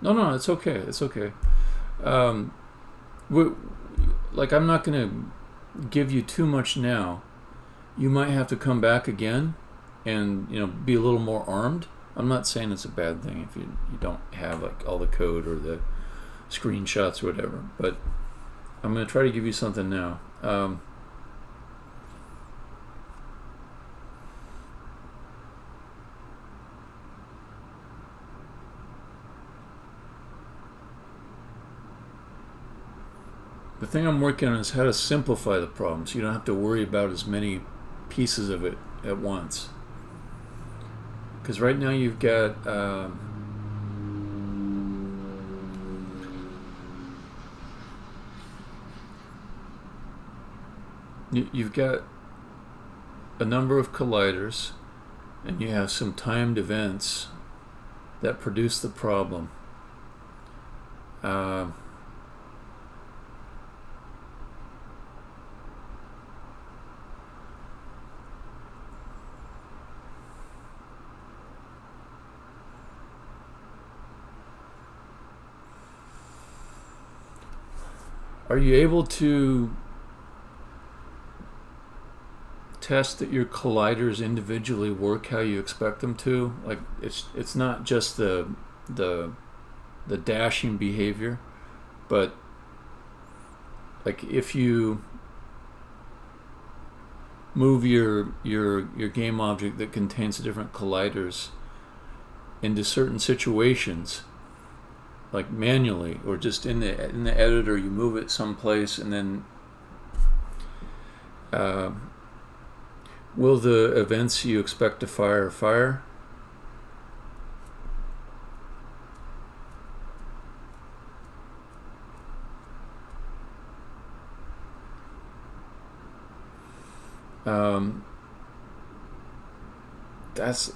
No, it's okay. It's okay. Like, I'm not going to give you too much now. You might have to come back again and, be a little more armed. I'm not saying it's a bad thing if you don't have like all the code or the screenshots or whatever, but I'm going to try to give you something now. The thing I'm working on is how to simplify the problem so you don't have to worry about as many pieces of it at once. Because right now you've got you've got a number of colliders, and you have some timed events that produce the problem. Are you able to test that your colliders individually work how you expect them to? Like it's not just the dashing behavior, but like if you move your game object that contains different colliders into certain situations, like manually or just in the editor, you move it someplace, and then will the events you expect to fire?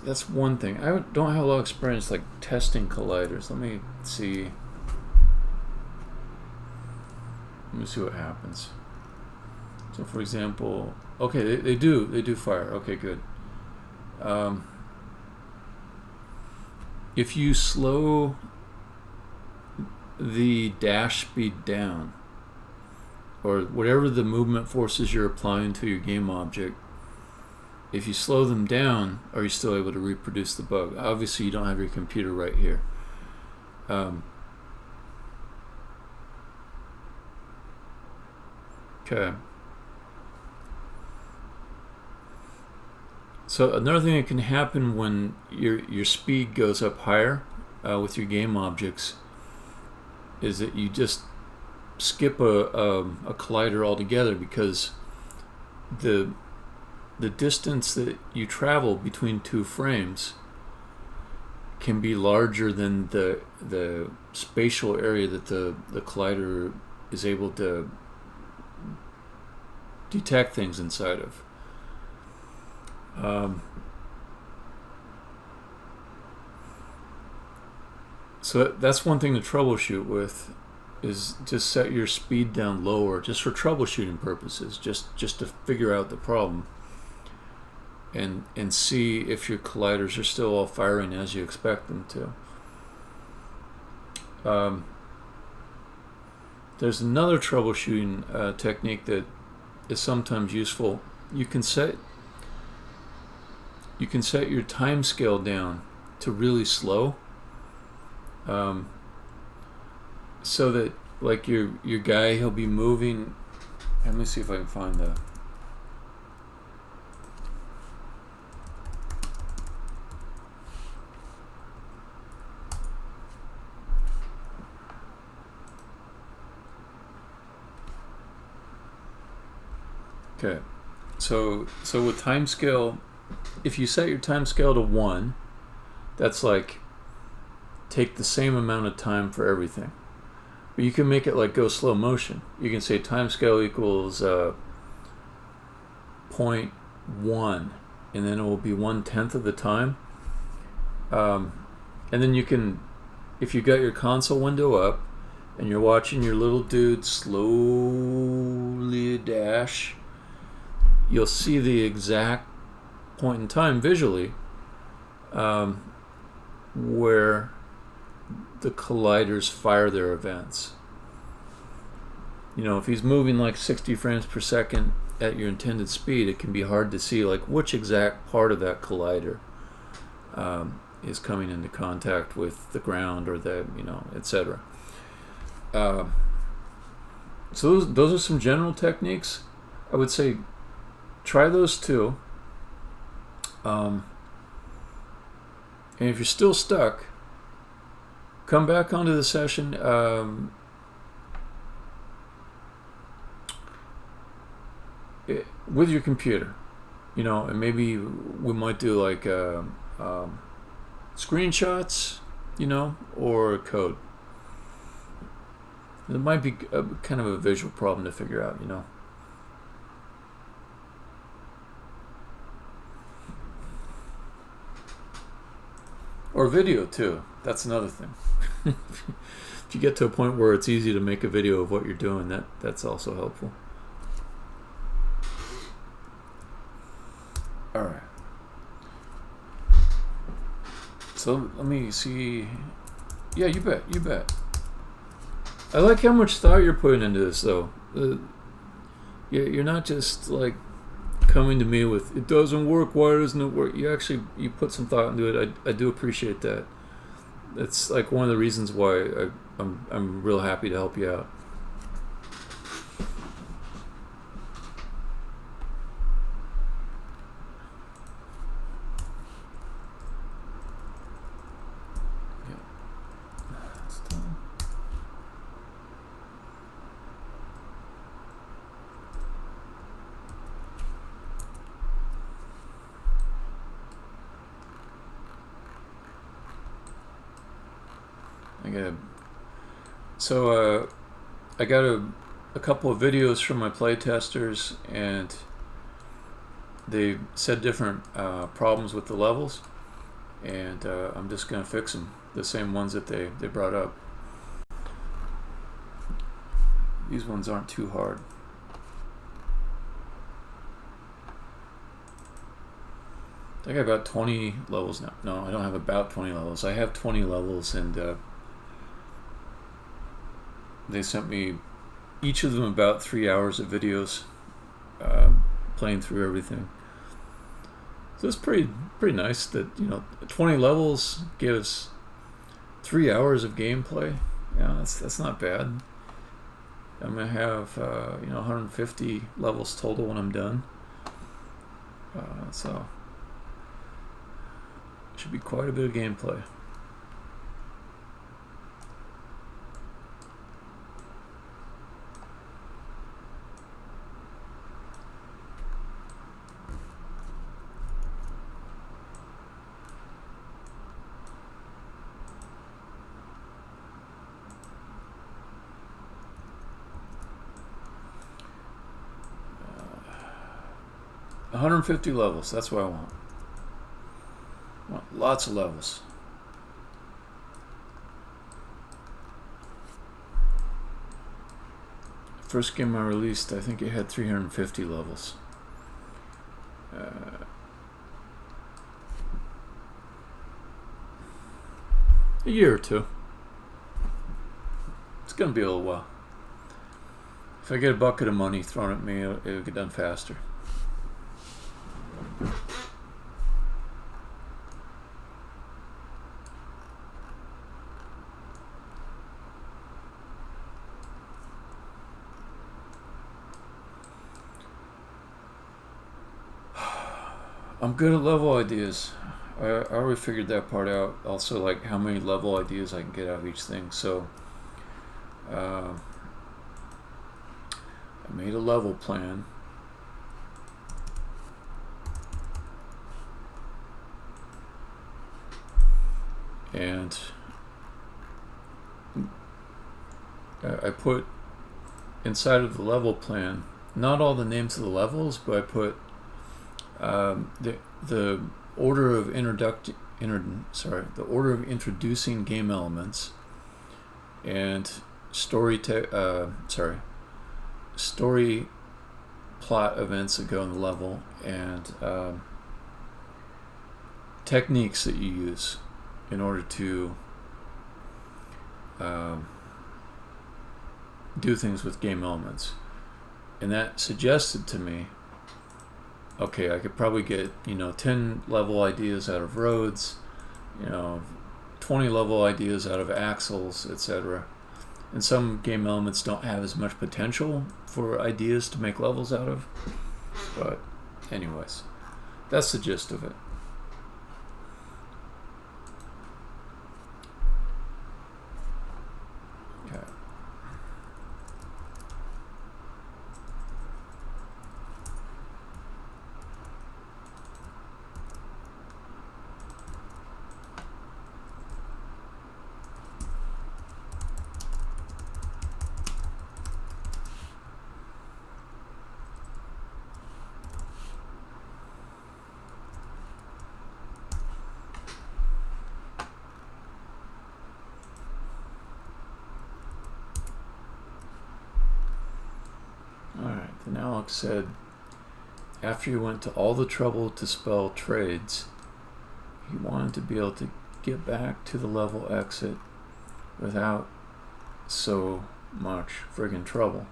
That's one thing. I don't have a lot of experience like testing colliders. Let me see what happens. So for example, okay, they do fire. Okay, good. If you slow the dash speed down, or whatever the movement forces you're applying to your game object, if you slow them down, are you still able to reproduce the bug? Obviously, you don't have your computer right here. Okay. So another thing that can happen when your speed goes up higher with your game objects is that you just skip a collider altogether, because the distance that you travel between two frames can be larger than the spatial area that the collider is able to detect things inside of. So that's one thing to troubleshoot with, is just set your speed down lower, just for troubleshooting purposes, just to figure out the problem, and see if your colliders are still all firing as you expect them to. There's another troubleshooting technique that is sometimes useful. You can set your time scale down to really slow, so that like your guy, he'll be moving. Let me see if I can find the. Okay, so with time scale, if you set your time scale to 1, that's like take the same amount of time for everything. But you can make it like go slow motion. You can say time scale equals 0.1, and then it will be 1/10 of the time. And then you can, if you got your console window up and you're watching your little dude slowly dash, you'll see the exact point in time visually where the colliders fire their events. You know, if he's moving like 60 frames per second at your intended speed, it can be hard to see like which exact part of that collider is coming into contact with the ground or the, etc. So those are some general techniques. I would say try those too. And if you're still stuck, come back onto the session with your computer, and maybe we might do like screenshots, or code. It might be kind of a visual problem to figure out, Or video too. That's another thing. If you get to a point where it's easy to make a video of what you're doing, that's also helpful. All right. So let me see. Yeah, you bet. I like how much thought you're putting into this, though. You're not just like coming to me with "it doesn't work, why doesn't it work." You put some thought into it. I do appreciate that. That's like one of the reasons why I'm real happy to help you out. I got a couple of videos from my playtesters, and they said different problems with the levels, and I'm just gonna fix them, the same ones that they brought up. These ones aren't too hard. I got about 20 levels now. No, I don't have about 20 levels. I have 20 levels, and they sent me each of them about 3 hours of videos playing through everything. So it's pretty nice that 20 levels gives 3 hours of gameplay. Yeah, that's not bad. I'm gonna have 150 levels total when I'm done. So should be quite a bit of gameplay. Uh, 150 levels, that's what I want. Lots of levels. First game I released, I think it had 350 levels. A year or two. It's gonna be a little while. If I get a bucket of money thrown at me, it'll get done faster. I'm good at level ideas. I already figured that part out. Also, like how many level ideas I can get out of each thing. So I made a level plan. And I put inside of the level plan, not all the names of the levels, but I put the order of the order of introducing game elements and story plot events that go in the level, and techniques that you use in order to do things with game elements. And that suggested to me, okay, I could probably get 10 level ideas out of roads, 20 level ideas out of axles, etc. And some game elements don't have as much potential for ideas to make levels out of. But anyways, that's the gist of it. Okay. Then Alex said, after he went to all the trouble to spell trades, he wanted to be able to get back to the level exit without so much friggin' trouble.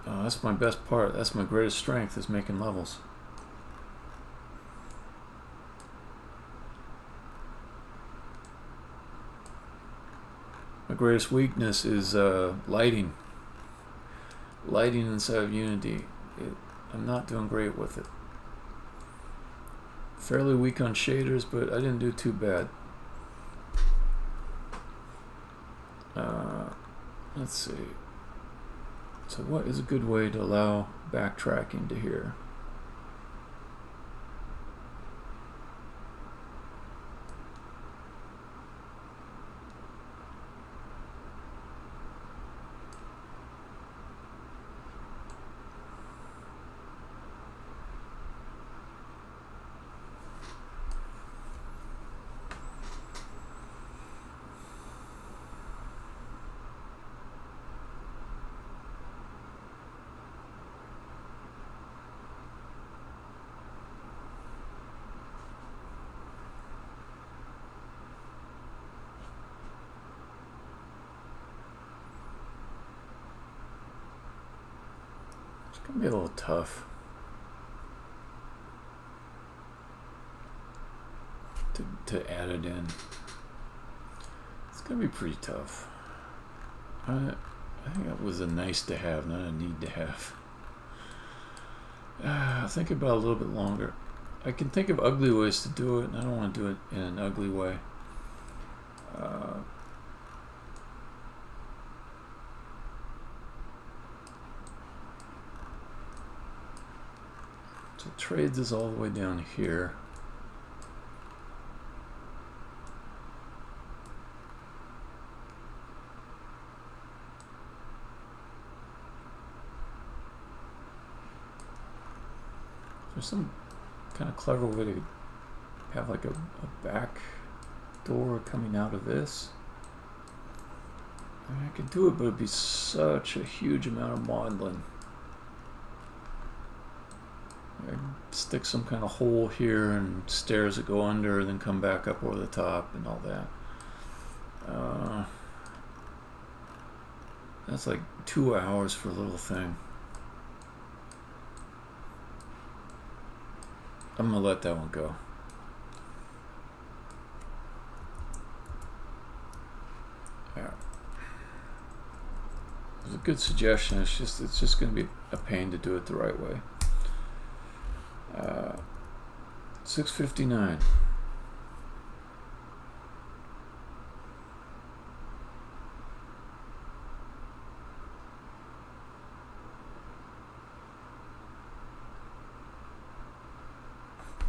That's my best part. That's my greatest strength, is making levels. My greatest weakness is lighting. Lighting inside of Unity. I'm not doing great with it. Fairly weak on shaders, but I didn't do too bad. Let's see. So what is a good way to allow backtracking to here? It's gonna be a little tough to add it in. It's gonna be pretty tough. I think that was a nice to have, not a need to have. I'll think about it a little bit longer. I can think of ugly ways to do it, and I don't want to do it in an ugly way. So trades is all the way down here. There's some kind of clever way to have like a back door coming out of this. I mean, I could do it, but it'd be such a huge amount of modeling. I'd stick some kind of hole here and stairs that go under, then come back up over the top and all that. That's like 2 hours for a little thing. I'm gonna let that one go. Yeah. It was a good suggestion. It's just gonna be a pain to do it the right way. 6:59.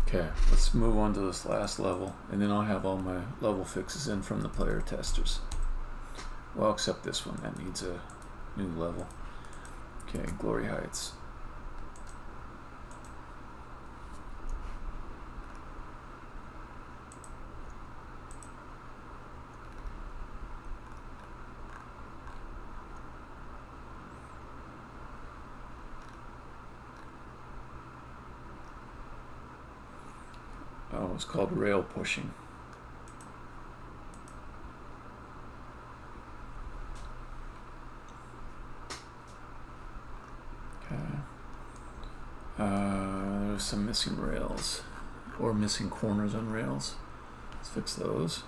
Okay, let's move on to this last level, and then I'll have all my level fixes in from the player testers. Well, except this one, that needs a new level. Okay, Glory Heights. Oh, it's called rail pushing. Okay. There's some missing rails, or missing corners on rails. Let's fix those.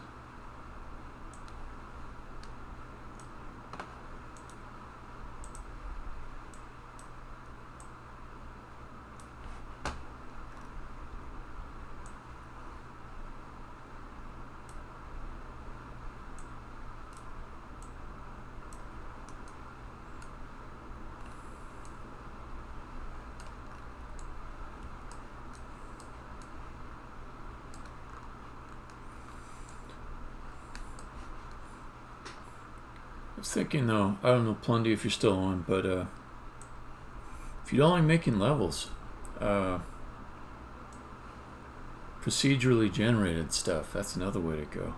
I was thinking though, I don't know, Plundy, if you're still on, but if you don't like making levels, procedurally generated stuff, that's another way to go.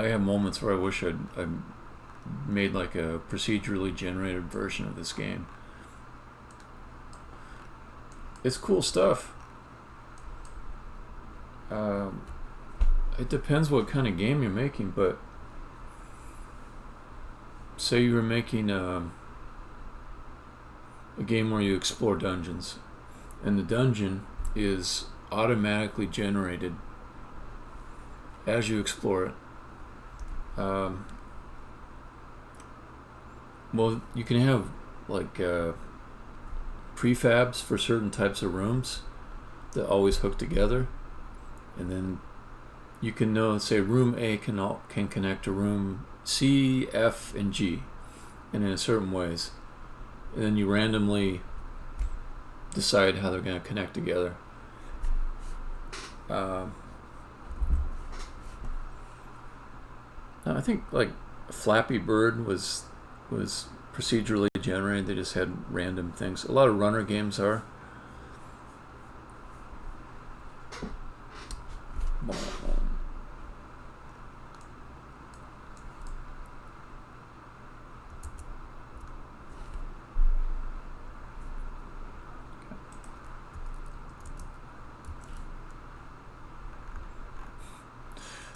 I have moments where I wish I'd made like a procedurally generated version of this game. It's cool stuff. It depends what kind of game you're making, but say you were making a game where you explore dungeons, and the dungeon is automatically generated as you explore it. Well, you can have like prefabs for certain types of rooms that always hook together, and then you can know, say, room A can connect to room C, F, and G, and in certain ways, and then you randomly decide how they're going to connect together. I think like Flappy Bird was procedurally generated. They just had random things. A lot of runner games are.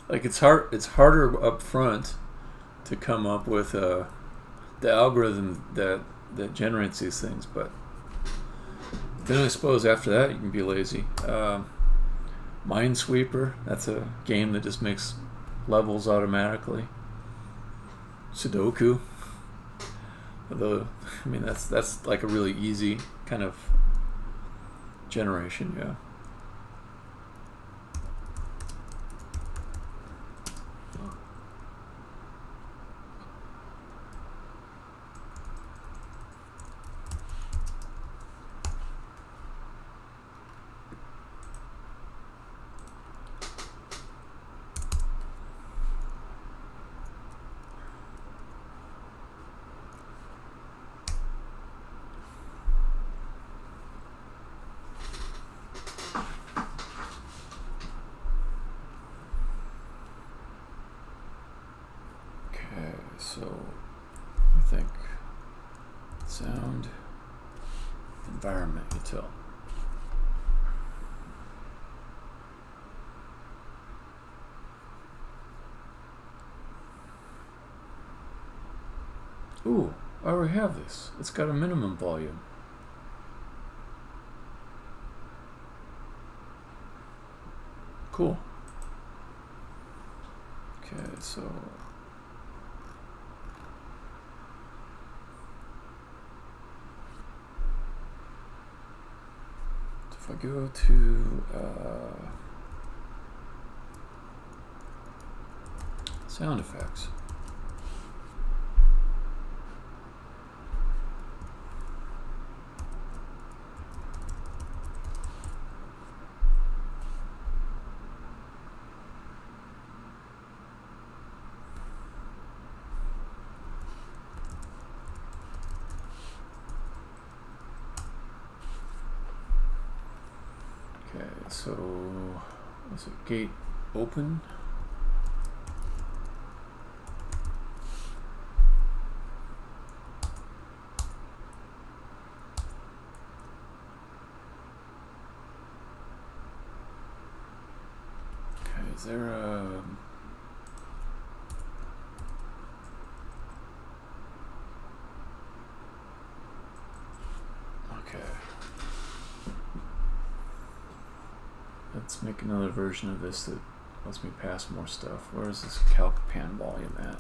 Like it's harder up front to come up with the algorithm that generates these things, but then I suppose after that you can be lazy. Minesweeper, that's a game that just makes levels automatically. Sudoku, although I mean that's like a really easy kind of generation, yeah. So I think sound, environment, util. Ooh, I already have this. It's got a minimum volume. Cool. Okay, so if I go to sound effects, so what's it, gate open? Okay, is there a let's make another version of this that lets me pass more stuff. Where is this calc pan volume at?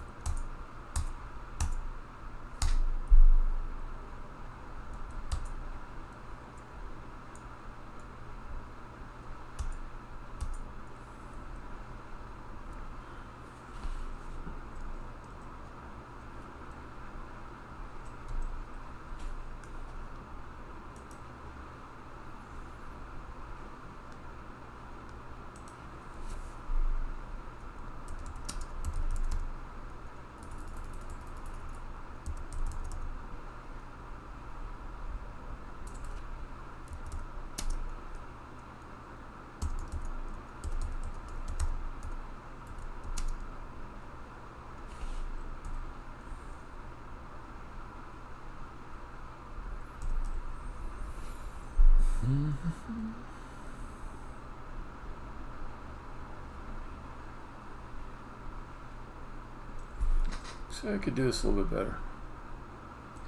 So I could do this a little bit better.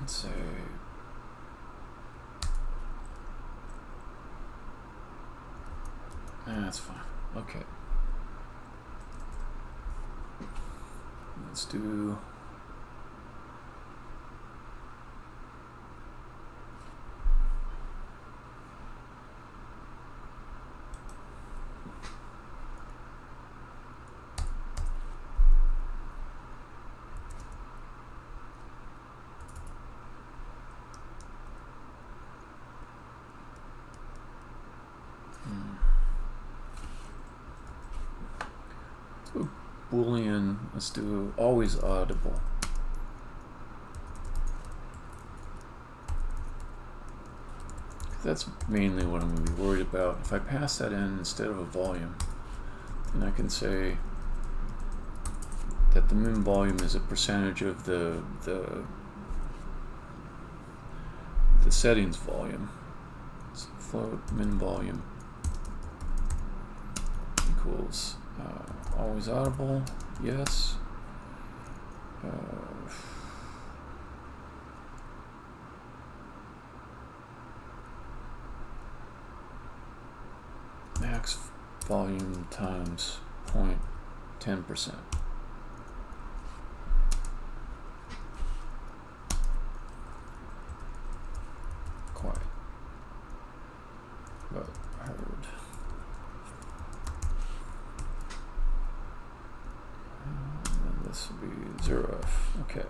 Let's say that's fine. Okay. Let's do Boolean. Let's do always audible. That's mainly what I'm going to be worried about. If I pass that in instead of a volume, then I can say that the min volume is a percentage of the settings volume. So float min volume equals always audible, yes. Max volume times 0.10%. Quiet, but heard. And this will be 0f. Okay.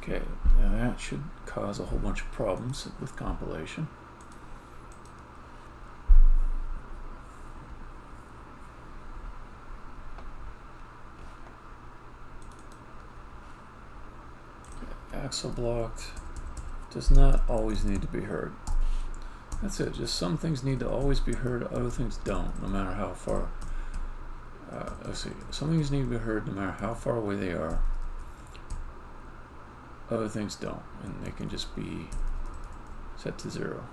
Okay, now that should cause a whole bunch of problems with compilation. Axle blocked does not always need to be heard. That's it. Just some things need to always be heard, other things don't, no matter how far. Let's see. Some things need to be heard no matter how far away they are. Other things don't, and they can just be set to 0.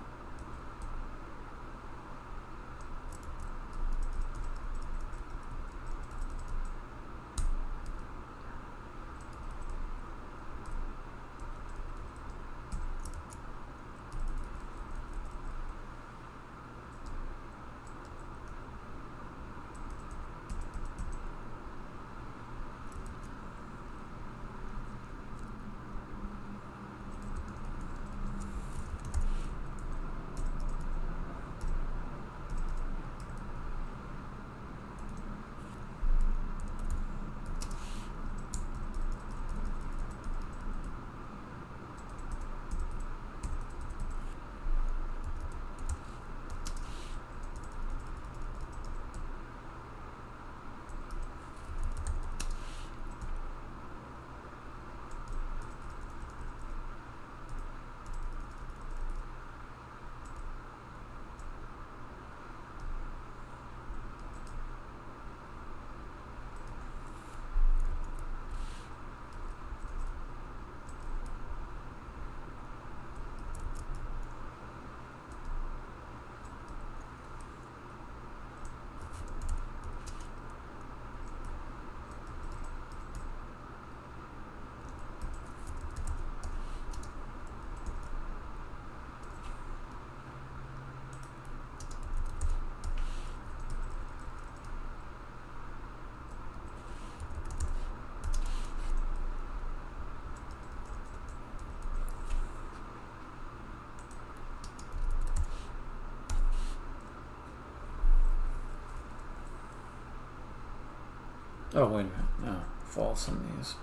Oh, wait a minute. No, false on these.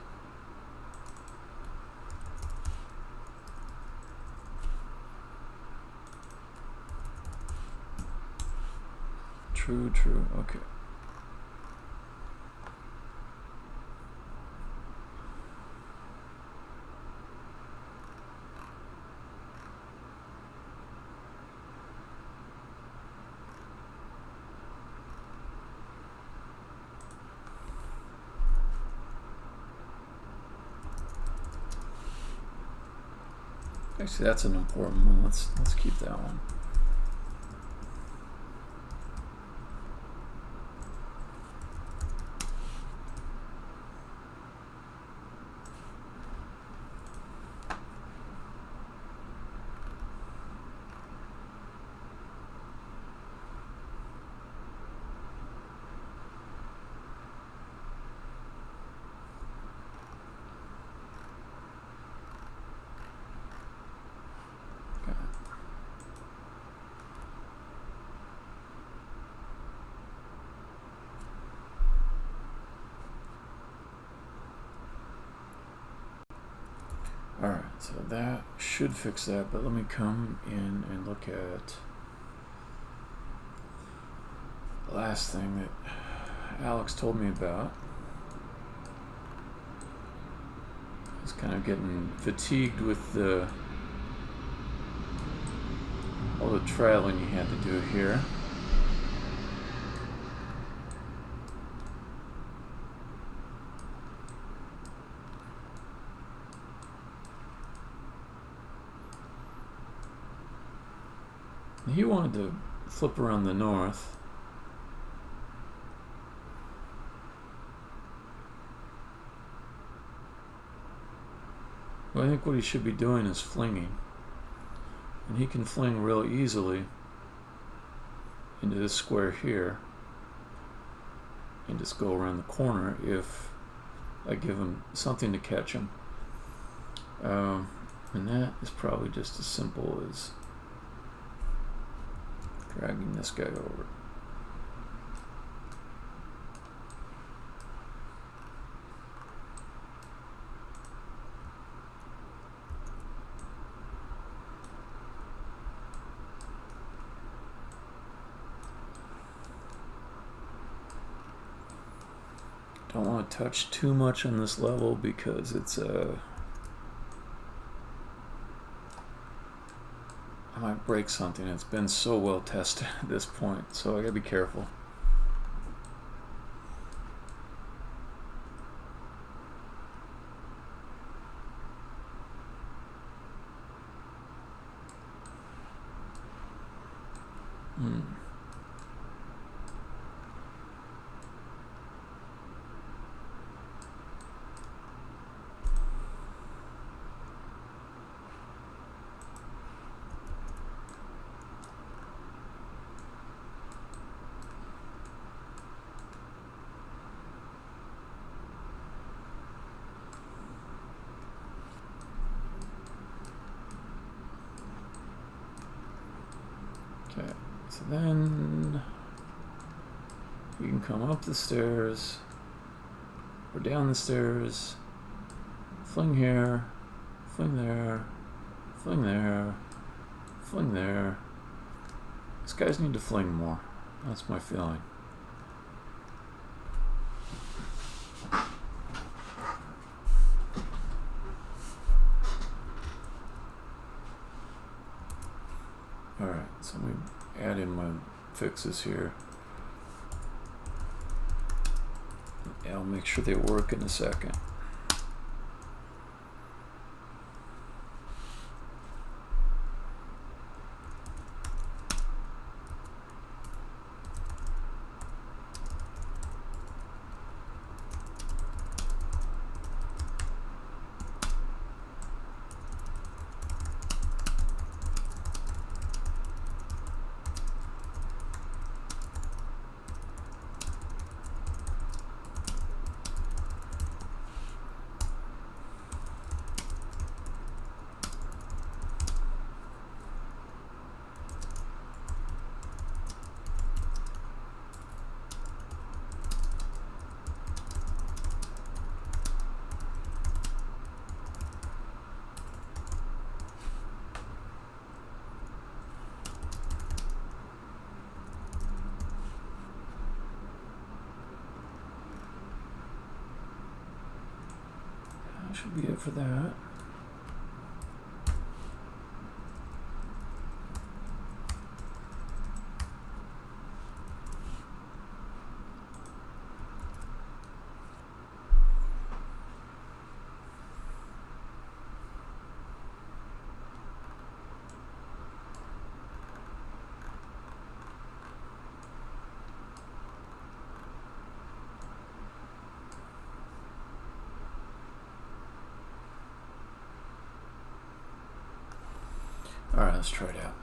True, true. Okay. Actually, that's an important one. Let's keep that one. Alright, so that should fix that, but let me come in and look at the last thing that Alex told me about. I was kind of getting fatigued with all the traveling you had to do here. He wanted to flip around the north. Well, I think what he should be doing is flinging. And he can fling real easily into this square here and just go around the corner if I give him something to catch him. And that is probably just as simple as dragging this guy over. Don't want to touch too much on this level because it's I might break something. It's been so well tested at this point, so I gotta be careful. Okay, so then you can come up the stairs or down the stairs, fling here, fling there, fling there, fling there. These guys need to fling more. That's my feeling. Alright, so let me add in my fixes here. I'll make sure they work in a second. That should be it for that. All right, let's try it out.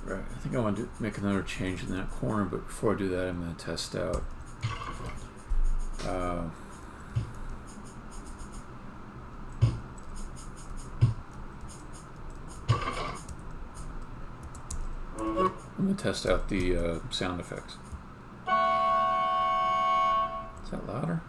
Right, I think I want to make another change in that corner, but before I do that, I'm going to test out the sound effects. Is that louder?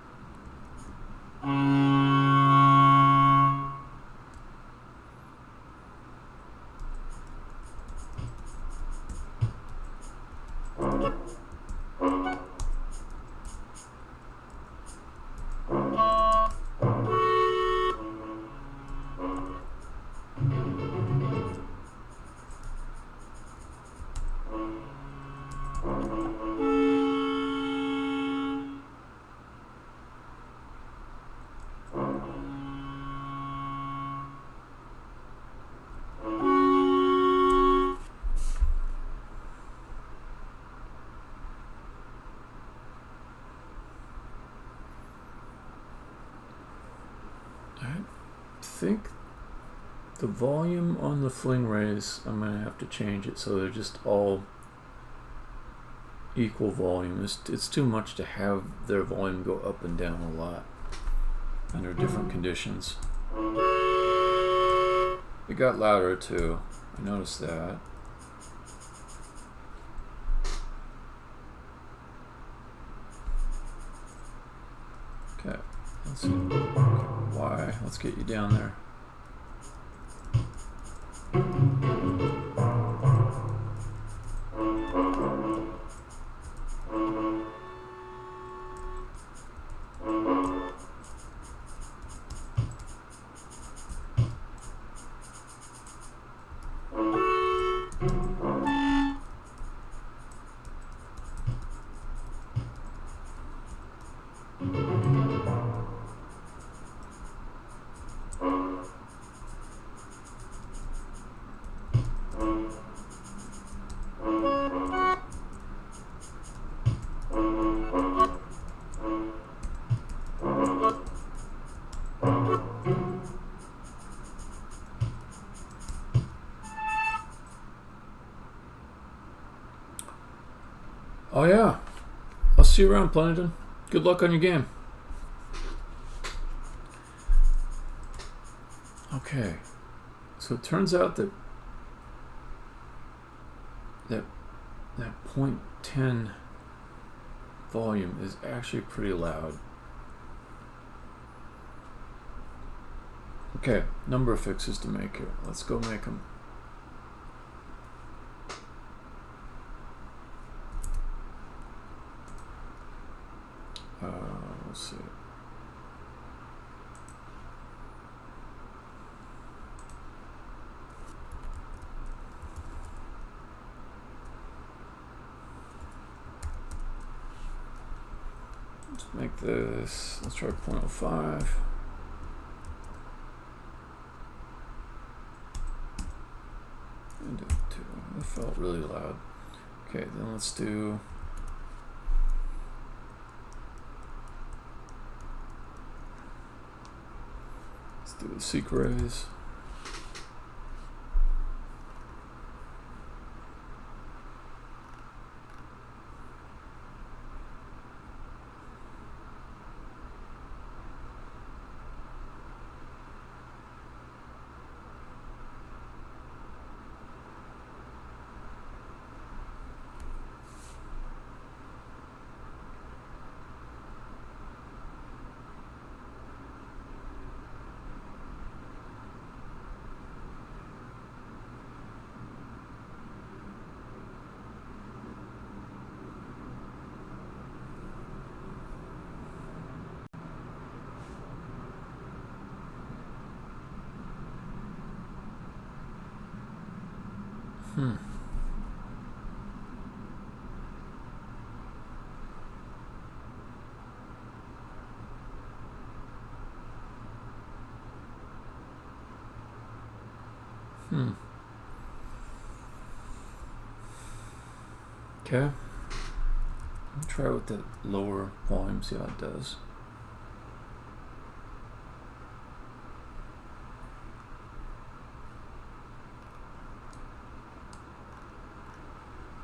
I think the volume on the fling rays, I'm going to have to change it so they're just all equal volume. It's too much to have their volume go up and down a lot under different conditions. It got louder too, I noticed that. Okay, let's see. Why? Let's get you down there. Oh yeah, I'll see you around, Planington. Good luck on your game. Okay, so it turns out that that 0.10 volume is actually pretty loud. Okay, number of fixes to make here. Let's go make them. Let's see. Let's make this, let's try 0.05. And do it too. It felt really loud. Okay, then let's do the seek rays. Hmm. Hmm. Okay. Try with the lower volume, see how it does.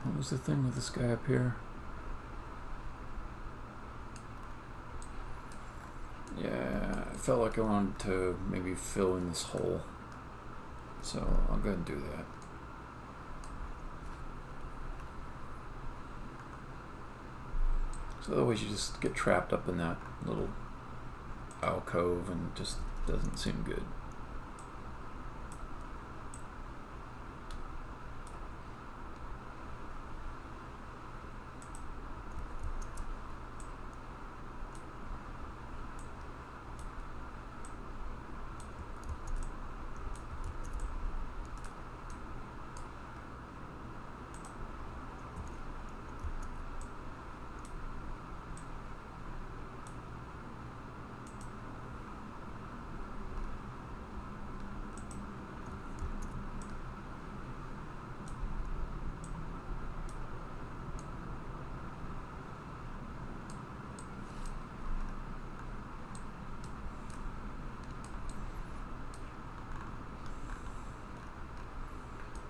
What was the thing with this guy up here? Yeah, I felt like I wanted to maybe fill in this hole. So I'll go ahead and do that. So otherwise you just get trapped up in that little alcove and it just doesn't seem good.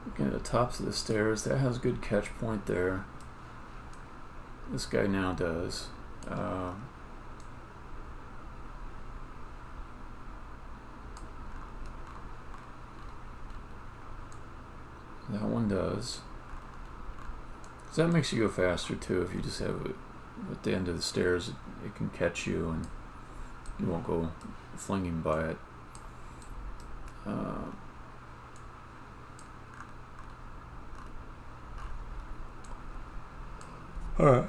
Looking at the tops of the stairs, that has a good catch point there. This guy now does. That one does. So that makes you go faster too. If you just have it at the end of the stairs, it can catch you and you won't go flinging by it. Alright.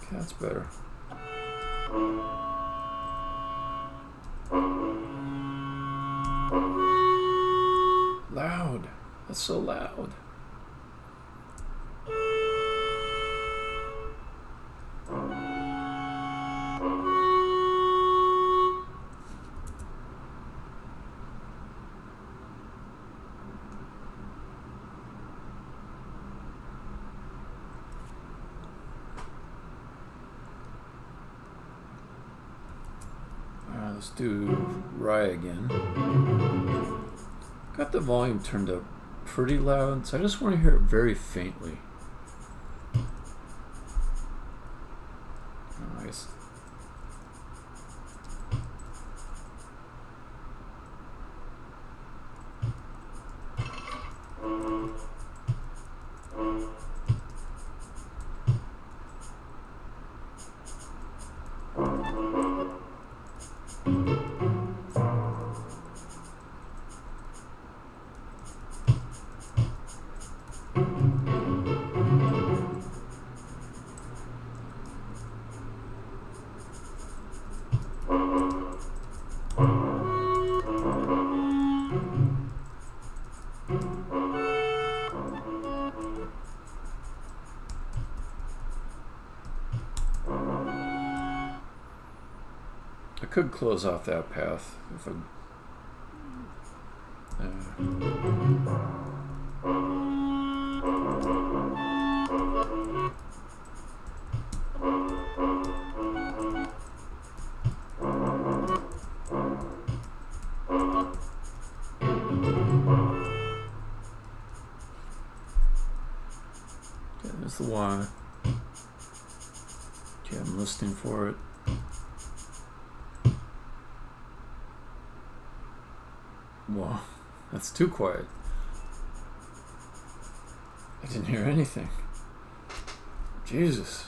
Okay, that's better. Loud. That's so loud. Let's do Rye again. Got the volume turned up pretty loud, so I just want to hear it very faintly. Nice. I could close off that path if I. Okay, there's the Y. Okay, I'm listening for it. Wow, that's too quiet. I didn't hear anything. Jesus.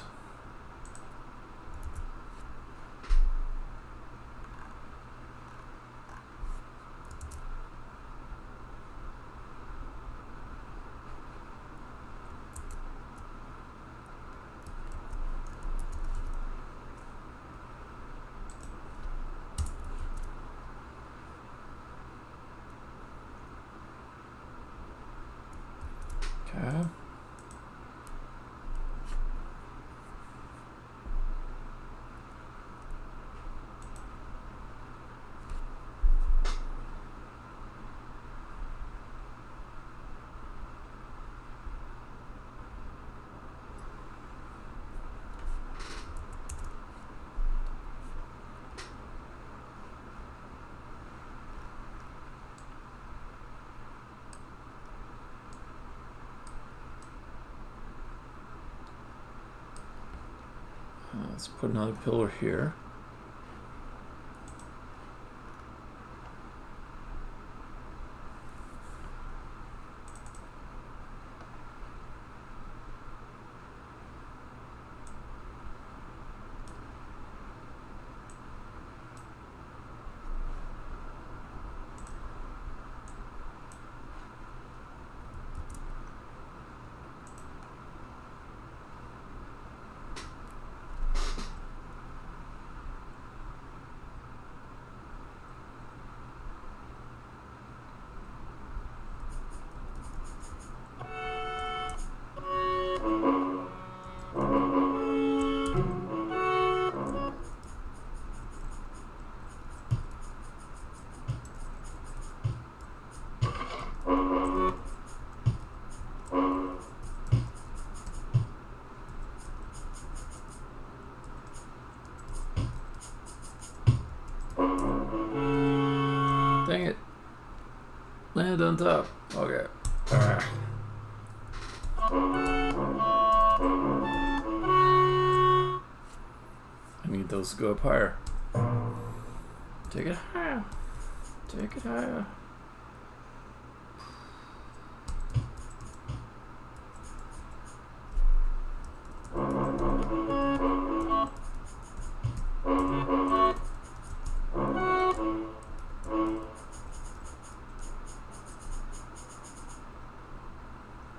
Let's put another pillar here. Dang it. Land on top. Okay. I need those to go up higher. Take it higher. Take it higher.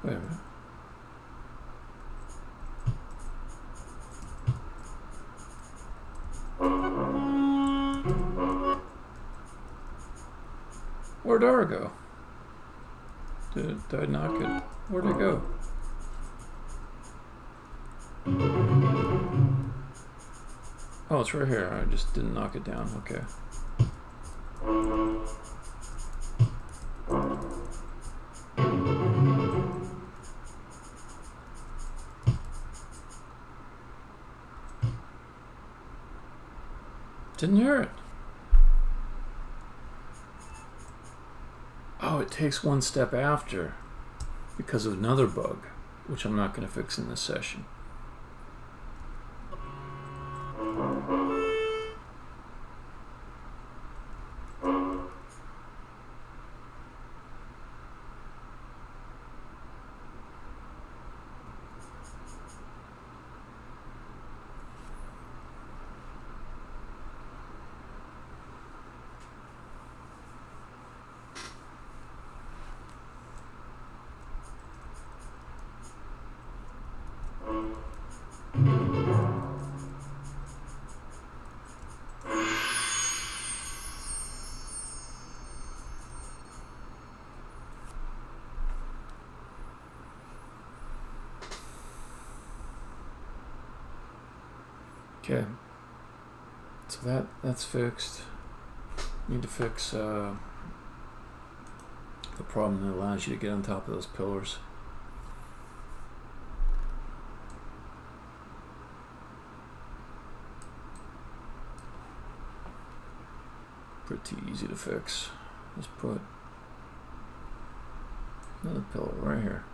Wait a minute. Where'd R go? Did I knock it? Where'd it go? Oh, it's right here. I just didn't knock it down. Okay. Didn't hear it. Oh, it takes one step after because of another bug, which I'm not going to fix in this session. Okay, so that's fixed. Need to fix the problem that allows you to get on top of those pillars. Pretty easy to fix. Just put another pillar right here.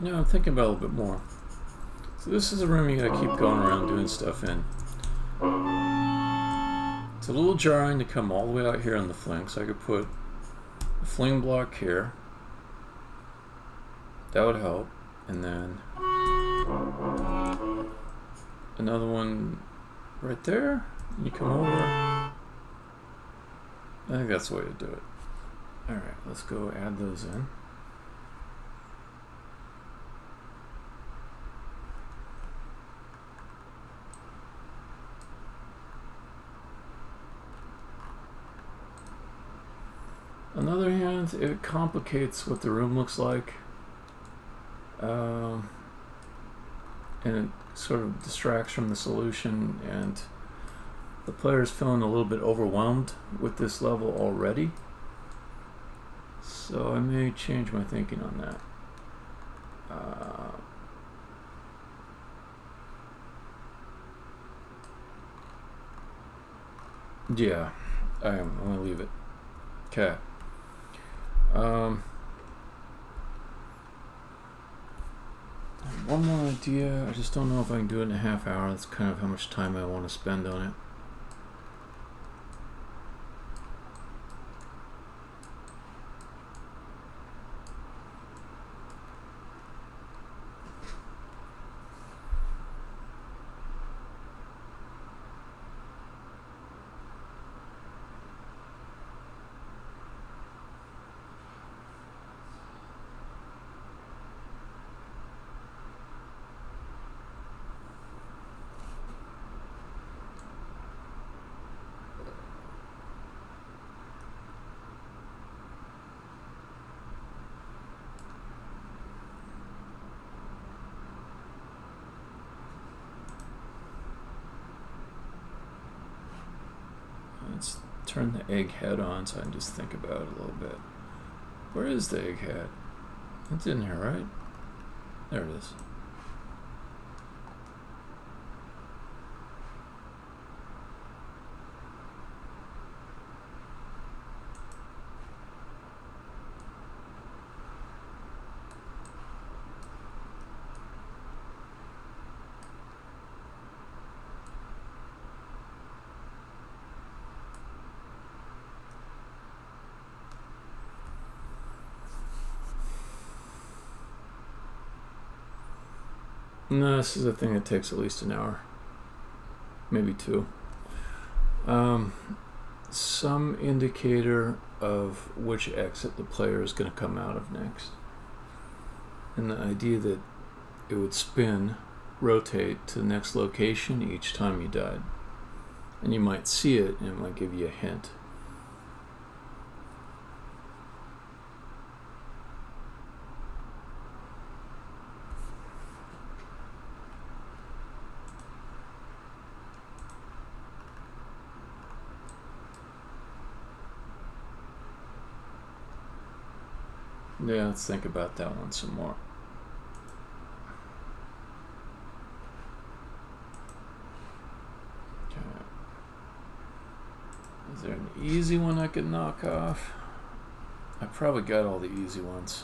You know, I'm thinking about it a little bit more. So this is a room you gotta keep going around doing stuff in. It's a little jarring to come all the way out here on the fling, so I could put a fling block here. That would help. And then another one right there. And you come over. I think that's the way to do it. Alright, let's go add those in. On the other hand, it complicates what the room looks like. And it sort of distracts from the solution, and the player's feeling a little bit overwhelmed with this level already. So I may change my thinking on that. Yeah, I am. I'm gonna leave it. Okay. One more idea. I just don't know if I can do it in a half hour. That's kind of how much time I want to spend on it. Let's turn the egg head on so I can just think about it a little bit. Where is the egg head? It's in here, right? There it is. No, this is a thing that takes at least an hour, maybe two. Some indicator of which exit the player is going to come out of next. And the idea that it would spin, rotate to the next location each time you died. And you might see it, and it might give you a hint. Yeah, let's think about that one some more. Okay. Is there an easy one I could knock off? I probably got all the easy ones.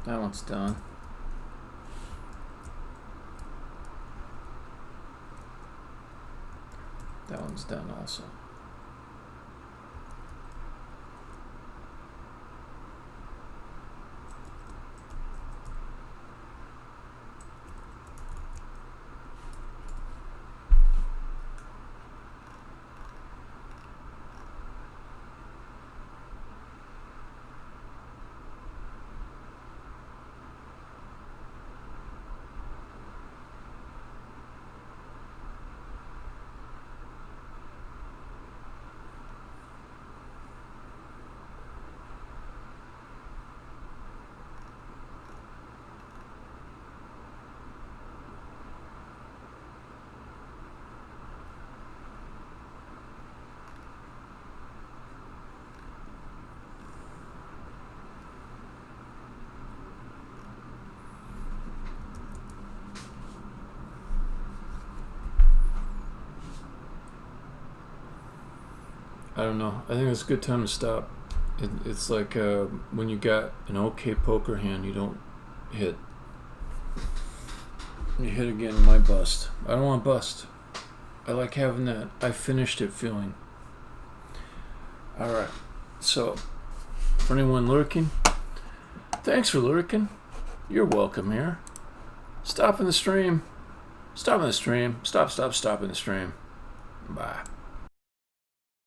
That one's done. That one's done also. I don't know. I think it's a good time to stop. It's like when you got an okay poker hand, you don't hit. You hit again, my bust. I don't want to bust. I like having that I finished it feeling. Alright, so for anyone lurking, thanks for lurking. You're welcome here. Stop in the stream. Stop in the stream. Stop in the stream. Bye.